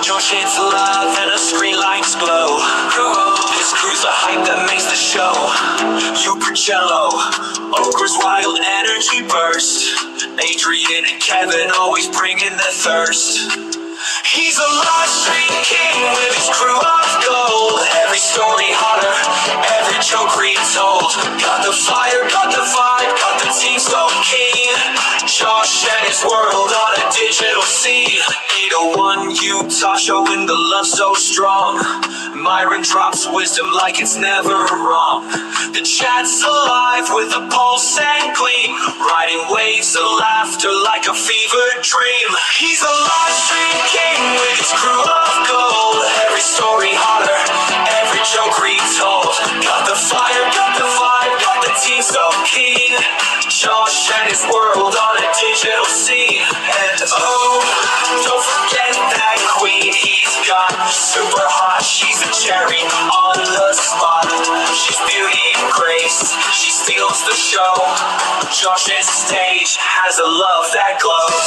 Josh hits love and the screen lights glow. His crew's the hype that makes the show. You Jello, Ogre's wild energy burst. Adrian and Kevin always bringing the thirst. He's a live stream king with his crew of gold. Every story hotter, every joke retold. Got the fire, got the vibe, got the team so keen. Josh and his world on a digital scene. 801 Utah showing the love so strong. Myron drops wisdom like it's never wrong. The chat's alive with a pulse and gleam. Riding waves of laughter like a fevered dream. He's a live stream king with his crew of gold. Every story hotter, every joke retold. Got the fire, got the vibe, got the team so keen. Josh and his world on a digital scene. And oh, don't forget that queen he's got. Super hot, she's a cherry on the spot. She's beauty and grace, she steals the show. Josh's stage has a love that glows.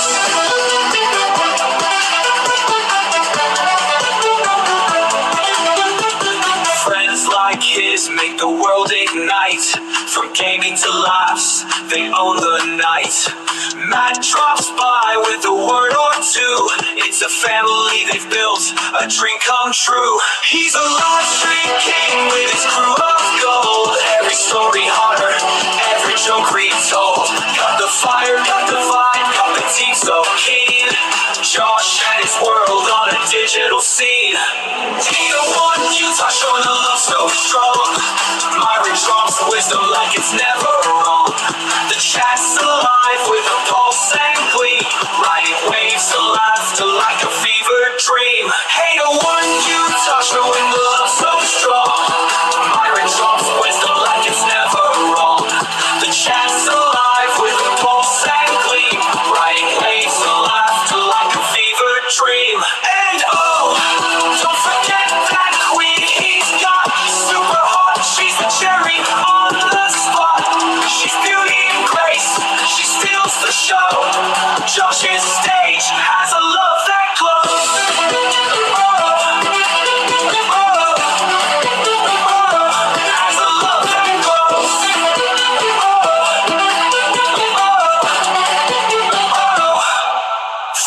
Like his make the world ignite. From gaming to laughs, they own the night. Matt drops by with a word or two. It's a family they've built, a dream come true. He's a live stream king with his crew of gold. Every story hotter, every joke retold. Got the fire, got the vibe, got the team so keen. Josh and his world on a digital scene. 801 Utah showing the love so strong. Myron drops wisdom like it's never wrong. The chat's alive with a pulse and gleam. Riding waves of laughter like a fevered dream. 801 Utah showing the love so strong. Myron drops wisdom like it's never wrong. The chat's alive with a pulse and gleam. Riding waves of laughter like a fevered dream. And oh, don't forget that queen he's got. Super hot, she's the cherry on the spot. She's beauty and grace, she steals the show. Josh's stage has a love that glows. Has a love that glows.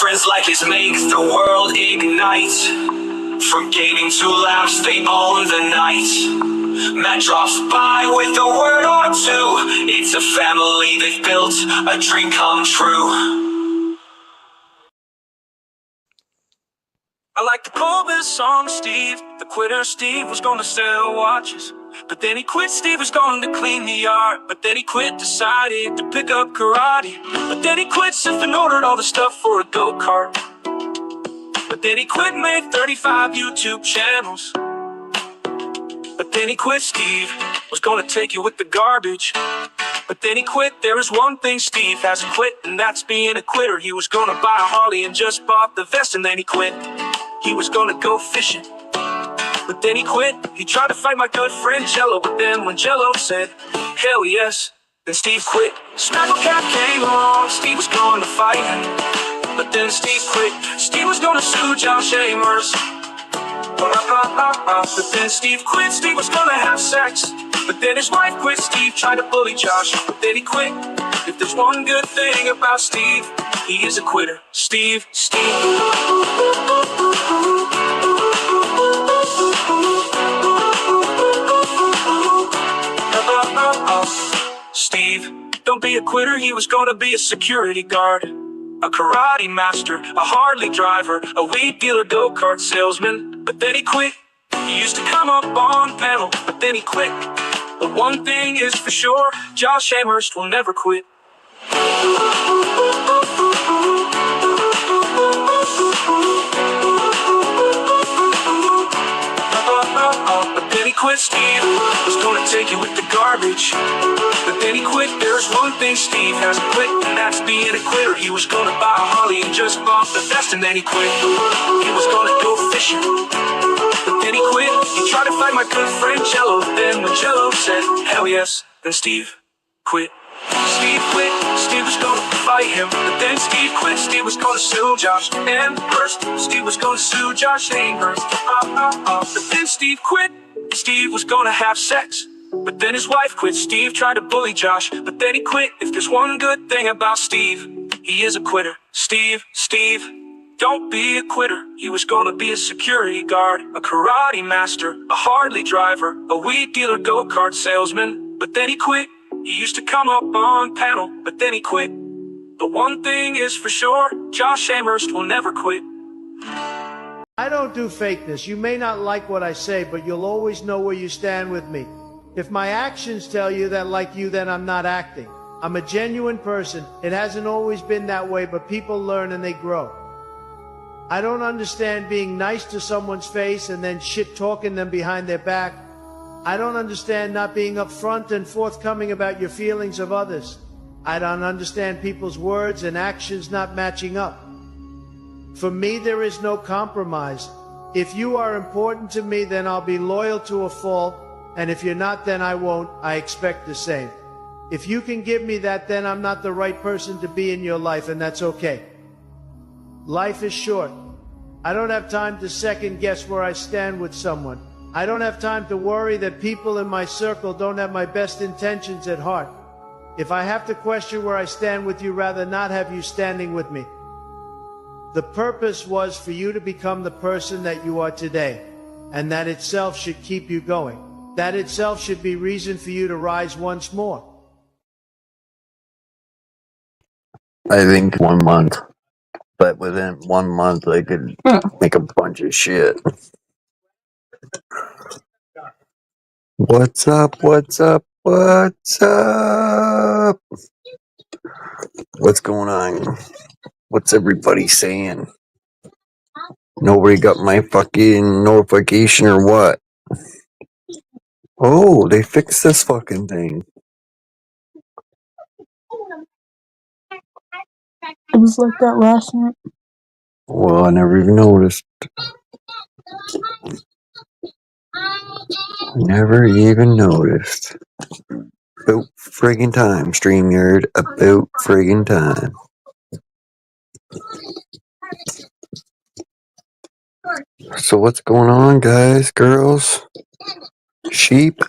Friends like his make the world ignite. From gaming to laughs, they own the night. Matt drops by with a word or two. It's a family they've built, a dream come true. I like the Colbert song, Steve. The quitter Steve was gonna sell watches, but then he quit. Steve was going to clean the yard, but then he quit. Decided to pick up karate, but then he quit. Siphon ordered all the stuff for a go-kart, but then he quit. Made 35 YouTube channels, but then he quit. Steve was gonna take you with the garbage, but then he quit. There is one thing Steve hasn't quit, and that's being a quitter. He was gonna buy a Harley and just bought the vest, and then he quit. He was gonna go fishing, but then he quit. He tried to fight my good friend Jello, but then when Jello said, hell yes, then Steve quit. Snagglecat came along, Steve was going to fight, but then Steve quit. Steve was gonna sue Josh Amers, but then Steve quit. Steve was gonna have sex, but then his wife quit. Steve tried to bully Josh, but then he quit. If there's one good thing about Steve, he is a quitter. Steve. Steve, don't be a quitter. He was gonna be a security guard, a karate master, a Harley driver, a weed dealer, go-kart salesman, but then he quit. He used to come up on panel, but then he quit. But one thing is for sure, Josh Amherst will never quit. But then he quit. Steve was gonna take you with the garbage, but then he quit. There's one thing Steve hasn't quit, and that's being a quitter. He was gonna buy a Harley and just bought the vest, and then he quit. He was gonna go fishing, but then he quit. He tried to fight my good friend Jello, then when Jello said hell yes, then Steve quit. Steve quit, Steve was gonna fight him. But then Steve quit, Steve was gonna sue Josh Amherst. Steve was gonna sue Josh Amherst. But then Steve quit, Steve was gonna have sex. But then his wife quit, Steve tried to bully Josh. But then he quit. If there's one good thing about Steve, he is a quitter. Steve, don't be a quitter. He was gonna be a security guard, a karate master, a Harley driver, a weed dealer, go-kart salesman. But then he quit. He used to come up on panel, but then he quit. But one thing is for sure, Josh Amherst will never quit. I don't do fakeness. You may not like what I say, but you'll always know where you stand with me. If my actions tell you that like you, then I'm not acting. I'm a genuine person. It hasn't always been that way, but people learn and they grow. I don't understand being nice to someone's face and then shit-talking them behind their back. I don't understand not being upfront and forthcoming about your feelings of others. I don't understand people's words and actions not matching up. For me, there is no compromise. If you are important to me, then I'll be loyal to a fault, and if you're not, then I won't. I expect the same. If you can give me that, then I'm not the right person to be in your life, and that's okay. Life is short. I don't have time to second guess where I stand with someone. I don't have time to worry that people in my circle don't have my best intentions at heart. If I have to question where I stand with you, rather not have you standing with me. The purpose was for you to become the person that you are today, and that itself should keep you going. That itself should be reason for you to rise once more. I think 1 month. But within 1 month, I could make a bunch of shit. What's up? What's up? What's up? What's going on? What's everybody saying? Nobody got my fucking notification or what? Oh, they fixed this fucking thing. It was like that last night. Well, I never even noticed. Never even noticed. About friggin' time, StreamYard. About friggin' time. So what's going on, guys, girls, sheep?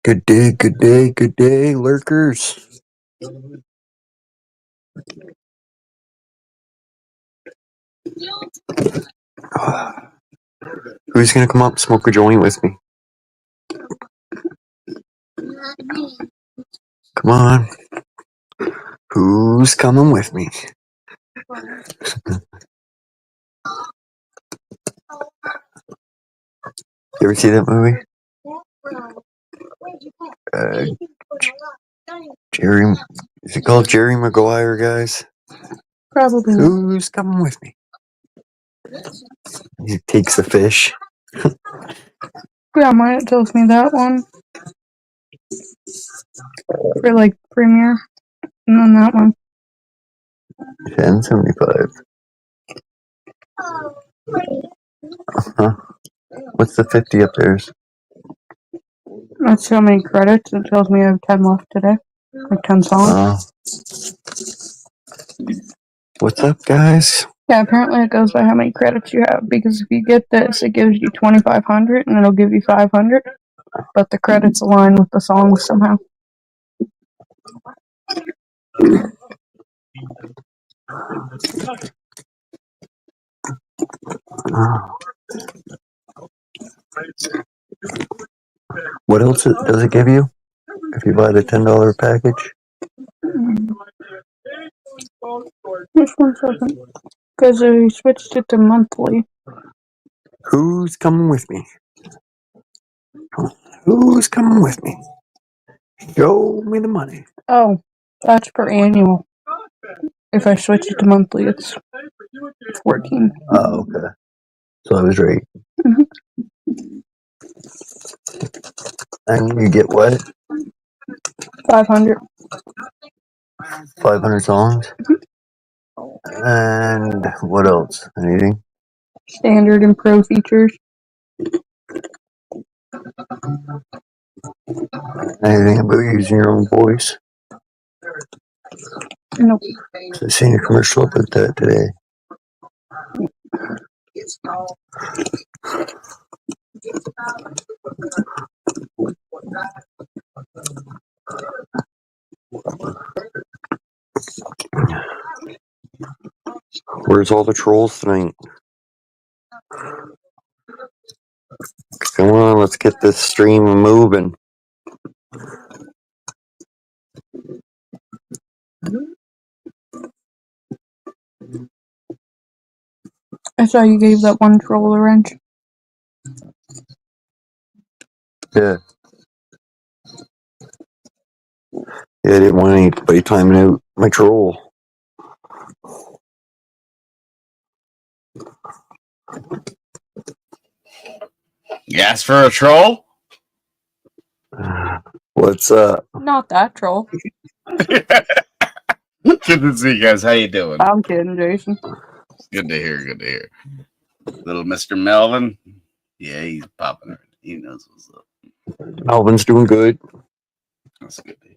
Good day, good day, good day, lurkers. Who's gonna come up, smoke a joint with me? Come on. Who's coming with me? You ever see that movie? Jerry, is it called Jerry Maguire, guys? Probably. Who's coming with me? He takes the fish. Yeah, mine tells me that one. For like premiere. And then that one. 10.75. Uh-huh. What's the 50 up there? That's how many credits. It tells me I have 10 left today. Like 10 songs. What's up, guys? Yeah, apparently it goes by how many credits you have. Because if you get this, it gives you 2,500 and it'll give you 500. But the credits align with the songs somehow. What else does it give you if you buy the $10 package? Just 1 second. Because I switched it to monthly. Who's coming with me? Who's coming with me? Show me the money. Oh, that's per annual. If I switch it to monthly, it's 14. Oh, okay. So I was right. And you get what? 500. 500 songs? And what else? Anything? Standard and pro features. Anything about using your own voice? Nope. I seen a commercial about that today. Where's all the trolls tonight? Come on, let's get this stream moving. I saw you gave that one troll a wrench. Yeah. Yeah, I didn't want anybody timing out my troll. You asked for a troll? What's up? Not that troll. Good to see you guys. How you doing? I'm kidding, Jason. Good to hear. Good to hear. Little Mr. Melvin. Yeah, he's popping. He knows what's up. Alvin's doing good. That's good to hear.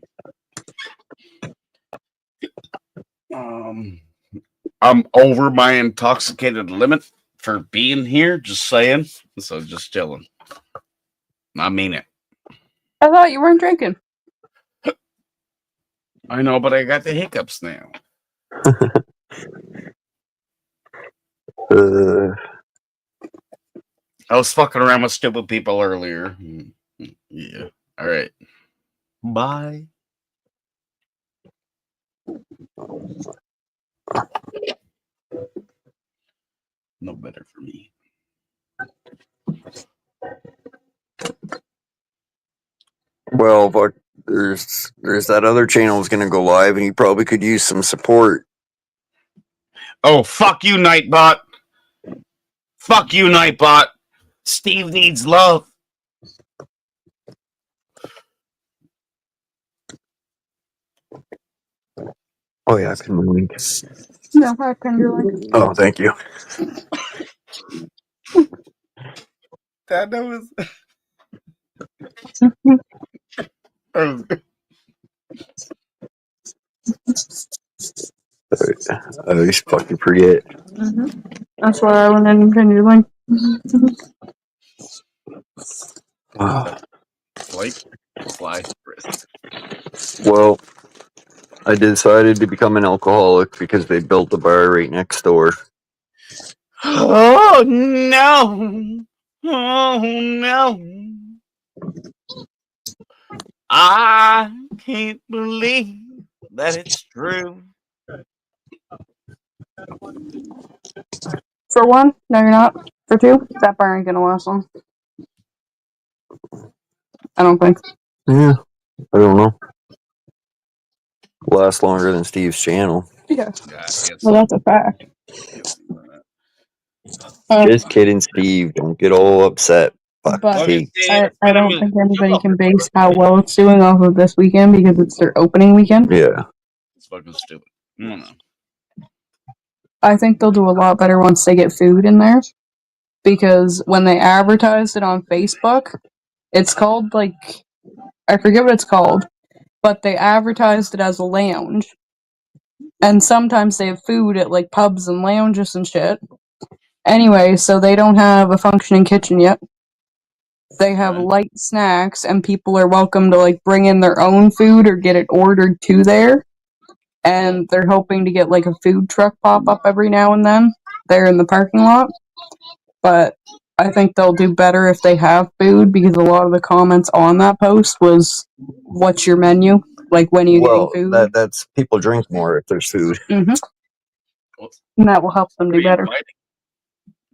I'm over my intoxicated limit for being here. Just saying. So just chilling. I mean it. I thought you weren't drinking. I know, but I got the hiccups now. I was fucking around with stupid people earlier. Yeah. All right. Bye. No better for me. Well, but there's that other channel is going to go live, and you probably could use some support. Oh, fuck you, Nightbot. Fuck you, Nightbot. Steve needs love. Oh yeah, I can link. No, I pinned your link. Oh, thank you. That was. I always fucking forget. That's why I went in and pinned your link. Fly. Well, I decided to become an alcoholic because they built a bar right next door. Oh no! Oh no! I can't believe that it's true. For one, no, you're not. For two, that bar ain't gonna last long. I don't think. Yeah, I don't know. Last longer than Steve's channel. Yeah. Well, that's a fact. Just kidding, Steve. Don't get all upset. Fuck But cake. I don't think anybody can base how well it's doing off of this weekend because it's their opening weekend. Yeah. It's fucking stupid. I don't know. I think they'll do a lot better once they get food in there. Because when they advertised it on Facebook, it's called, like, I forget what it's called, but they advertised it as a lounge. And sometimes they have food at, like, pubs and lounges and shit. Anyway, so they don't have a functioning kitchen yet. They have light snacks, and people are welcome to, like, bring in their own food or get it ordered to there. And they're hoping to get, like, a food truck pop up every now and then there in the parking lot. But I think they'll do better if they have food, because a lot of the comments on that post was, what's your menu? Like, when are you getting food? That's people drink more if there's food. And that will help them do better.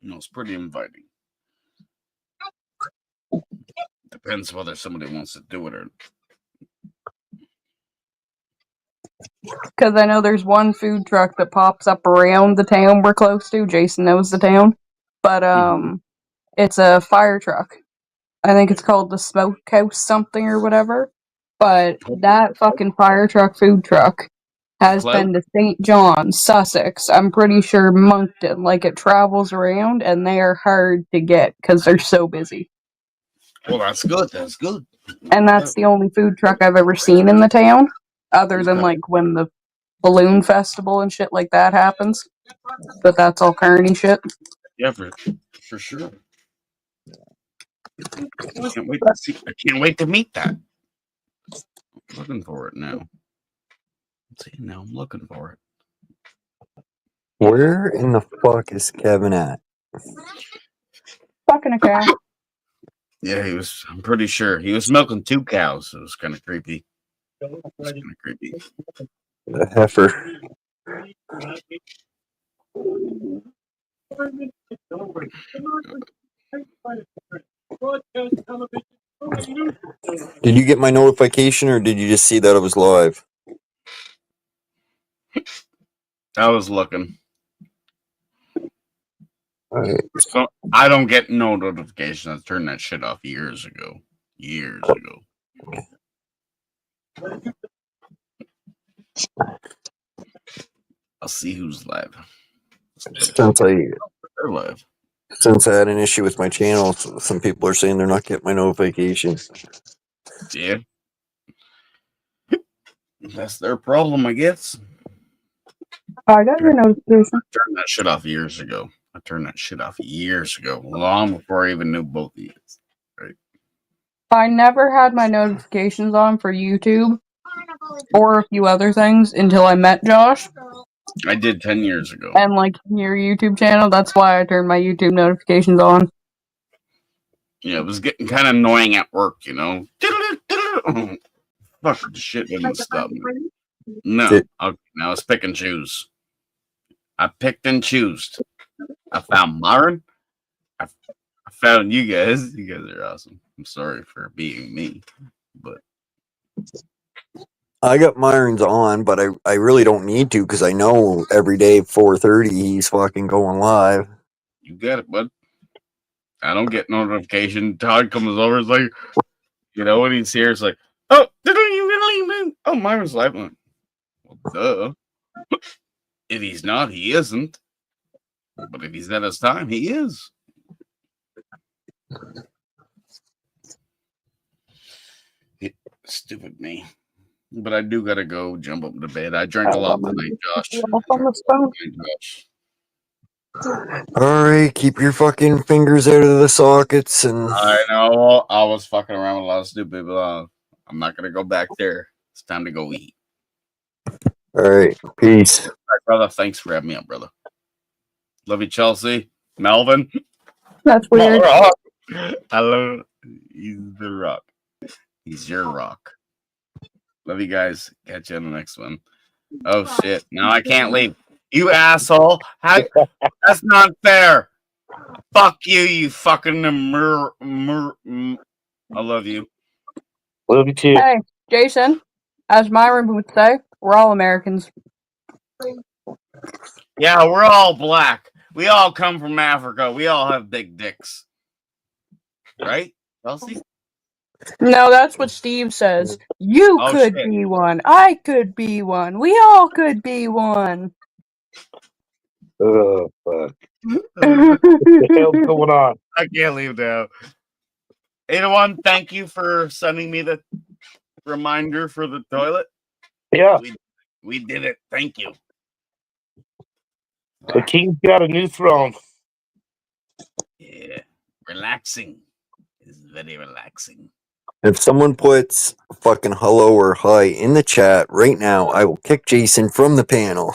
No, it's pretty inviting. Depends whether somebody wants to do it or Because I know there's one food truck that pops up around the town we're close to. Jason knows the town. But, it's a fire truck. I think it's called the Smokehouse something or whatever. But that fucking fire truck food truck has been to St. John's, Sussex. I'm pretty sure Moncton. Like, it travels around, and they are hard to get because they're so busy. Well, that's good. That's good. And that's the only food truck I've ever seen in the town, other than Okay. like when the balloon festival and shit like that happens. But that's all Kearney shit. Yeah, for sure. I can't wait to see. I can't wait to meet that. I'm looking for it now. See, now I'm looking for it. Where in the fuck is Kevin at? Fucking a cow. Yeah, he was. I'm pretty sure he was milking 2 cows. It was kind of creepy. It was kind of creepy. The heifer. Did you get my notification or did you just see that I was live? I was looking. Alright. So I don't get no notifications. I turned that shit off years ago. Years ago. I'll see who's live. They're live. Since I had an issue with my channel, some people are saying they're not getting my notifications. Yeah. That's their problem, I guess. I got your notification. I turned that shit off years ago. Long before I even knew both of you. Right? I never had my notifications on for YouTube or a few other things until I met Josh. I did 10 years ago. And like your YouTube channel, that's why I turned my YouTube notifications on. Yeah, it was getting kind of annoying at work, you know. Fuck, the shit didn't stop me. No, okay, now it's pick and choose. I picked and chose. I found Myron. I found you guys. You guys are awesome. I'm sorry for being me, but I got Myron's on, but I really don't need to because I know every day 4:30 he's fucking going live. you got it, bud. I don't get notification. Todd comes over, it's like, you know, when he's here, it's like, oh, Myron's live. Well, duh. If he's not, he isn't. But if he's at his time, he is. Stupid me. But I do gotta go jump up to bed. I drank a lot tonight, Josh. Alright, keep your fucking fingers out of the sockets and I know I was fucking around with a lot of stupid people. I'm not gonna go back there. It's time to go eat. Alright, peace. All right, brother. Thanks for having me up, brother. Love you, Chelsea. Melvin. That's weird. Rock. I love he's the rock. He's your rock. Love you guys. Catch you on the next one. Oh shit. Now I can't leave. You asshole. How that's not fair. Fuck you, you fucking I love you. Love you too. Hey, Jason, as Myron would say, we're all Americans. Yeah, we're all black. We all come from Africa. We all have big dicks. Right, Chelsea? No, that's what Steve says. You Oh, could shit. be one. I could be one. We all could be one. Oh, fuck. What the hell's going on? I can't leave now. Anyone, thank you for sending me the reminder for the toilet. Yeah, We did it. Thank you. the king's got a new throne. Yeah. Relaxing. It's very relaxing. If someone puts fucking hello or hi in the chat right now, I will kick Jason from the panel.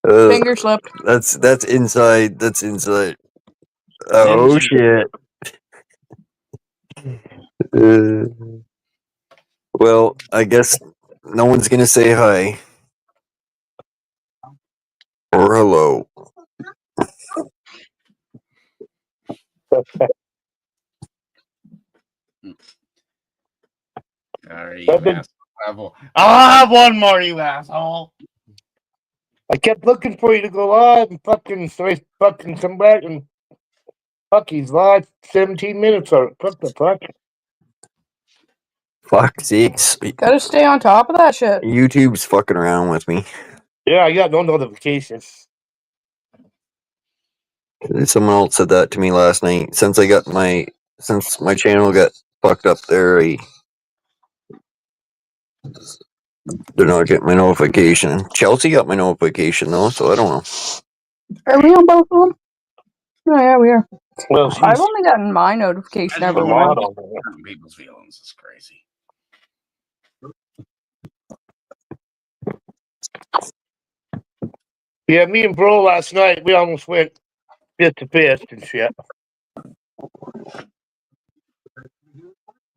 Finger slipped. That's inside. That's inside. Oh shit. Well, I guess no one's gonna say hi or hello. Sorry, you asshole. I'll have one more, you asshole. I kept looking for you to go live and fucking so I fucking come back and fuck he's live 17 minutes or what the fuck? Fuck sakes. Gotta stay on top of that shit. YouTube's fucking around with me. Yeah, I got no notifications. Someone else said that to me last night. Since my channel got fucked up there, they're not getting my notification. Chelsea got my notification though, so I don't know. Are we on both of them? Oh, yeah, we are. Well, she's I've only gotten my notification I every don't a know. once. model. Hurting people's feelings is crazy. Yeah, me and Bro last night, we almost went fist to fist and shit.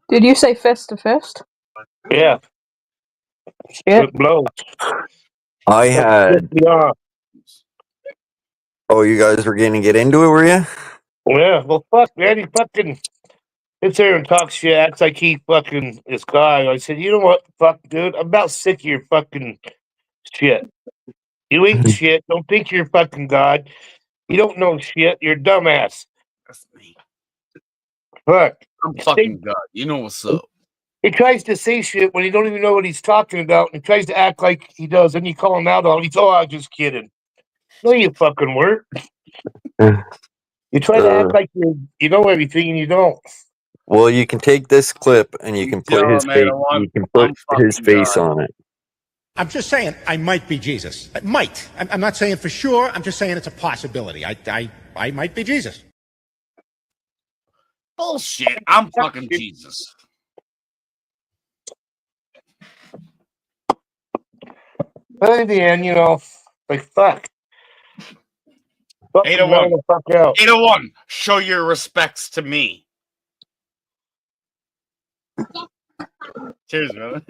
Did you say fist to fist? Yeah, Shit. it blows. I had. Yeah. Oh, you guys were going to get into it, were you? Yeah, well, fuck, man, he fucking sits there and talks shit, acts like he fucking is God. I said, you know what, fuck, dude, I'm about sick of your fucking shit. You ain't shit. Don't think you're fucking God. You don't know shit. You're a dumbass. That's me. Fuck. I'm fucking God. You know what's up. He tries to say shit when he don't even know what he's talking about, and he tries to act like he does, and you call him out on it. He's, oh, I'm just kidding. No, you fucking weren't. You try to act like you know everything, and you don't. Well, you can take this clip and you can put his face. You can put his face on it. I'm just saying I might be Jesus. I might. I'm not saying for sure. I'm just saying it's a possibility. I might be Jesus. Bullshit. I'm fucking Jesus. But in the end, you know, like, fuck. 801. The fuck out. 801. Show your respects to me. Cheers, brother.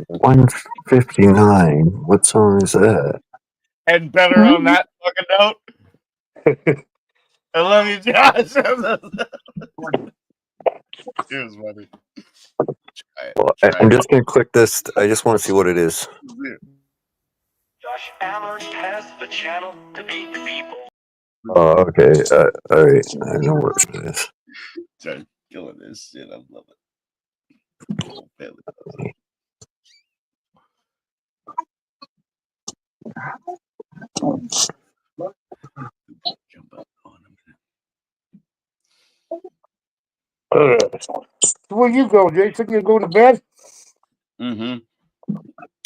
159. What song is that? And better on that fucking note. I love you, Josh. Cheers, buddy. Well, I'm just going to click this. I just want to see what it is. Josh Allen passed the channel to beat the people. Oh, okay. All right. I know what it is. Sorry, killing this shit. I love it. Jump up on him. Where you go, Jason? You go to bed? Mm-hmm.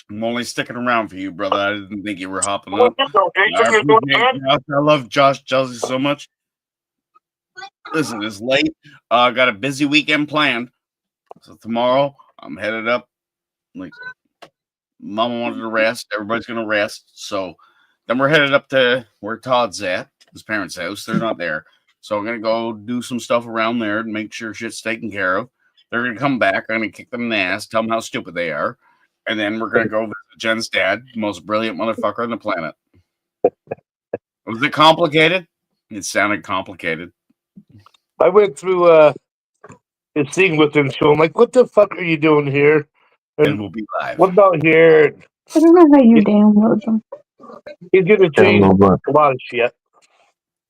I'm only sticking around for you, brother. I didn't think you were hopping Where up. you go, Jason? You go to bed? I love Josh Chelsea so much. Listen, it's late. I got a busy weekend planned. So tomorrow I'm headed up. Like, Mama wanted to rest. Everybody's gonna rest. So then we're headed up to where Todd's at, his parents' house. They're not there. So I'm gonna go do some stuff around there and make sure shit's taken care of. They're gonna come back. I'm gonna kick them in the ass, tell them how stupid they are, and then we're gonna go visit Jen's dad, the most brilliant motherfucker on the planet. Was it complicated? It sounded complicated. I went through his thing with him, so I'm like, what the fuck are you doing here? And we'll be live. What about here? I don't know how you download them. He's gonna change a lot of shit.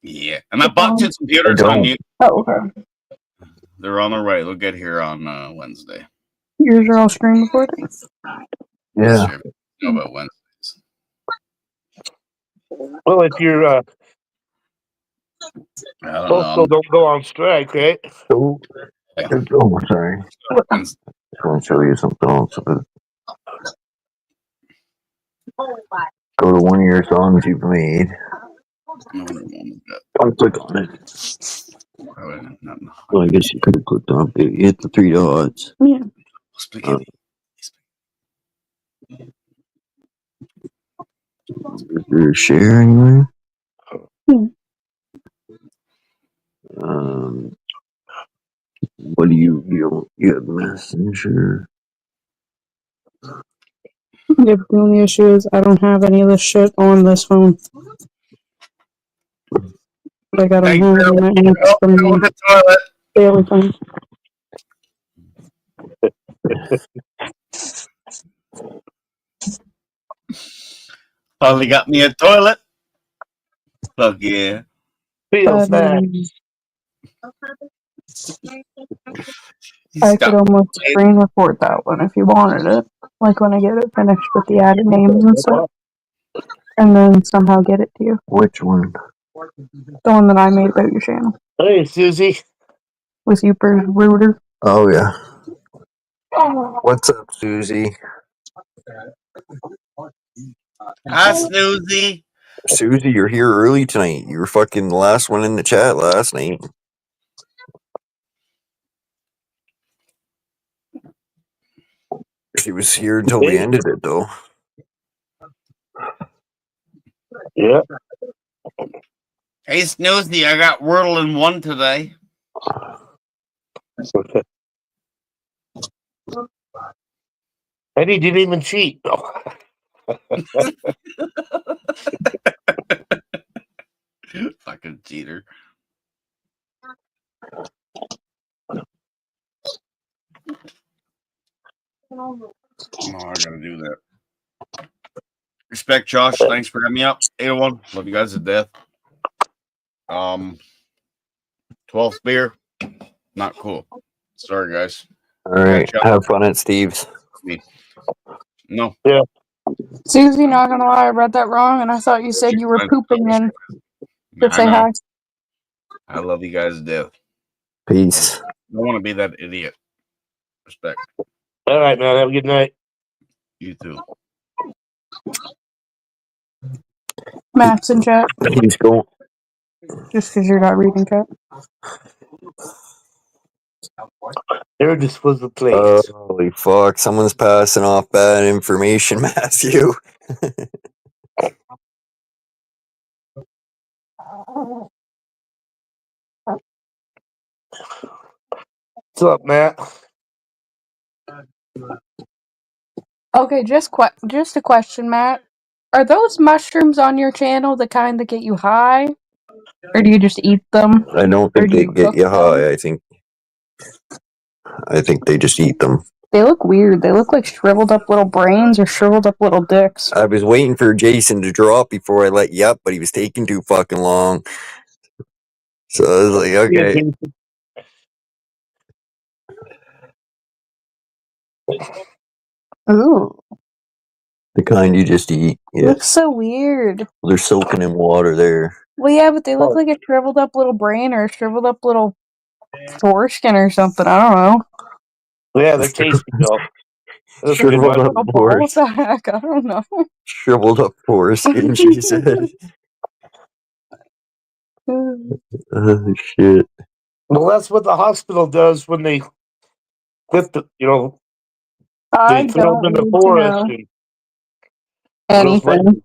Yeah, and I bought two computers on you. Oh, okay. They're on their way. They'll get here on Wednesday. Yours are all screen recording? Yeah. Sure. You know about Wednesdays. Well, if you're I don't postal know. don't go on strike, right? Oh, sorry. I just want to show you something else. Go to one of your songs you've made. Don't click on it. Well, I guess you could have clicked on it. You hit the three dots. Yeah. You're sharing. What do you have Messenger? Yep, the only issue is I don't have any of this shit on this phone. Like, I don't have any apps from the daily phone. Finally got me a toilet. Fuck yeah. Feels bad. I could almost screen record that one if you wanted it. Like when I get it finished with the added names and stuff. And then somehow get it to you. Which one? The one that I made about your channel. Hey, Susie. With you, Rooter. Oh yeah. What's up, Susie? Hi, Snoozy. Susie, you're here early tonight. You were fucking the last one in the chat last night. She was here until we ended it, though. Yeah. Hey, Snoozy, I got Wordle in 1 today. Eddie didn't even cheat. Fucking cheater. No, I gotta do that. Respect, Josh. Thanks for having me up. 801. Love you guys to death. 12th beer. Not cool. Sorry, guys. All right. Have fun at Steve's. No. Yeah. Susie, not gonna lie, I read that wrong, and I thought you said you were pooping in to say hi. I love you guys to death. Peace. I don't want to be that idiot. Respect. All right, man. Have a good night. You too. Matt's in chat. He's going. Just because you're not reading chat. There just was the place. Holy fuck. Someone's passing off bad information, Matthew. What's up, Matt? Okay, just a question, Matt. Are those mushrooms on your channel the kind that get you high? Or do you just eat them? I don't think they get you cook high. them? I think they just eat them. They look weird. They look like shriveled up little brains or shriveled up little dicks. I was waiting for Jason to drop before I let you up, but he was taking too fucking long. So I was like, okay. Ooh. The kind you just eat. Yeah. Looks so weird. They're soaking in water there. Well, yeah, but they look like a shriveled up little brain or a shriveled up little foreskin or something. I don't know. Yeah, they're tasty, though. Shriveled up What the heck? I don't know. Shriveled up foreskin, she said. Oh, shit. Well, that's what the hospital does when they put the, I they put them in the don't forest. need to know anything.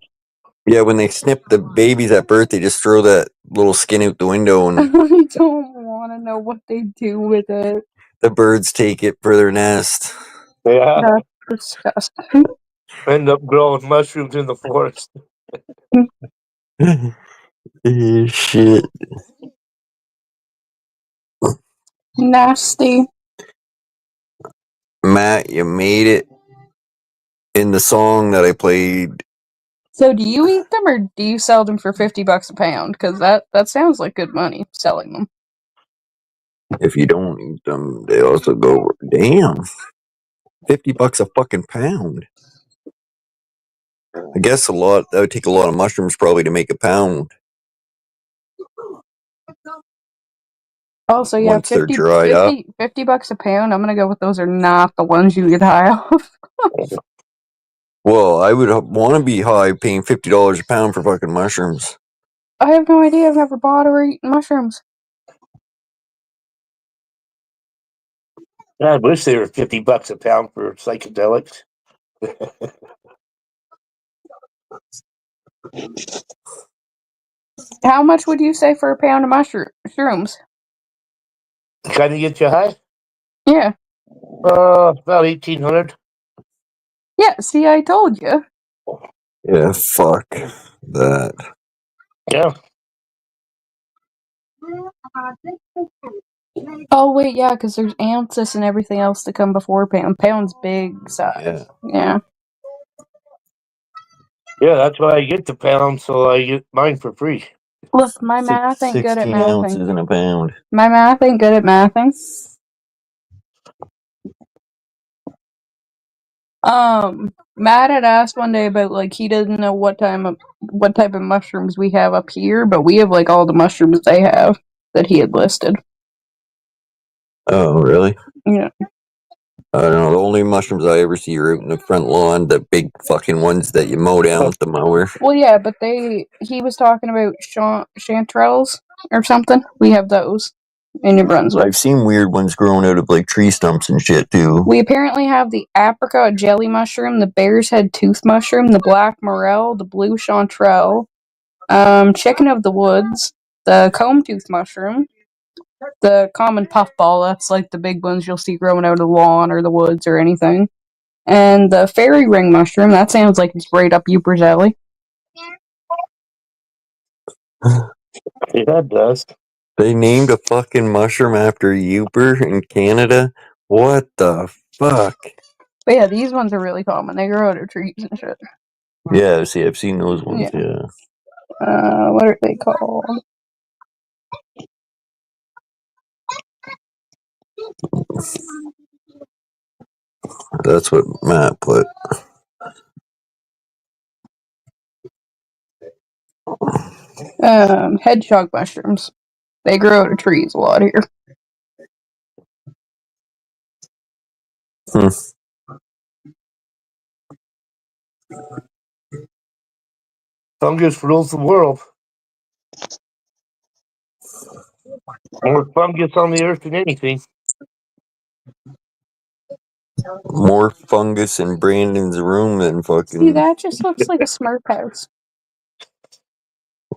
Yeah, when they snip the babies at birth, they just throw that little skin out the window and I don't want to know what they do with it. the birds take it for their nest. Yeah. That's disgusting. End up growing mushrooms in the forest. Shit. Nasty. Matt, you made it in the song that I played. So do you eat them or do you sell them for $50 a pound? Because that sounds like good money selling them. If you don't eat them, they also go, damn, $50 a fucking pound. I guess that would take a lot of mushrooms probably to make a pound. Also, yeah, Once they're dried up. $50 a pound. I'm gonna go with those are not the ones you get high off. Well, I would want to be high paying $50 a pound for fucking mushrooms. I have no idea. I've never bought or eaten mushrooms. I wish they were $50 a pound for psychedelics. How much would you say for a pound of mushrooms? Kind of get you high? Yeah. About 1,800. Yeah, see, I told you. Yeah, fuck that. Yeah. Oh, wait, yeah, because there's Ansys and everything else to come before pound. Pound's big size. Yeah. Yeah, that's why I get the pound, so I get mine for free. Look, my math ain't good at 16 mathing. ounces in a pound. My math ain't good at mathing. Matt had asked one day about like he doesn't know what type of mushrooms we have up here, but we have like all the mushrooms they have that he had listed. Oh, really? Yeah. I don't know. The only mushrooms I ever see are out in the front lawn, the big fucking ones that you mow down with the mower. Well, yeah, but he was talking about chanterelles or something. We have those in New Brunswick. I've seen weird ones growing out of like tree stumps and shit too. We apparently have the apricot jelly mushroom, the bear's head tooth mushroom, the black morel, the blue chanterelle, chicken of the woods, the comb tooth mushroom, the common puffball, that's like the big ones you'll see growing out of the lawn or the woods or anything, and the fairy ring mushroom, that sounds like it's right up Youper's alley. Yeah, that does. They named a fucking mushroom after Youper in Canada? What the fuck? But yeah, these ones are really common. They grow out of trees and shit. Yeah, see, I've seen those ones, yeah. What are they called? That's what Matt put. Hedgehog mushrooms. They grow out of trees a lot here. Fungus rules the world. More fungus on the earth than anything. More fungus in Brandon's room than fucking. See, that just looks like a Smurf house.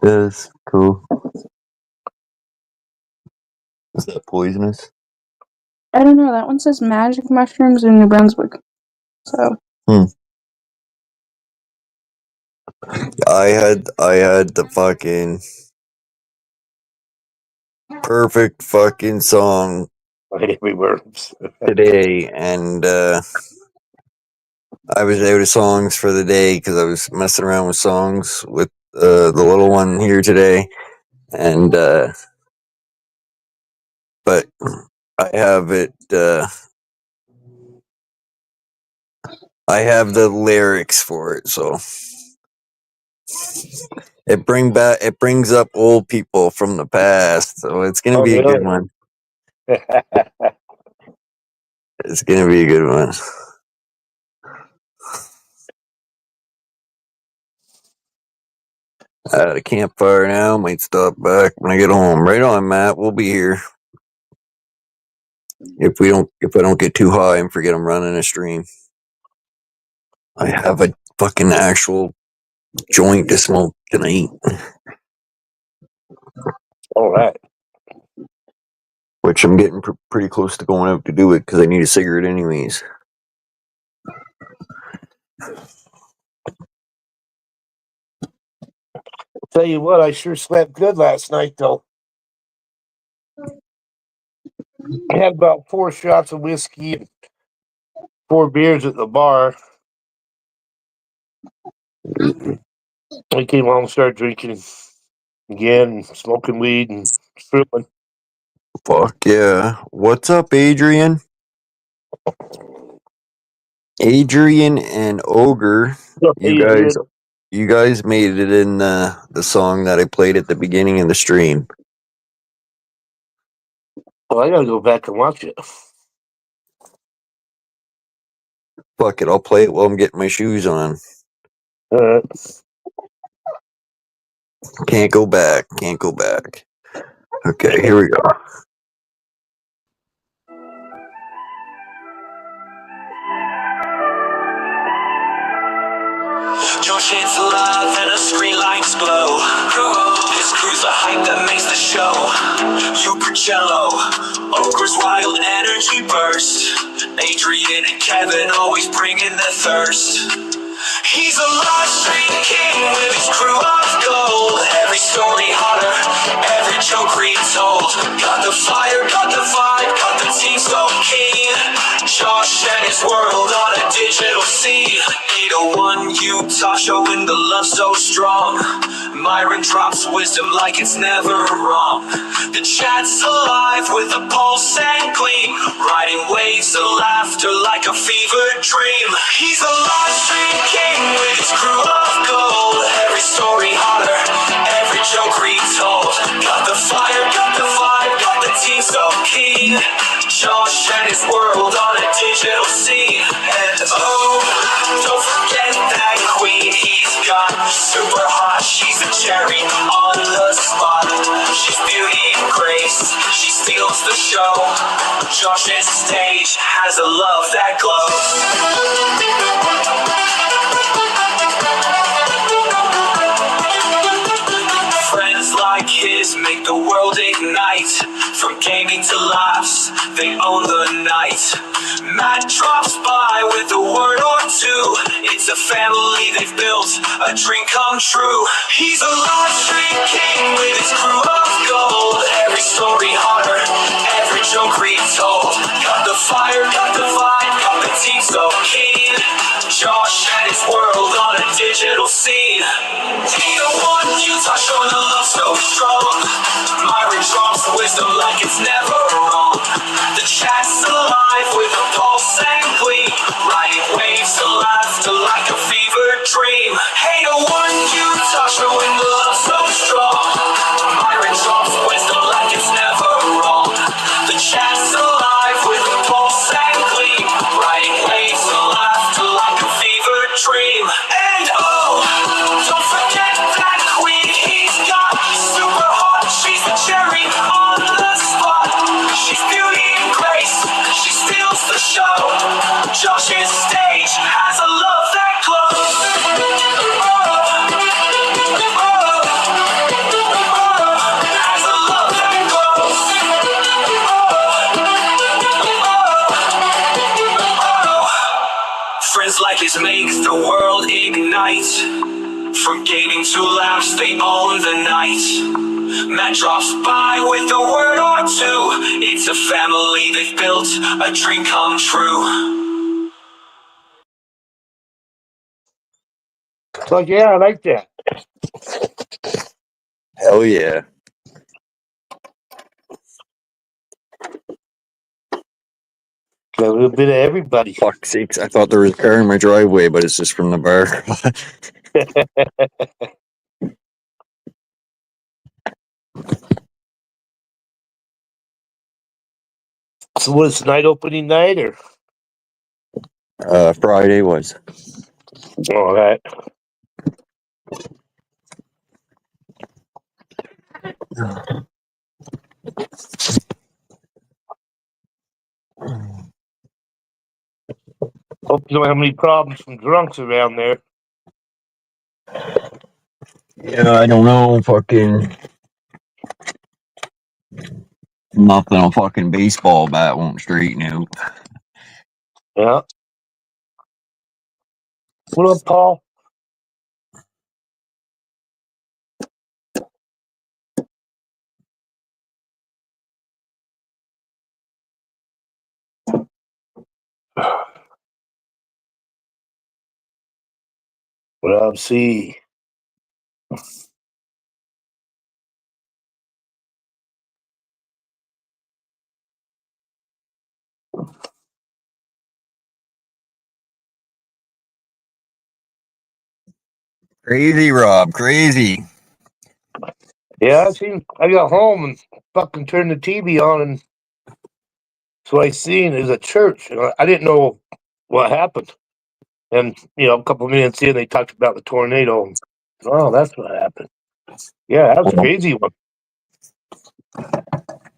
Yes, cool. Is that poisonous? I don't know. That one says magic mushrooms in New Brunswick. So. I had the fucking perfect fucking song today, and I was out of songs for the day because I was messing around with songs with the little one here today, and but I have it. I have the lyrics for it, so it brings up old people from the past, so it's gonna be a good one. It's gonna be a good one. At a campfire now, might stop back when I get home. Right on, Matt. We'll be here. If I don't get too high and forget I'm running a stream. I have a fucking actual joint to smoke tonight. All right. Which I'm getting pretty close to going out to do it because I need a cigarette anyways. Tell you what, I sure slept good last night, though. I had about 4 shots of whiskey and 4 beers at the bar. I came home and started drinking again, smoking weed and fruiting. Fuck yeah. What's up, Adrian? Adrian and Ogre. You guys made it in the song that I played at the beginning of the stream. Well, I gotta go back and watch it. Fuck it, I'll play it while I'm getting my shoes on. Can't go back. Okay, here we go. Your shit's love and her screen lights glow. His crew's the hype that makes the show. Youper Jello, Ogre's wild energy burst. Adrian and Kevin always bringing the thirst. He's a live stream king with his crew of gold. Every story hotter, every joke retold. Got the fire, got the vibe, got the team so keen. Josh and his world on a digital scene. 801 Utah showing the love so strong. Myron drops wisdom like it's never wrong. The chat's alive with a pulse and gleam, riding waves of laughter like a fever dream. He's a live stream king with his crew of gold. Every story hotter, every joke retold. Got the fire, got the vibe, got the team so keen. Josh and his world on a digital scene. And oh, don't forget that queen he's got. Super hot, she's a cherry on the spot. She's beauty and grace, she steals the show. Josh's stage has a love that glows. Friends like his make the world ignite. From gaming to laughs, they own the night. Matt drops by with a word or two. It's a family they've built, a dream come true. He's a live stream king with his crew of gold. Every story hotter, every joke retold. Got the fire, got the vibe, got the team so keen. Josh and his world on a digital scene. He the one you touch, showing the love so strong. Myron drops wisdom like it's never wrong. The chat's alive with a pulse and gleam, riding waves of laughter like a fever dream. Hey, the one you touch, showing the love so strong. Myron drops wisdom like it's never wrong. The chat's alive with a pulse and gleam, riding waves of laughter like a fever dream. And oh, don't forget that queen he's got. Super hot, she's the cherry on the spot. She's beauty and grace, she steals the show. Josh's stage has a love that glows. Has a love that glows. Friends like his make the world ignite. From gaming to laughs, they own the night. Matt drops by with a word or two. It's a family they've built, a dream come true. So yeah, I like that. Hell yeah. Got a little bit of everybody. Fuck's sakes, I thought there was a car in my driveway, but it's just from the bar. So what is tonight opening night or Friday was. all right? Hope you don't have any problems from drunks around there. Yeah, I don't know, fucking nothing a fucking baseball bat won't straighten out. Yeah. What up, Paul? What up, C? Crazy, Rob, crazy. Yeah, I got home and fucking turned the TV on, and so I seen is a church. And I didn't know what happened. And a couple minutes in, they talked about the tornado. Oh, that's what happened. Yeah, that was a crazy one.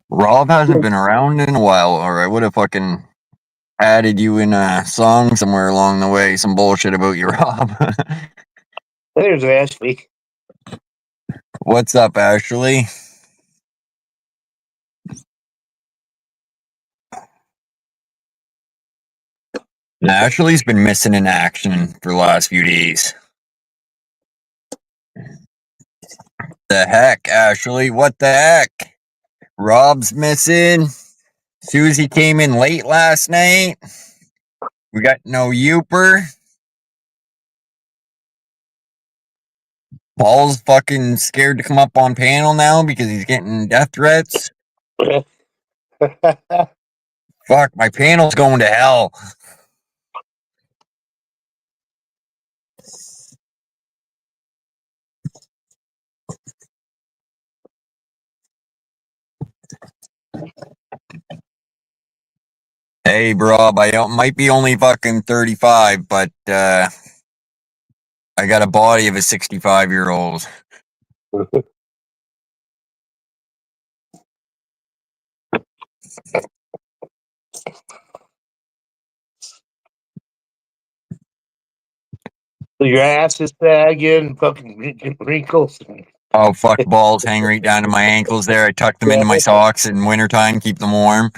Rob hasn't been around in a while, or I would have fucking added you in a song somewhere along the way. Some bullshit about you, Rob. There's Ashley. What's up, Ashley? Ashley's been missing in action for the last few days. The heck, Ashley? What the heck? Rob's missing. Susie came in late last night. We got no Youper. Paul's fucking scared to come up on panel now because he's getting death threats. Fuck, my panel's going to hell. Hey, bro, might be only fucking 35, but I got a body of a 65-year-old. So your ass is sagging, fucking wrinkles. Oh, fuck, balls hang right down to my ankles there. I tuck them into my socks in wintertime, keep them warm.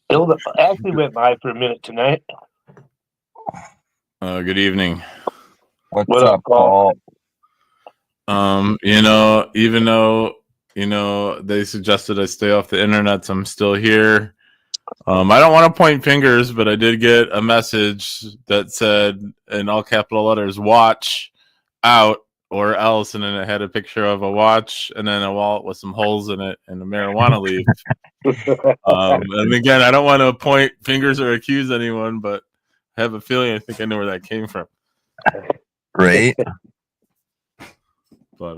Hilda actually went by for a minute tonight. Good evening. What's What up, up, Paul? Even though, they suggested I stay off the internet, I'm still here. I don't want to point fingers, but I did get a message that said in all capital letters, watch out or else. And then it had a picture of a watch and then a wallet with some holes in it and a marijuana leaf. And again, I don't want to point fingers or accuse anyone, but I have a feeling I think I know where that came from. Great. But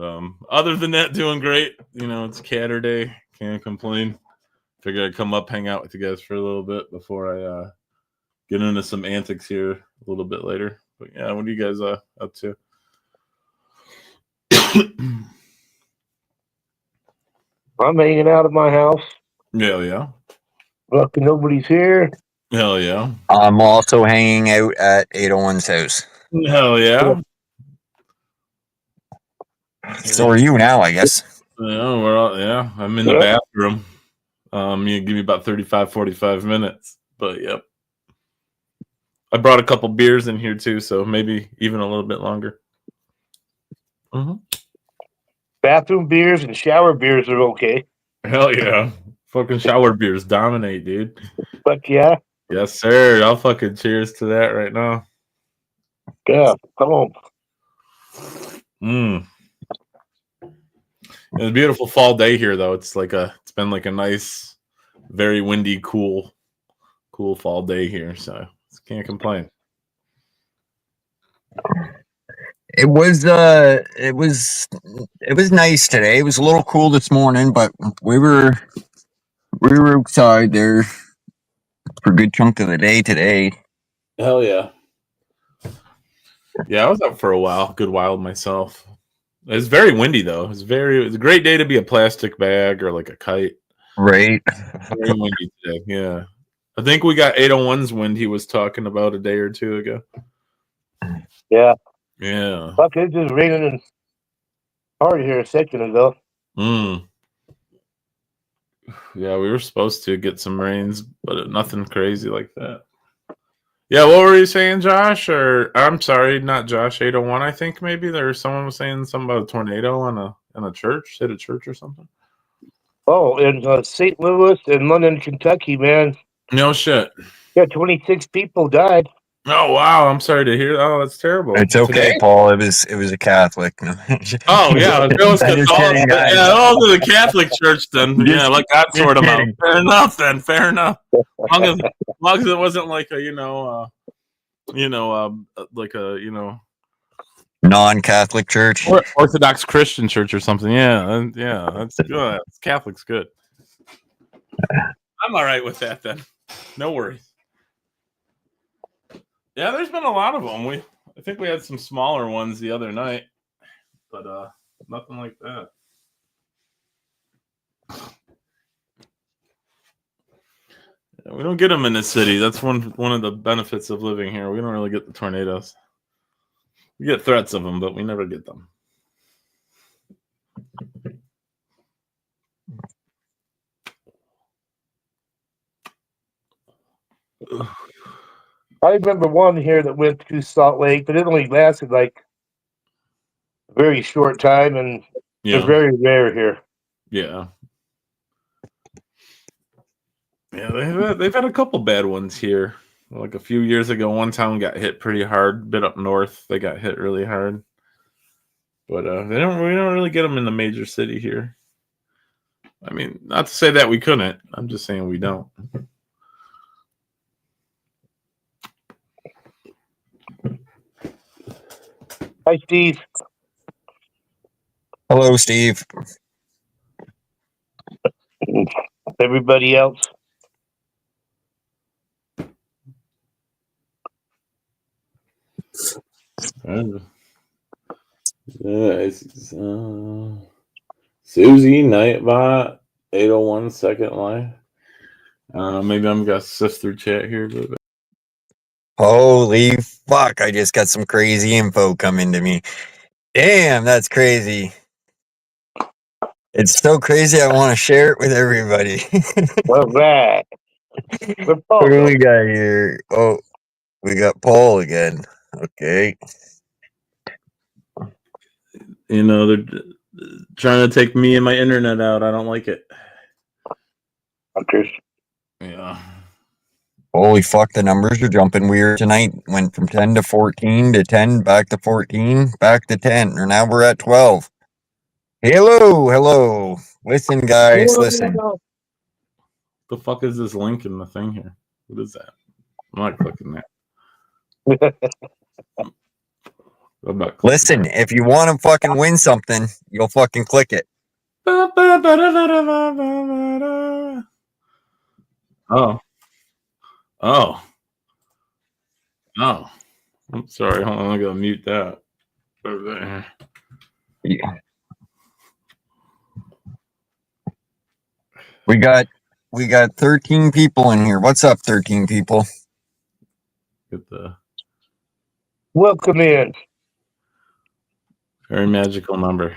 other than that, doing great. It's Catter Day. Can't complain. Figured I'd come up, hang out with you guys for a little bit before I get into some antics here a little bit later. But yeah, what are you guys up to? I'm hanging out at my house. Hell yeah. Fucking nobody's here. Hell yeah. I'm also hanging out at 801's house. Hell yeah. So are you now, I guess. Yeah, I'm in the bathroom. You give me about 35, 45 minutes. But yep. I brought a couple beers in here too, so maybe even a little bit longer. Mm-hmm. Bathroom beers and shower beers are okay. Hell yeah. Fucking shower beers dominate, dude. Fuck yeah. Yes, sir. I'll fucking cheers to that right now. Yeah, come on. It's a beautiful fall day here, though. It's been like a nice, very windy, cool fall day here. So can't complain. It was nice today. It was a little cool this morning, but we were outside there for a good chunk of the day today. Hell yeah. Yeah, I was out for a good while myself. It's very windy though. It's a great day to be a plastic bag or like a kite. Right. Very windy today. Yeah. I think we got 801's wind he was talking about a day or two ago. Yeah. Yeah. Fuck, it's just raining and hard here a second ago. Yeah, we were supposed to get some rains, but nothing crazy like that. Yeah, what were you saying, Josh? Or I'm sorry, not Josh. 801, I think maybe someone was saying something about a tornado in a church, hit a church or something. Oh, in St. Louis and London, Kentucky, man. No shit. Yeah, 26 people died. Oh wow, I'm sorry to hear. Oh, that's terrible. It's okay, today? Paul. It was a Catholic. No. Oh yeah, it was Catholic. Yeah, all to the Catholic Church then. Yeah, like that sort of out. Fair enough then. Fair enough. As long as it wasn't like a non-Catholic church, or Orthodox Christian church or something. Yeah, that's good. Catholic's good. I'm all right with that then. No worries. Yeah, there's been a lot of them. I think we had some smaller ones the other night, but nothing like that. Yeah, we don't get them in the city. That's one of the benefits of living here. We don't really get the tornadoes. We get threats of them, but we never get them. I remember one here that went to Salt Lake, but it only lasted like a very short time, and they're very rare here. Yeah. Yeah, they've had a couple bad ones here. Like a few years ago, one town got hit pretty hard. Bit up north, they got hit really hard. But we don't really get them in the major city here. I mean, not to say that we couldn't. I'm just saying we don't. Hi, Steve. Hello, Steve. Everybody else. Susie Nightbot 801 second life. Maybe I'm gonna sift through chat here a little bit. Holy fuck, I just got some crazy info coming to me. Damn, that's crazy. It's so crazy I want to share it with everybody. All right. What do we got here? Oh, we got Paul again. Okay. You know, they're trying to take me and my internet out. I don't like it. Yeah. Holy fuck, the numbers are jumping weird tonight. Went from 10 to 14 to 10, back to 14, back to 10. Or now we're at 12. Hello. Listen, guys, listen. The fuck is this link in the thing here? What is that? I'm not clicking that. I'm not clicking Listen, that. if you want to fucking win something, you'll fucking click it. Oh. I'm sorry. Hold on. I gotta mute that. Over there. Yeah. We got 13 people in here. What's up, 13 people? Get the Welcome in. very magical number.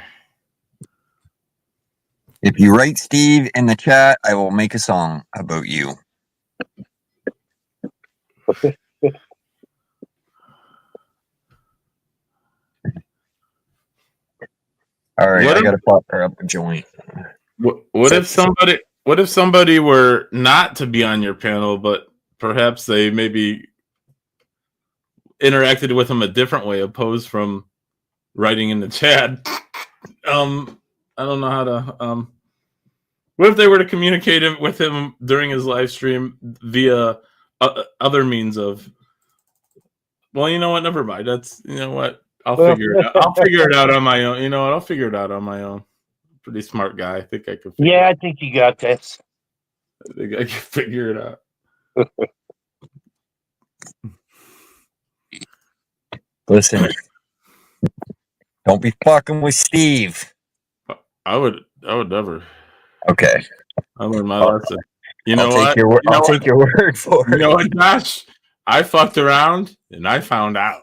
If you write Steve in the chat, I will make a song about you. All right, I gotta pop her up a joint. What if somebody were not to be on your panel, but perhaps they maybe interacted with him a different way, opposed from writing in the chat? I don't know how to. What if they were to communicate with him during his live stream via other means of? Well, you know what? Never mind. That's what. I'll figure it out. I'll figure it out on my own. You know what? I'll figure it out on my own. Pretty smart guy. I think I could. Yeah, I think you got this. I think I can figure it out. Listen, don't be fucking with Steve. I would never. Okay. I learned my lesson. You know I'll what? I'll take your word for it. You know what, Josh? I fucked around and I found out.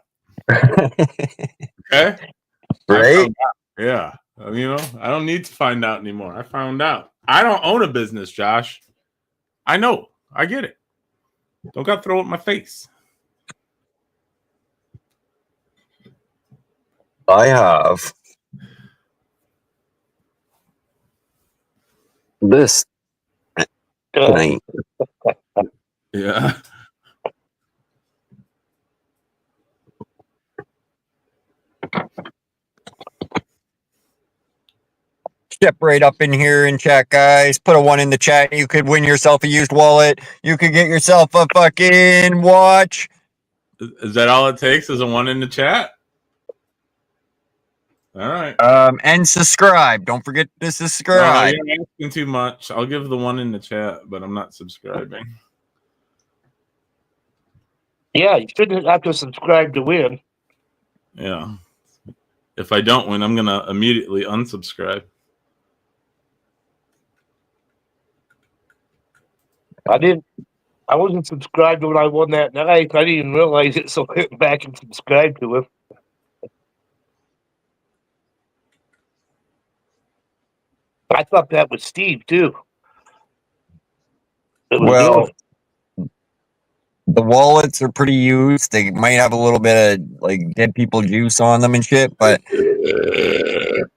Okay? Right? Yeah. I don't need to find out anymore. I found out. I don't own a business, Josh. I know. I get it. Don't got to throw it in my face. I have this tonight. Yeah. Step right up in here and chat, guys. Put a 1 in the chat. You could win yourself a used wallet. You could get yourself a fucking watch. Is that all it takes? Is a 1 in the chat? All right. And subscribe. Don't forget to subscribe. You're asking too much. I'll give the 1 in the chat, but I'm not subscribing. Yeah, you shouldn't have to subscribe to win. Yeah. If I don't win, I'm gonna immediately unsubscribe. I wasn't subscribed when I won that night. I didn't even realize it, so I went back and subscribed to him. I thought that was Steve too. Well, the wallets are pretty used. They might have a little bit of like dead people juice on them and shit, but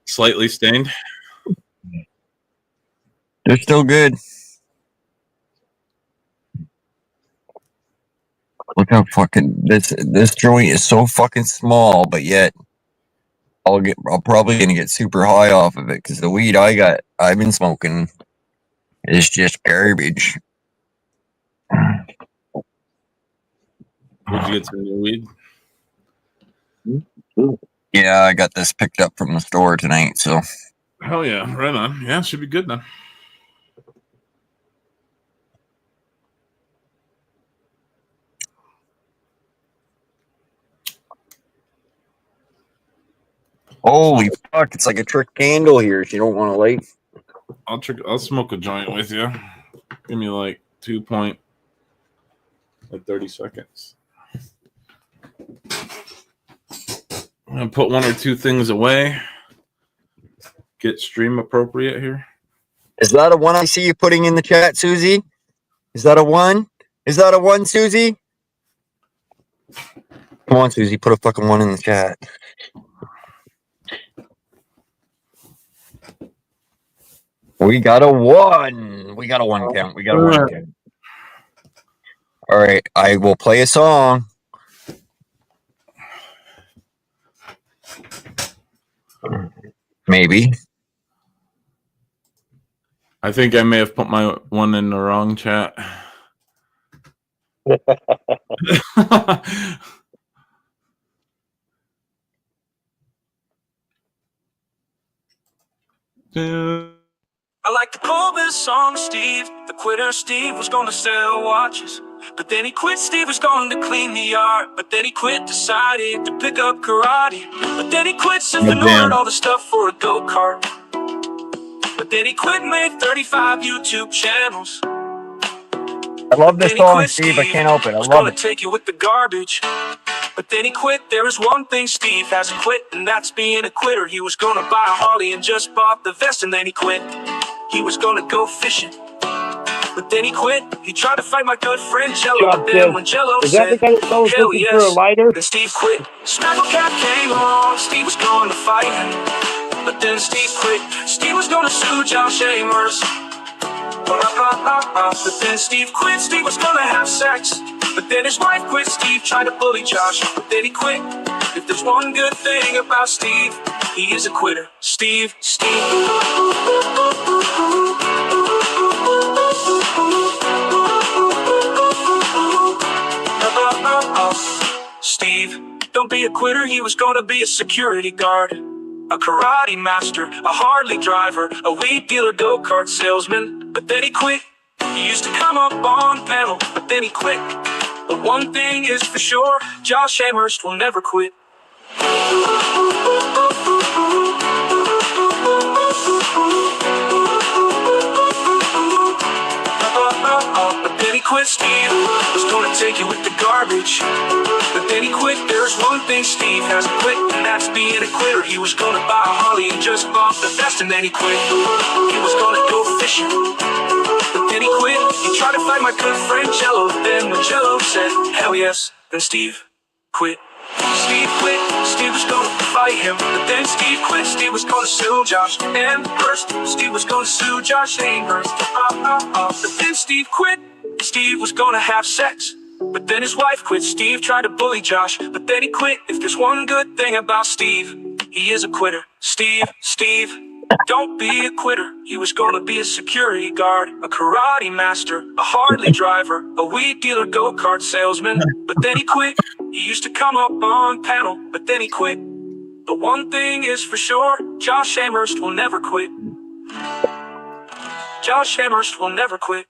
slightly stained. They're still good. Look how fucking this joint is so fucking small, but yet I'm probably gonna get super high off of it because the weed I've been smoking is just garbage. Did you get some new weed? Yeah, I got this picked up from the store tonight, so Hell yeah, right on. Yeah, should be good then. holy fuck, it's like a trick candle here if you don't want to light. I'll smoke a joint with you. Give me like 30 seconds. I'm gonna put one or two things away. Get stream appropriate here. Is that a one I see you putting in the chat, Susie? Is that a one? Is that a one, Susie? Come on, Susie, put a fucking one in the chat. We got a one. We got a one count. We got a one count. All right, I will play a song. Maybe. I think I may have put my one in the wrong chat. I like to call this song Steve. The quitter Steve was gonna sell watches, but then he quit. Steve was going to clean the yard, but then he quit. Decided to pick up karate, but then he quit. Simply ordered all the stuff for a go-kart, but then he quit. Made 35 YouTube channels. I love this Then he song, quit. Steve. I can't help it. I was love gonna it. take you with the garbage, but then he quit. There is one thing Steve hasn't quit, and that's being a quitter. He was gonna buy a Harley and just bought the vest, and then he quit. He was gonna go fishing, but then he quit. He tried to fight my good friend Jello, but then when Jello Is that the said, kind of song hell looking for a yes, lighter? then Steve quit. Snaggle Cat came along, Steve was going to fight him, but then Steve quit. Steve was gonna sue Josh Amers, but then Steve quit. Steve was gonna have sex, but then his wife quit. Steve tried to bully Josh, but then he quit. If there's one good thing about Steve, he is a quitter. Steve. Steve, don't be a quitter. He was gonna be a security guard, a karate master, a Harley driver, a weed dealer, go-kart salesman, but then he quit. He used to come up on panel, but then he quit. But one thing is for sure, Josh Amherst will never quit. But then he quit. Steve was gonna take you with the garbage, but then he quit. There's one thing Steve hasn't quit, and that's being a quitter. He was gonna buy a Harley and just bought the vest, and then he quit. He was gonna go fishing, but then he quit. He tried to fight my good friend Jello, then when Jello said hell yes, then Steve quit. Steve quit. Steve was gonna fight him, but then Steve quit. Steve was gonna sue Josh Amherst. Steve was gonna sue Josh Amherst. But then Steve quit. Steve was gonna have sex, but then his wife quit. Steve tried to bully Josh, but then he quit. If there's one good thing about Steve, he is a quitter. Steve, don't be a quitter. He was gonna be a security guard, a karate master, a Harley driver, a weed dealer, go-kart salesman, but then he quit. He used to come up on panel, but then he quit. But one thing is for sure, Josh Amherst will never quit. Josh Amherst will never quit.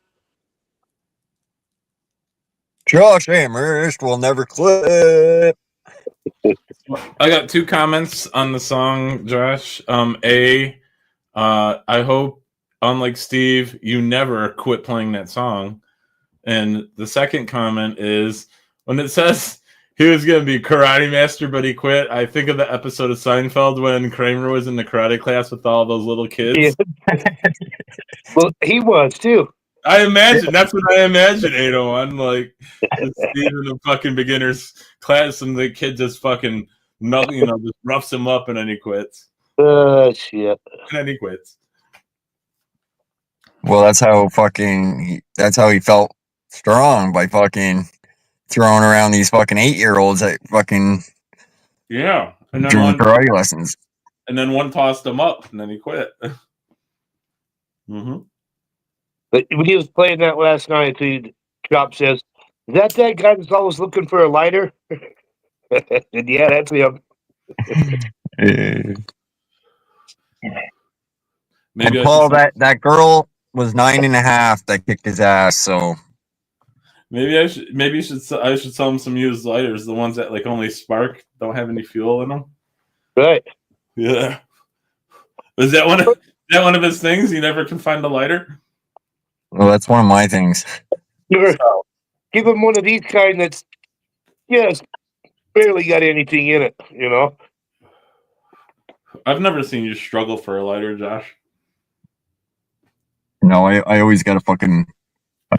Josh Amherst will never quit. I got 2 comments on the song, Josh. I hope, unlike Steve, you never quit playing that song. And the second comment is, when it says he was going to be karate master, but he quit, I think of the episode of Seinfeld when Kramer was in the karate class with all those little kids. Yeah. Well, he was too. I imagine, that's what I imagine, 801. Like, Steve in the fucking beginner's class, and the kid just fucking, just roughs him up, and then he quits. Shit. And then he quits. Well, that's how he felt strong, by fucking throwing around these fucking 8-year-olds that fucking Yeah, and then doing one, karate lessons. and then one tossed him up, and then he quit. hmm But when he was playing that last night, the cop says, "Is that guy that's always looking for a lighter?" And yeah, that's him. And Maybe I Paul, should, that girl was 9.5 that kicked his ass. So I should sell him some used lighters, the ones that like only spark, don't have any fuel in them. Right. Yeah. Was that one of his things? He never can find a lighter. well, that's one of my things. Give him one of these kind that's just barely got anything in it, you know? I've never seen you struggle for a lighter, Josh. No, I always got I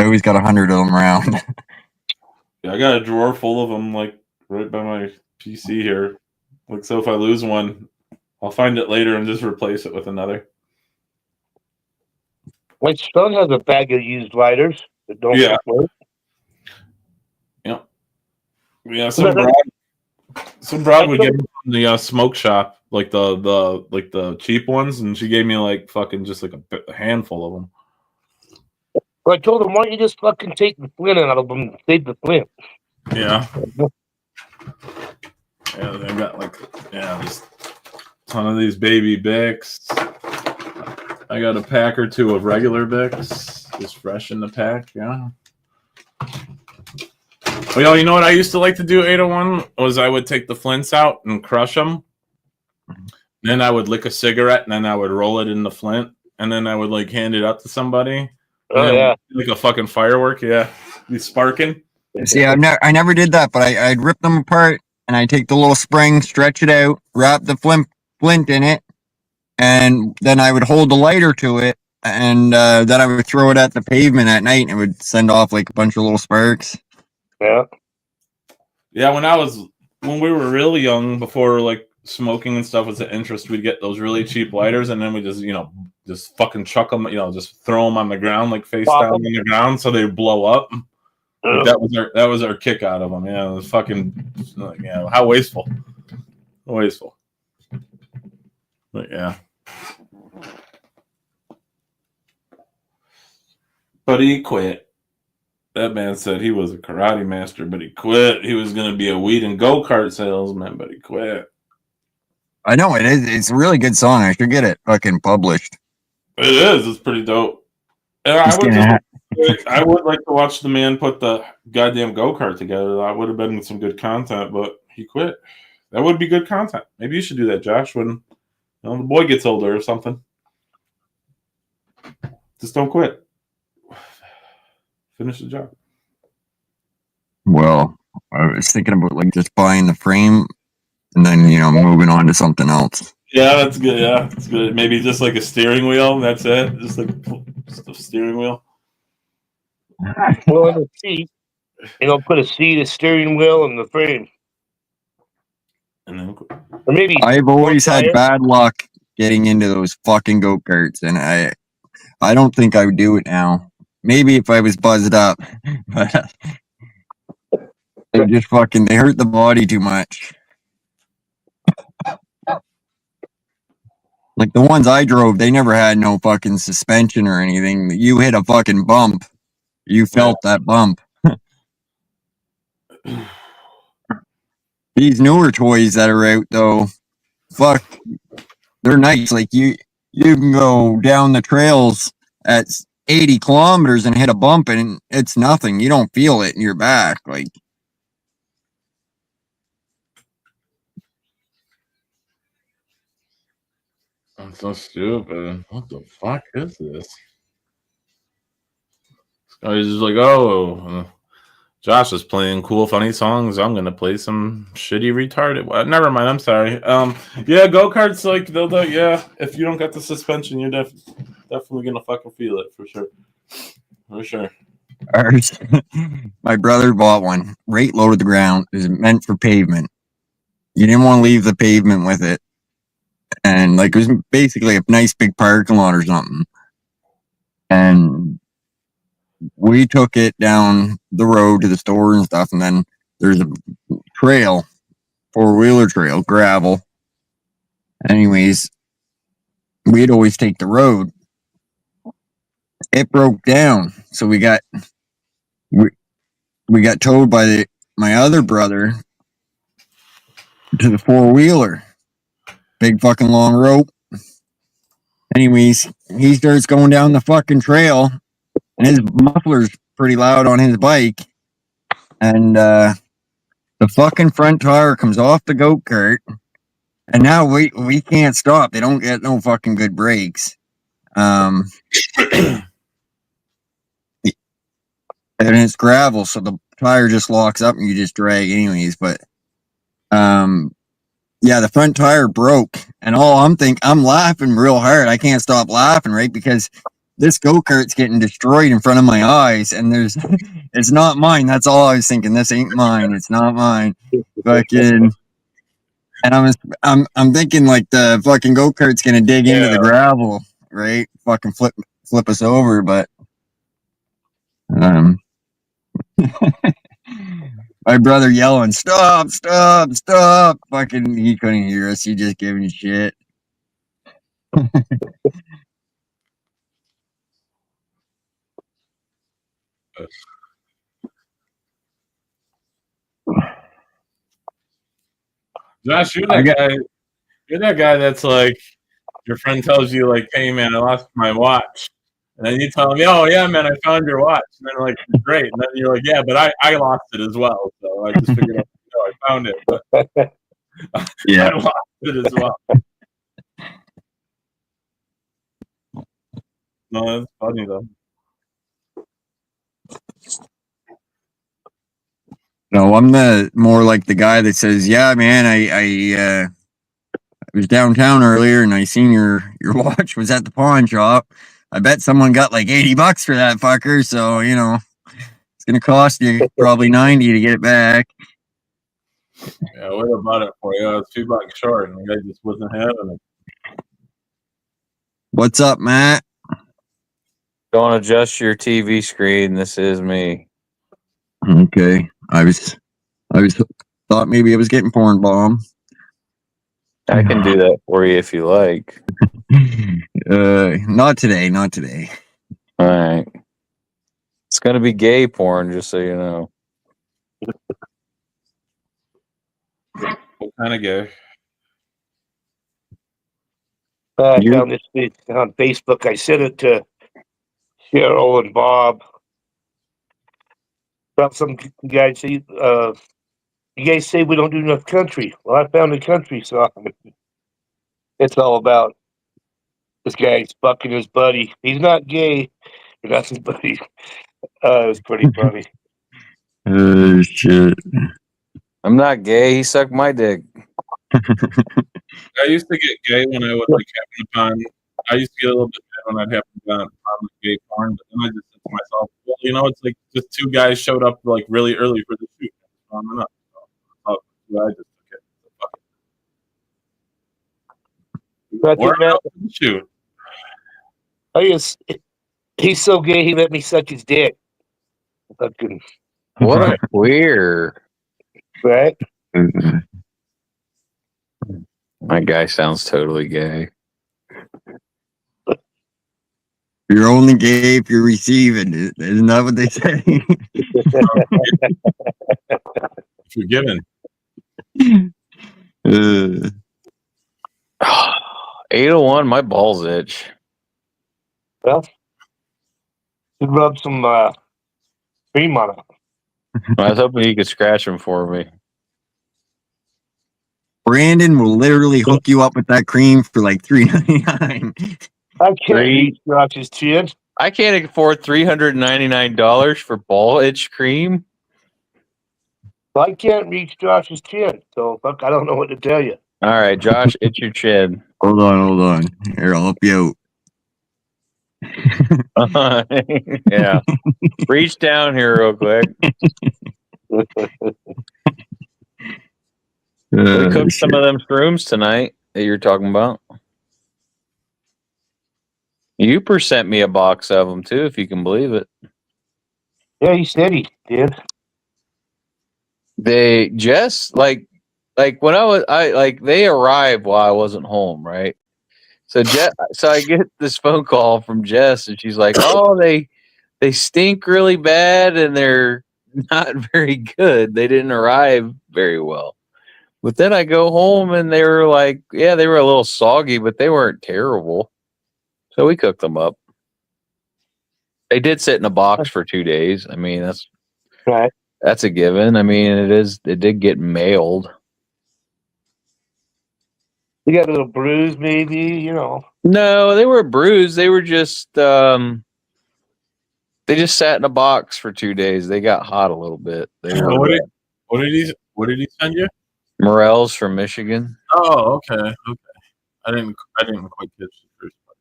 always got 100 of them around. Yeah, I got a drawer full of them, like right by my PC here. Like, so if I lose one, I'll find it later and just replace it with another. My son has a bag of used lighters that don't Yeah. work. Yeah, some broad would get them from the smoke shop, like the cheap ones, and she gave me like fucking just like a handful of them. Well, I told him, why don't you just fucking take the flint out of them and save the flint? Yeah. Yeah, they got like just a ton of these baby Bics. I got a pack or two of regular Bics, just fresh in the pack. Yeah. Well, you know what I used to like to do, 801, was I would take the flints out and crush them. Then I would lick a cigarette, and then I would roll it in the flint, and then I would like hand it up to somebody. Oh, yeah. Like a fucking firework, yeah. Be sparking. See, I never did that, but I'd rip them apart and I'd take the little spring, stretch it out, wrap the flint in it, and then I would hold the lighter to it, and then I would throw it at the pavement at night, and it would send off like a bunch of little sparks. Yeah. Yeah, when we were really young, before like smoking and stuff was an interest, we'd get those really cheap lighters, and then we just fucking chuck them, just throw them on the ground, like face down on the ground, so they blow up. Like, that was our kick out of them. Yeah, it was fucking, how wasteful, But yeah, but he quit. That man said he was a karate master, but he quit. He was going to be a weed and go-kart salesman, but he quit. I know it is. It's a really good song. I should get it fucking published. It is. It's pretty dope. And I would like to watch the man put the goddamn go-kart together. That would have been some good content, but he quit. That would be good content. Maybe you should do that, Josh, when the boy gets older or something. Just don't quit. Finish the job. Well, I was thinking about like just buying the frame and then moving on to something else. Yeah, that's good. Yeah, that's good. Maybe just like a steering wheel. That's it. Just a steering wheel. Well, in the seat, put a seat, a steering wheel, and the frame. And then, or maybe I've always had bad luck getting into those fucking go-karts, and I don't think I would do it now. Maybe if I was buzzed up, but they hurt the body too much. Like the ones I drove, they never had no fucking suspension or anything. You hit a fucking bump, you felt that bump. These newer toys that are out though, fuck, they're nice. Like you can go down the trails at 80 kilometers and hit a bump and it's nothing. You don't feel it in your back. Like, I'm so stupid. What the fuck is this? This guy's just like, Josh is playing cool, funny songs. I'm gonna play some shitty, retarded. Never mind. I'm sorry. Yeah, go karts like if you don't get the suspension, you're definitely gonna fucking feel it for sure. For sure. Ours, my brother bought one right low to the ground. It was meant for pavement. You didn't want to leave the pavement with it, and like it was basically a nice big parking lot or something. And we took it down the road to the store and stuff, and then there's a trail, 4-wheeler trail, gravel. Anyways, we'd always take the road. It broke down, so we got towed by my other brother to the 4-wheeler. Big fucking long rope. Anyways, he starts going down the fucking trail, and his muffler's pretty loud on his bike, and the fucking front tire comes off the go-kart, and now we can't stop. They don't get no fucking good brakes. And it's gravel, so the tire just locks up and you just drag anyways. But yeah, the front tire broke, and I'm laughing real hard. I can't stop laughing, right? Because this go-kart's getting destroyed in front of my eyes, and it's not mine. That's all I was thinking. This ain't mine. It's not mine. Fucking, and I'm thinking like the fucking go-kart's gonna dig into the gravel, right? Fucking flip us over, but my brother yelling, "Stop, stop, stop!" Fucking, he couldn't hear us. He just giving shit. Josh, you're that guy that's like, your friend tells you like, "Hey man, I lost my watch," and then you tell him, "Oh yeah, man, I found your watch," and then like, "Great," and then you're like, "Yeah, but I lost it as well, so I just figured out, I found it, but Yeah, I lost it as well." No, that's funny though. no, I'm the more like the guy that says, "Yeah, man, I was downtown earlier and I seen your watch was at the pawn shop. I bet someone got like $80 for that fucker, so you know it's gonna cost you probably 90 to get it back." Yeah, I would have bought it for you. I was $2 short, and the guy just wasn't having it. What's up, Matt? Don't adjust your TV screen. This is me. Okay, I was thought maybe I was getting porn bomb. I can do that for you if you like. Not today, not today. All right. It's gonna be gay porn, just so you know. What kind of gay? I found this thing on Facebook. I sent it to Cheryl and Bob. About some guys say, you guys say we don't do enough country. Well, I found a country song. It's all about this guy's fucking his buddy. He's not gay, but that's his buddy. It was pretty funny. Shit. I'm not gay. He sucked my dick. I used to get gay when I would like happen upon. I used to get a little bit mad when I'd happen upon gay porn, but then I just said to myself, well, you know, it's like just two guys showed up like really early for the shoot. Enough. So I just took it. That's Or it, Matt. the shoot. He's so gay. He let me suck his dick. Fucking What a queer. right. My guy sounds totally gay. You're only gay if you're receiving. Isn't that what they say? Forgiven. 801, my balls itch. Well, you rub some cream on it. I was hoping you could scratch them for me. Brandon will literally hook you up with that cream for like $3.99. I can't reach Josh's chin. I can't afford $399 for ball itch cream. I can't reach Josh's chin. So fuck, I don't know what to tell you. All right, Josh, itch your chin. Hold on. Here, I'll help you out. Yeah. Reach down here real quick. We cooked some of them shrooms tonight that you're talking about. You sent me a box of them too, if you can believe it. Yeah, he said he did. They Jess like when they arrived while I wasn't home, right? So I get this phone call from Jess, and she's like, "Oh, they stink really bad, and they're not very good. They didn't arrive very well." But then I go home, and they were like, "Yeah, they were a little soggy, but they weren't terrible." So we cooked them up. They did sit in a box for 2 days. I mean, Right. that's a given. I mean, it did get mailed. You got a little bruise, maybe, you know. No, they were bruised. They were just they just sat in a box for 2 days. They got hot a little bit. They were What did he send you? Morels from Michigan. Oh, okay. I didn't quite catch the first part.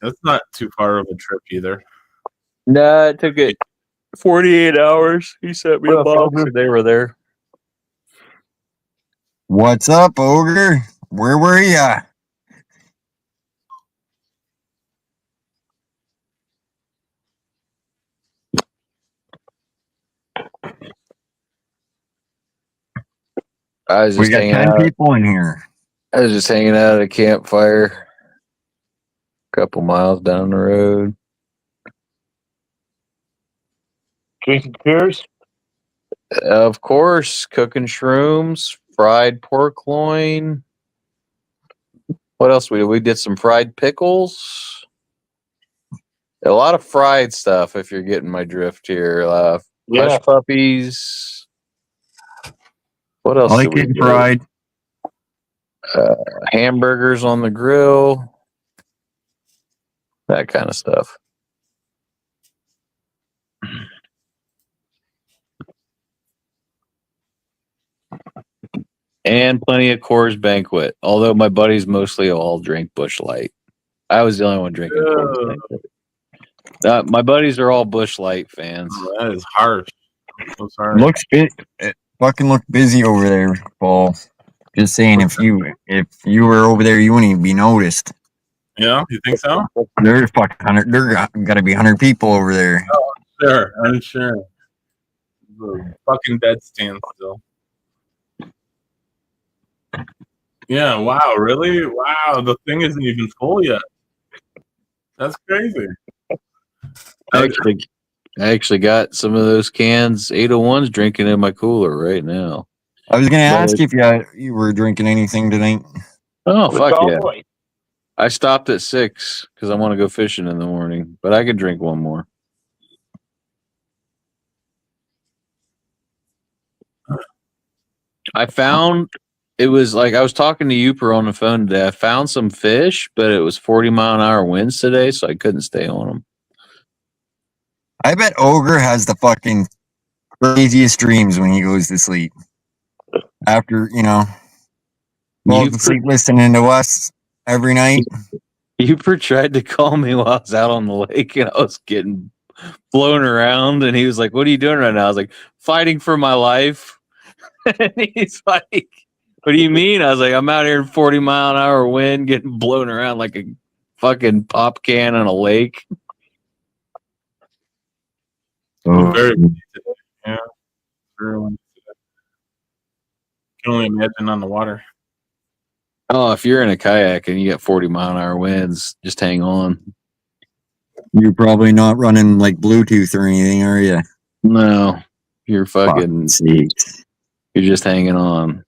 That's not too far of a trip either. No, it took it 48 hours. He sent me a Well, box and they were there. What's up, Ogre? Where were ya? I was We just got hanging 10 out. people in here. I was just hanging out at a campfire a couple miles down the road. Drinking beers. Of course, cooking shrooms, fried pork loin. What else we did some fried pickles. A lot of fried stuff, if you're getting my drift here. Yeah. Hush puppies. What else? I like did we getting do? fried. Hamburgers on the grill. That kind of stuff. And plenty of Coors Banquet. Although my buddies mostly all drink Busch Light. I was the only one drinking Coors Banquet. My buddies are all Busch Light fans. Oh, that is harsh. I'm so sorry. Looks it fucking looked busy over there, Paul. Just saying, if you were over there, you wouldn't even be noticed. Yeah, you think so? There's fucking 100. There got to be 100 people over there. Sure, I'm sure. The fucking dead stand still. Yeah, wow, really? Wow, the thing isn't even full yet. That's crazy. I actually got some of those cans 801s drinking in my cooler right now. I was gonna ask you if you were drinking anything tonight. Oh, fuck All yeah. right. I stopped at 6 because I want to go fishing in the morning, but I could drink one more. I found it was like I was talking to Uper on the phone today. I found some fish, but it was 40-mile-an-hour winds today, so I couldn't stay on them. I bet Ogre has the fucking craziest dreams when he goes to sleep. After, falls asleep listening to us every night. Uper tried to call me while I was out on the lake and I was getting blown around, and he was like, "What are you doing right now?" I was like, "Fighting for my life." And he's like, "What do you mean?" I was like, "I'm out here in 40-mile-an-hour wind getting blown around like a fucking pop can on a lake." Very windy today. Yeah, very windy today. Can only imagine on the water. Oh, if you're in a kayak and you get 40-mile-an-hour winds, just hang on. You're probably not running like Bluetooth or anything, are you? No, you're fucking. Sakes. You're just hanging on.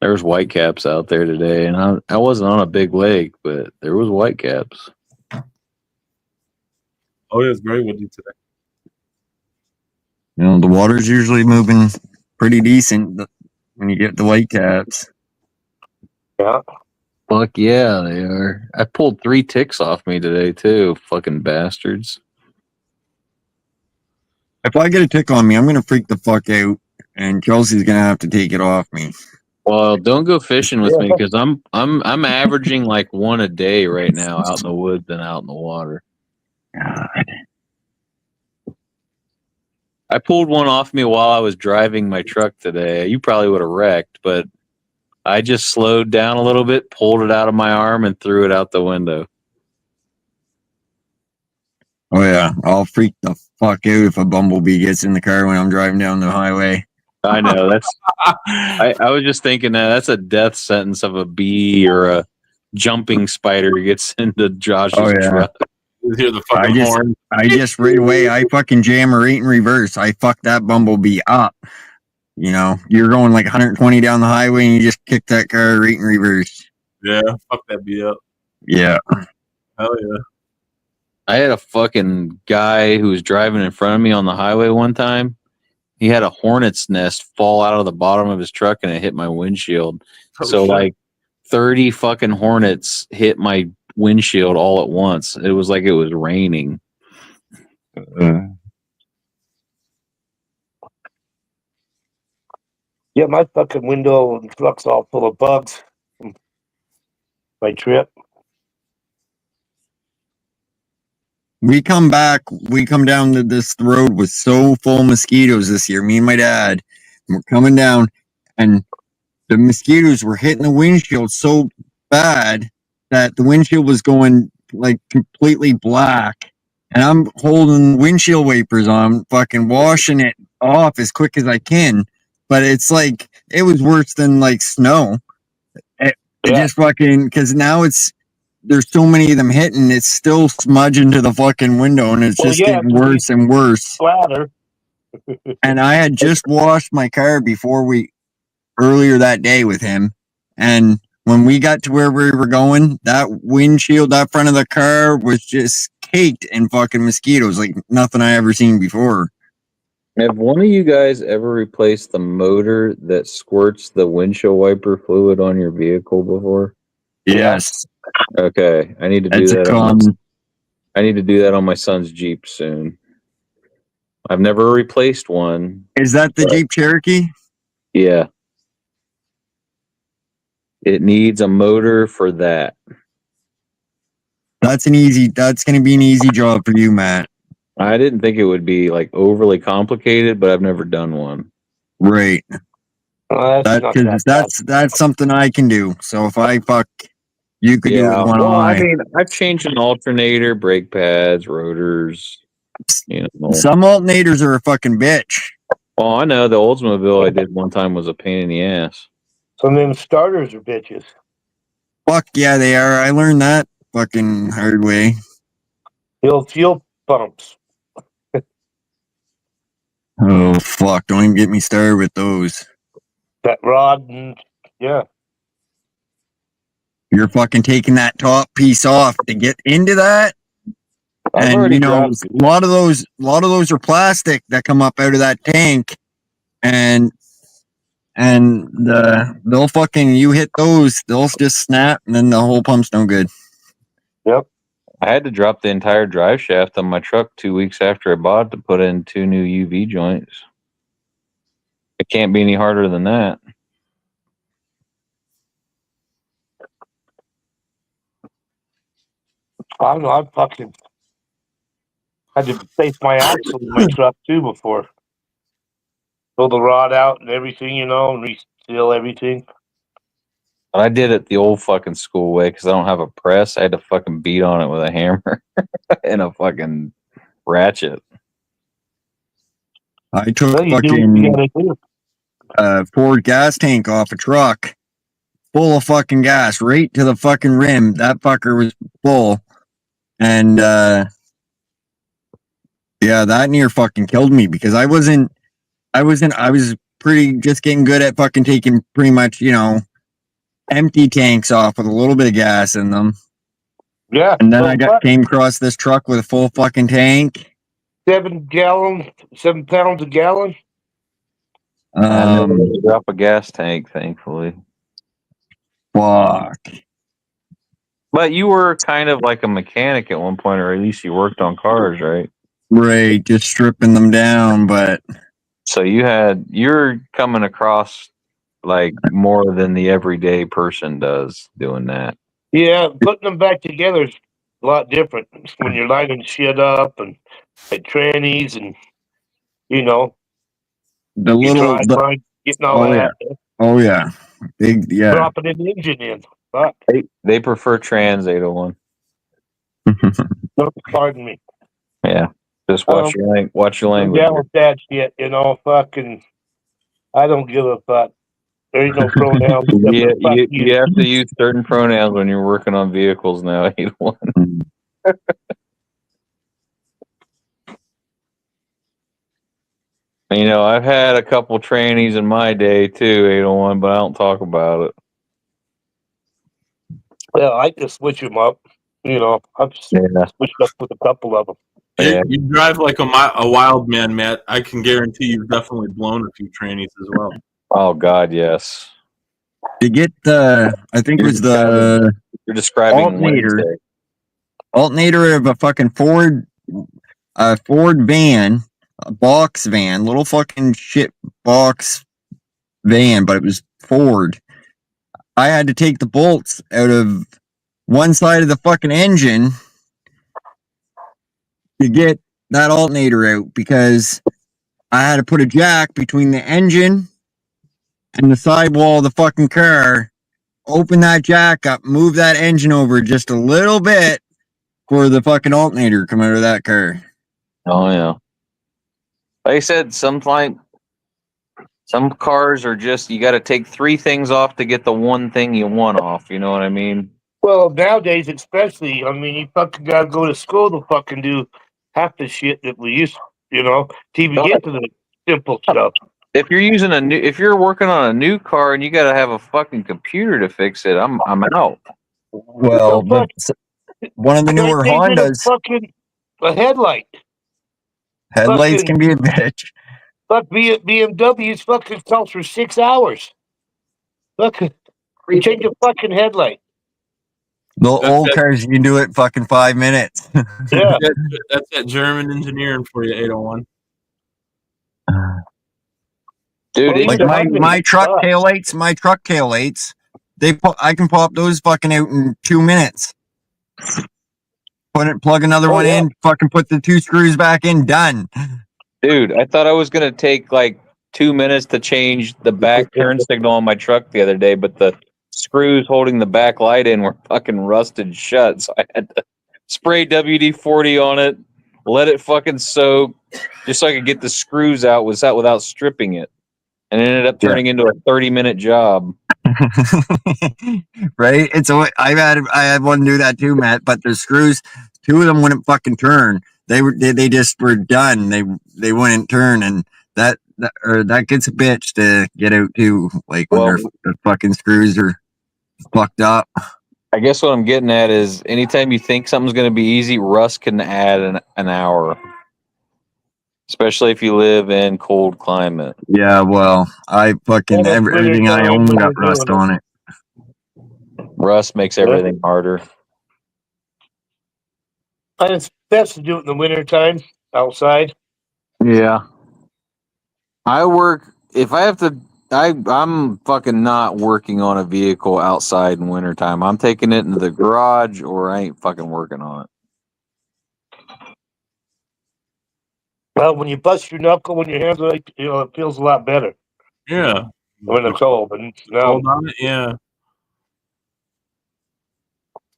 There was whitecaps out there today, and I wasn't on a big lake, but there was whitecaps. Oh, it was very windy today. The water's usually moving pretty decent when you get the white caps. Yeah. Fuck yeah, they are. I pulled 3 ticks off me today too. Fucking bastards. If I get a tick on me, I'm gonna freak the fuck out, and Kelsey's gonna have to take it off me. Well, don't go fishing with me because I'm averaging like 1 a day right now out in the woods and out in the water. God. I pulled one off me while I was driving my truck today. You probably would have wrecked, but I just slowed down a little bit, pulled it out of my arm, and threw it out the window. Oh yeah, I'll freak the fuck out if a bumblebee gets in the car when I'm driving down the highway. I know that's. I was just thinking that's a death sentence of a bee or a jumping spider gets into Josh's Oh, yeah. truck. You hear the I fucking just, horn. I just right away, I fucking jam her right in reverse. I fuck that bumblebee up. You know, you're going like 120 down the highway and you just kick that car right in reverse. Yeah, fuck that beat up. Yeah. Hell yeah. I had a fucking guy who was driving in front of me on the highway one time. He had a hornet's nest fall out of the bottom of his truck and it hit my windshield. Oh, So shit. like 30 fucking hornets hit my windshield all at once. It was like it was raining. Yeah, my fucking window and truck's all full of bugs from my trip. We come down to this road with so full of mosquitoes this year. Me and my dad, and we're coming down, and the mosquitoes were hitting the windshield so bad that the windshield was going like completely black. And I'm holding windshield wipers on, fucking washing it off as quick as I can. But it's like, it was worse than like snow. It just fucking, because now there's so many of them hitting, it's still smudging to the fucking window, and it's just getting worse and worse. Splatter. And I had just washed my car earlier that day with him, and when we got to where we were going, that windshield, that front of the car was just caked in fucking mosquitoes like nothing I ever seen before. Have one of you guys ever replaced the motor that squirts the windshield wiper fluid on your vehicle before? Yes. Okay, I need to do that. I need to do that on my son's Jeep soon. I've never replaced one. Is that the Jeep Cherokee? Yeah. It needs a motor for that. That's going to be an easy job for you, Matt. I didn't think it would be like overly complicated, but I've never done one. Right. That's That's something I can do. So if I fuck, you could do it with one eye. I mean, I've changed an alternator, brake pads, rotors. You know, some alternators are a fucking bitch. Well, I know the Oldsmobile I did one time was a pain in the ass. Some of them starters are bitches. Fuck yeah, they are. I learned that fucking hard way. The old fuel pumps. Oh fuck! Don't even get me started with those. That rod and yeah. You're fucking taking that top piece off to get into that. And you know, a lot of those are plastic that come up out of that tank, and they'll fucking, you hit those, they'll just snap, and then the whole pump's no good. Yep. I had to drop the entire drive shaft on my truck 2 weeks after I bought it to put in 2 new UV joints. It can't be any harder than that. I don't know. I fucking had to replace my axle in my truck too before. Pull the rod out and everything, you know, and reseal everything. But I did it the old fucking school way because I don't have a press. I had to fucking beat on it with a hammer and a fucking ratchet. I took fucking Ford gas tank off a truck full of fucking gas right to the fucking rim. That fucker was full. And yeah, that near fucking killed me because I was pretty just getting good at fucking taking pretty much, you know, empty tanks off with a little bit of gas in them. Yeah. And then came across this truck with a full fucking tank. 7 pounds a gallon. I never had to drop a gas tank, thankfully. Fuck. But you were kind of like a mechanic at one point, or at least you worked on cars, right? Right, just stripping them down, but so you're coming across like more than the everyday person does doing that. Yeah, putting them back together is a lot different when you're lining shit up and like trannies and, you know, the little getting all that. Oh yeah, big yeah. Dropping an engine in. Fuck. They prefer Trans 801. Pardon me. Yeah. Just watch your I'm language. down with that shit, fucking. I don't give a fuck. There ain't no pronouns. except Yeah, for fuck you have to use certain pronouns when you're working on vehicles now. 801. You know, I've had a couple trainees in my day too, 801, but I don't talk about it. Well, I just switch them up. I've Yeah. switched up with a couple of them. You, Yeah. you drive like a wild man, Matt. I can guarantee you've definitely blown a few trainees as well. Oh God, yes. You get the, I think it was the You're describing alternator, Wednesday. alternator of a fucking Ford van, a box van, little fucking shit box van, but it was Ford. I had to take the bolts out of one side of the fucking engine to get that alternator out because I had to put a jack between the engine and the sidewall of the fucking car, open that jack up, move that engine over just a little bit for the fucking alternator to come out of that car. Oh yeah. Like I said, some cars are just you got to take 3 things off to get the one thing you want off. You know what I mean? Well, nowadays, especially, you fucking gotta go to school to fucking do half the shit that we used, to even get to the simple stuff. If you're working on a new car and you got to have a fucking computer to fix it, I'm out. Well, one of the newer Same thing with Hondas, fucking a headlight. headlights Fucking can be a bitch. fuck BMW's fucking counts for 6 hours. Fucking change a fucking headlight. The old cars, you can do it fucking 5 minutes. Yeah. That's that German engineering for you, 801. Dude, Like my truck taillights, I can pop those fucking out in 2 minutes. Plug another one in, fucking put the 2 screws back in, done. dude, I thought I was gonna take like 2 minutes to change the back turn signal on my truck the other day, but the screws holding the back light in were fucking rusted shut, so I had to spray WD-40 on it, let it fucking soak, just so I could get the screws out without stripping it, and it ended up turning into a 30-minute job. Right? I had one do that too, Matt. But the screws, 2 of them wouldn't fucking turn. They just were done. They wouldn't turn, and that gets a bitch to get out too. Like when the fucking screws are fucked up. I guess what I'm getting at is anytime you think something's going to be easy, rust can add an hour. Especially if you live in cold climate. Yeah, well, I fucking everything I own got rust on it. Rust makes everything harder. And it's best to do it in the wintertime outside. Yeah. I'm fucking not working on a vehicle outside in wintertime. I'm taking it into the garage or I ain't fucking working on it. Well, when you bust your knuckle when your hands are like, it feels a lot better. Yeah. When it's cold. And now, Hold on it, yeah.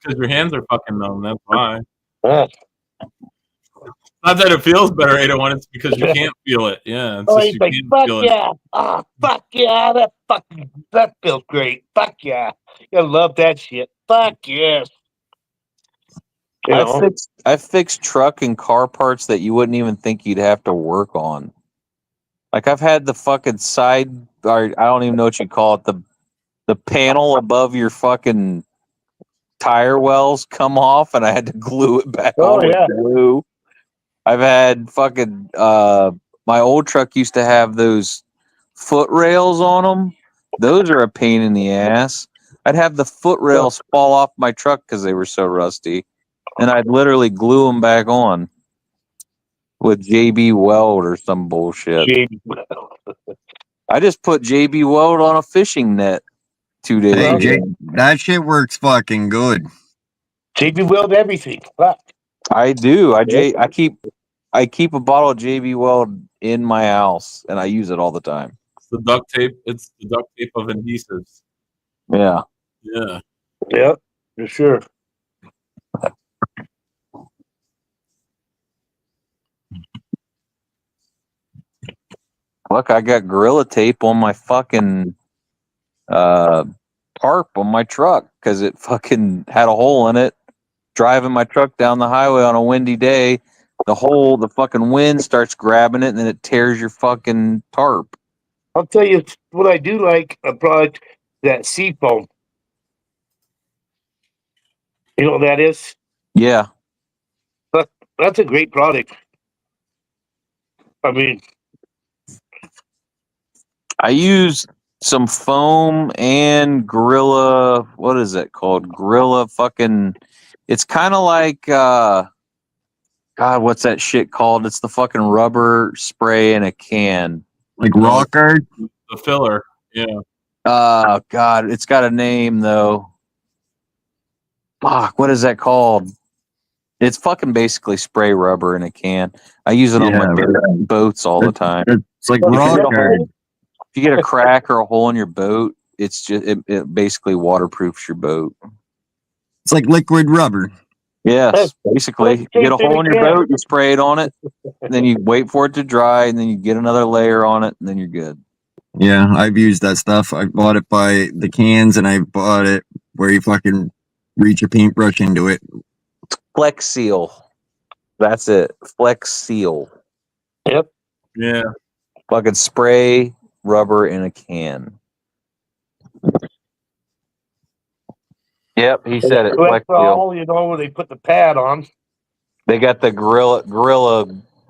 Because your hands are fucking numb, that's why. Yeah. Not that it feels better, 801, it's because you can't feel it. Yeah. It's just he's you like, can't fuck feel yeah. Fuck yeah. That feels great. Fuck yeah. You gotta love that shit. Fuck yes. I fixed truck and car parts that you wouldn't even think you'd have to work on. Like I've had the fucking side, or I don't even know what you call it, the panel above your fucking tire wells come off, and I had to glue it back on with glue. I've had fucking my old truck used to have those foot rails on them. Those are a pain in the ass. I'd have the foot rails fall off my truck because they were so rusty, and I'd literally glue them back on with JB Weld or some bullshit. I just put JB Weld on a fishing net 2 days ago. That shit works fucking good. JB Weld everything. Fuck. I do. I keep a bottle of JB Weld in my house, and I use it all the time. It's the duct tape. It's the duct tape of adhesives. Yeah. Yeah. Yeah, for sure. Fuck, I got Gorilla Tape on my fucking tarp on my truck because it fucking had a hole in it. Driving my truck down the highway on a windy day, the fucking wind starts grabbing it and then it tears your fucking tarp. I'll tell you what I do like a product, that Seafoam. You know what that is? Yeah. That's a great product. I mean, I use some foam and Gorilla. What is it called? Gorilla fucking. It's kind of like God. What's that shit called? It's the fucking rubber spray in a can. Like rock guard. The filler. Yeah. God, it's got a name though. Fuck, what is that called? It's fucking basically spray rubber in a can. I use it on my boats all the time. It's like rock guard. If you get a crack or a hole in your boat, it's just it basically waterproofs your boat. It's like liquid rubber. Yes, basically. You get a hole in your boat, you spray it on it, and then you wait for it to dry, and then you get another layer on it, and then you're good. Yeah, I've used that stuff. I bought it by the cans, and I bought it where you fucking reach a paintbrush into it. Flex Seal. That's it. Flex Seal. yep. Yeah. Fucking spray rubber in a can. Yep, he said it. Flex Seal. All, you know, where they put the pad on. They got the Gorilla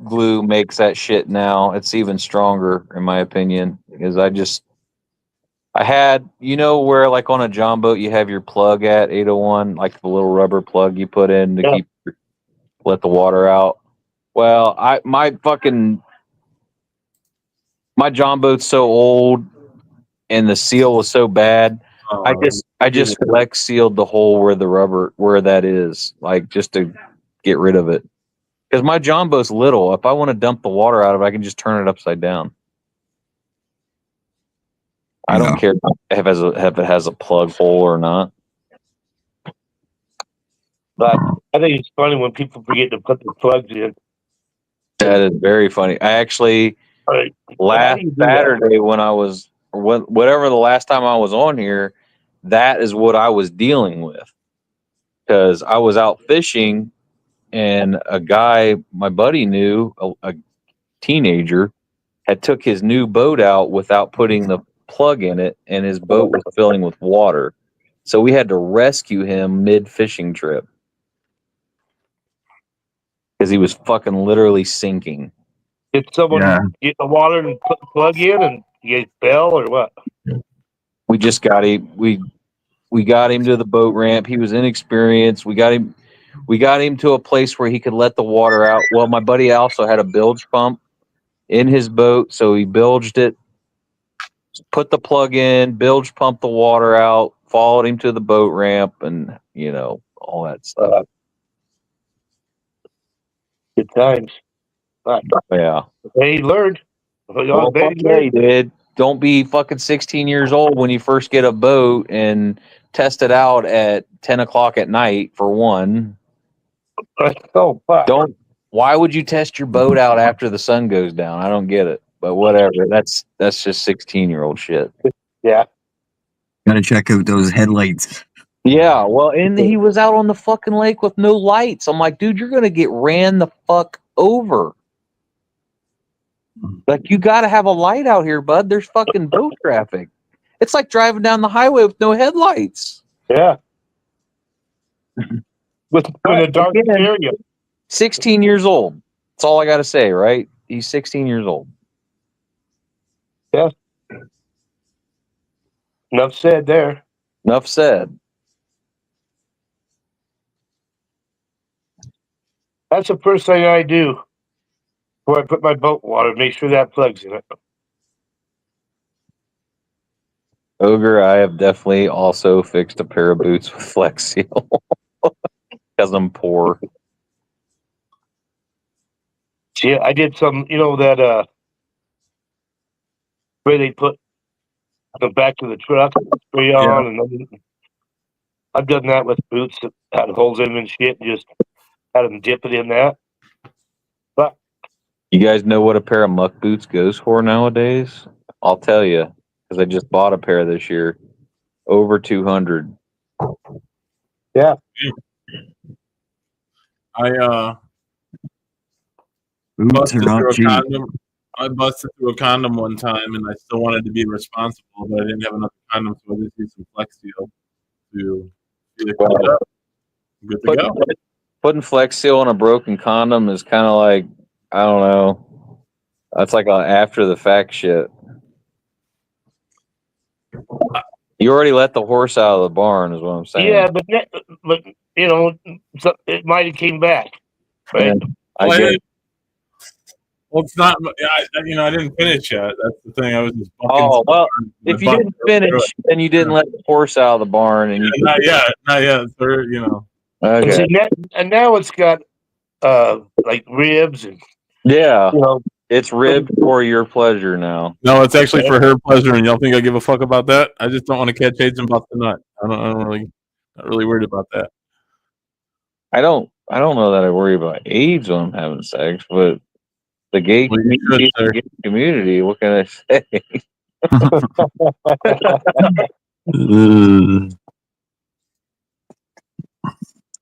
Glue makes that shit now. It's even stronger, in my opinion, because I had, you know, where like on a John boat you have your plug at 801, like the little rubber plug you put in to let the water out. Well, my John boat's so old and the seal was so bad. I just flex sealed the hole where that is, like just to get rid of it. Because my John boat's little. If I want to dump the water out of it, I can just turn it upside down. I don't care if it has a plug hole or not. But I think it's funny when people forget to put the plugs in. That is very funny. I actually last Saturday whatever the last time I was on here, that is what I was dealing with. Because I was out fishing and a guy my buddy knew, a teenager, had took his new boat out without putting the plug in it, and his boat was filling with water. So we had to rescue him mid-fishing trip. Because he was fucking literally sinking. Did someone get the water and put the plug in and you fell or what? We just got him. We got him to the boat ramp. He was inexperienced. We got him to a place where he could let the water out. Well, my buddy also had a bilge pump in his boat, so he bilged it, put the plug in, bilge pumped the water out, followed him to the boat ramp, and you know, all that stuff. Good times. Yeah. He learned. Well, fuck yeah, he did. Don't be fucking 16 years old when you first get a boat and test it out at 10 o'clock at night, for one. Oh, fuck. Why would you test your boat out after the sun goes down? I don't get it. But whatever. That's just 16-year-old shit. Yeah. Gotta check out those headlights. Yeah, well, and he was out on the fucking lake with no lights. I'm like, dude, you're gonna get ran the fuck over. Like, you gotta have a light out here, bud. There's fucking boat traffic. It's like driving down the highway with no headlights. Yeah. With a dark area. 16 years old. That's all I gotta say, right? He's 16 years old. Yeah. Enough said there. Enough said. That's the first thing I do before I put my boat in water. Make sure that plug's in it. Ogre, I have definitely also fixed a pair of boots with Flex Seal because I'm poor. See, I did some, you know, that where they put the back of the truck spray on, and then I've done that with boots that had holes in them and shit, and just had them dip it in that. But You guys know what a pair of muck boots goes for nowadays? I'll tell you, because I just bought a pair this year. Over 200. I Boots busted are not through a cheap. condom. I busted through a condom one time, and I still wanted to be responsible, but I didn't have enough condoms, so I just used some Flex Seal to seal it up. Good to go. Putting Flex Seal on a broken condom is kind of like, I don't know. That's like a after the fact shit. You already let the horse out of the barn, is what I'm saying. Yeah, but you know, it might have came back. Right? Yeah, I get it. Well, it's not. I didn't finish yet. That's the thing. I was just. Oh well, if you didn't finish, then you didn't let the horse out of the barn, and you not yet, sir. You know. And, Okay. see, and now it's got like ribs and Yeah, it's ribbed for your pleasure now. No, it's actually for her pleasure, and y'all think I give a fuck about that? I just don't want to catch AIDS and bust the nut. I don't really, not really worried about that. I don't know that I worry about AIDS when I'm having sex, but the gay community, what can I say?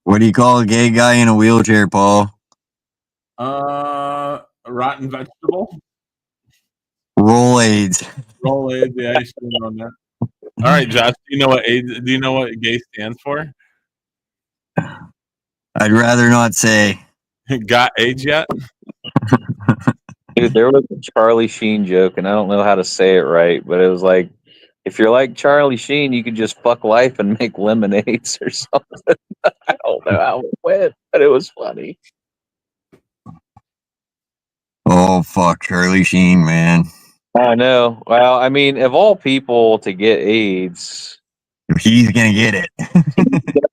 What do you call a gay guy in a wheelchair, Paul? A rotten vegetable. Roll AIDS. Roll AIDS. Yeah, I should know that. All right, Josh. Do you know what AIDS? Do you know what gay stands for? I'd rather not say. Got AIDS yet? Dude, there was a Charlie Sheen joke, and I don't know how to say it right, but it was like, if you're like Charlie Sheen, you could just fuck life and make lemonades or something. I don't know how it went, but it was funny. Oh, fuck, Charlie Sheen, man. I know. Well, I mean, of all people to get AIDS, he's gonna get it.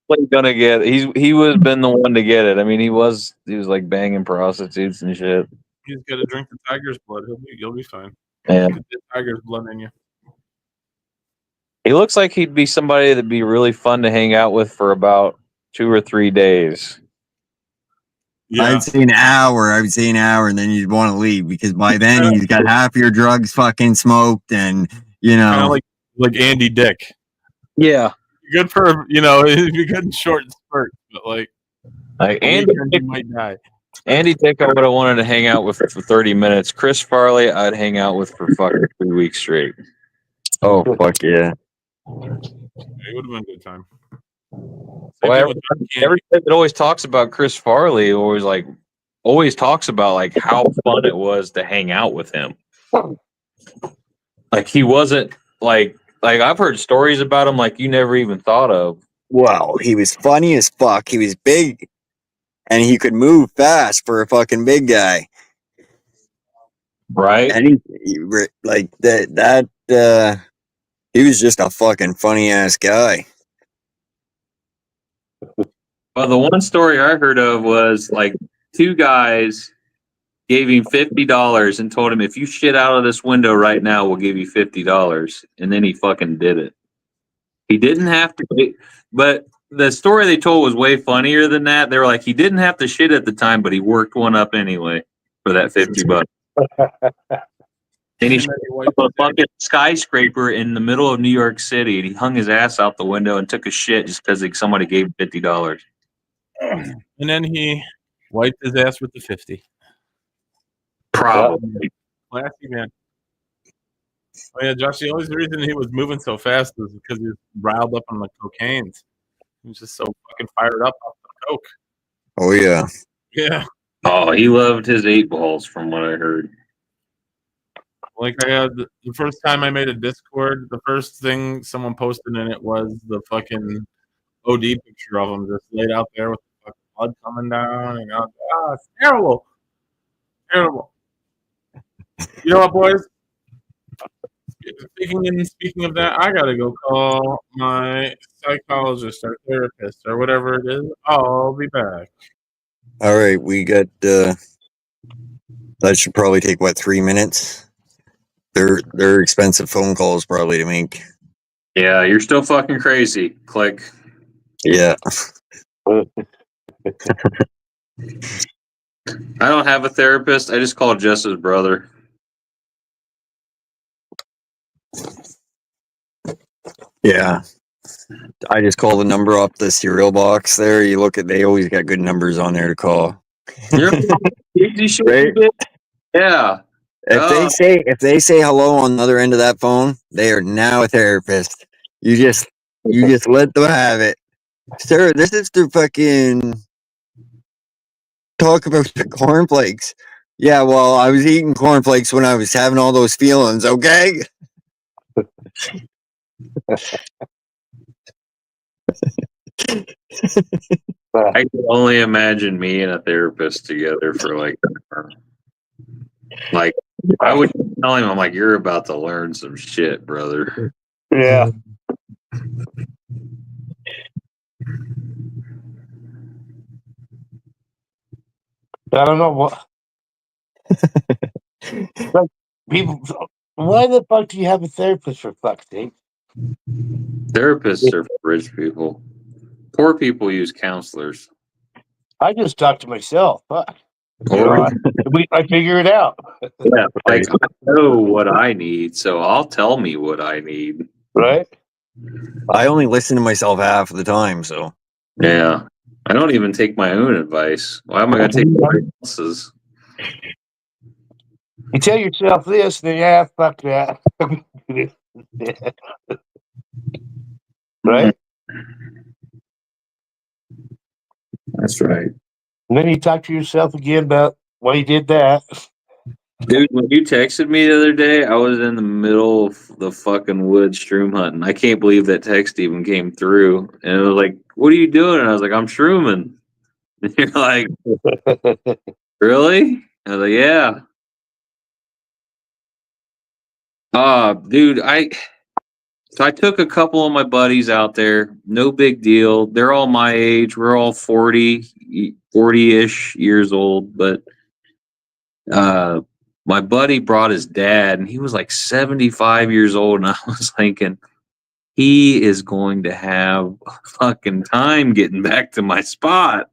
definitely gonna get. He was been the one to get it. I mean, he was like banging prostitutes and shit. He's got to drink the tiger's blood. You'll be fine. Yeah. Get the tiger's blood in you. He looks like he'd be somebody that'd be really fun to hang out with for about 2 or 3 days. Yeah. I'd say an hour, and then you'd want to leave because by then he's got half your drugs fucking smoked, and kind of like Andy Dick. Yeah, good for it'd be good in short spurts, but like Andy Dick might die. Andy Dick, I would have wanted to hang out with for 30 minutes. Chris Farley, I'd hang out with for fucking 3 weeks straight. Oh fuck yeah! It would have been a good time. Well, everybody that always talks about Chris Farley always talks about like how fun it was to hang out with him. Like he wasn't like I've heard stories about him like you never even thought of. Wow, he was funny as fuck. He was big, and he could move fast for a fucking big guy. Right? And he like that. He was just a fucking funny ass guy. Well, the one story I heard of was like 2 guys gave him $50 and told him, if you shit out of this window right now, we'll give you $50. And then he fucking did it. He didn't have to, but the story they told was way funnier than that. They were like, he didn't have to shit at the time, but he worked one up anyway for that $50. And he shot up a fucking skyscraper in the middle of New York City, and he hung his ass out the window and took a shit just because somebody gave him $50. And then he wiped his ass with the 50. Probably. Classy man. Oh yeah, Josh. The only reason he was moving so fast was because he was riled up on the cocaine. He was just so fucking fired up off the coke. Oh yeah. Yeah. Oh, he loved his 8 balls, from what I heard. Like I had the first time I made a Discord, the first thing someone posted in it was the fucking OD picture of him just laid out there with the fucking blood coming down, and I was like, it's terrible, terrible. You know what, boys? Speaking of that, I gotta go call my psychologist or therapist or whatever it is. I'll be back. All right, we got. That should probably take 3 minutes. They're expensive phone calls probably to make. Yeah, you're still fucking crazy. Click. Yeah. I don't have a therapist. I just call Jess's brother. Yeah. I just call the number off the cereal box there. You look at, they always got good numbers on there to call. You're easy shit, Right? Yeah. If they say hello on the other end of that phone, they are now a therapist. You just let them have it. Sir, this is to fucking talk about the cornflakes. Yeah, well, I was eating cornflakes when I was having all those feelings, okay? I can only imagine me and a therapist together for like I would tell him, I'm like, you're about to learn some shit, brother. Yeah. I don't know what. Like, people, why the fuck do you have a therapist for fuck's sake? Therapists are for rich people. Poor people use counselors. I just talk to myself. Fuck. Or I figure it out. yeah, like I know what I need, so I'll tell me what I need. Right? I only listen to myself half of the time, so. Yeah. I don't even take my own advice. Why am I gonna take somebody else's? You tell yourself this, and then yeah, fuck that. Right? That's right. And then you talk to yourself again about why you did that. Dude, when you texted me the other day, I was in the middle of the fucking woods shroom hunting. I can't believe that text even came through. And it was like, what are you doing? And I was like, I'm shrooming. And you're like, really? I was like, yeah. Dude, so I took a couple of my buddies out there. No big deal. They're all my age. We're all 40-ish years old. But my buddy brought his dad, and he was like 75 years old. And I was thinking, he is going to have a fucking time getting back to my spot.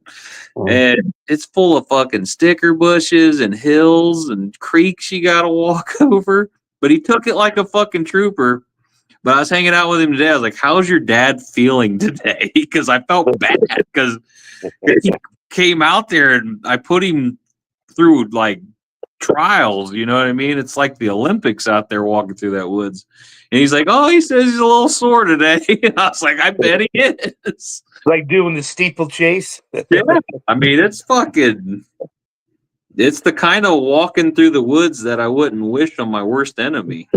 And it's full of fucking sticker bushes and hills and creeks you got to walk over. But he took it like a fucking trooper. But I was hanging out with him today. I was like, how's your dad feeling today? Because I felt bad because he came out there and I put him through like trials. You know what I mean? It's like the Olympics out there walking through that woods. And he's like, oh, he says he's a little sore today. And I was like, I bet he is. Like doing the steeplechase. Yeah. I mean, it's the kind of walking through the woods that I wouldn't wish on my worst enemy.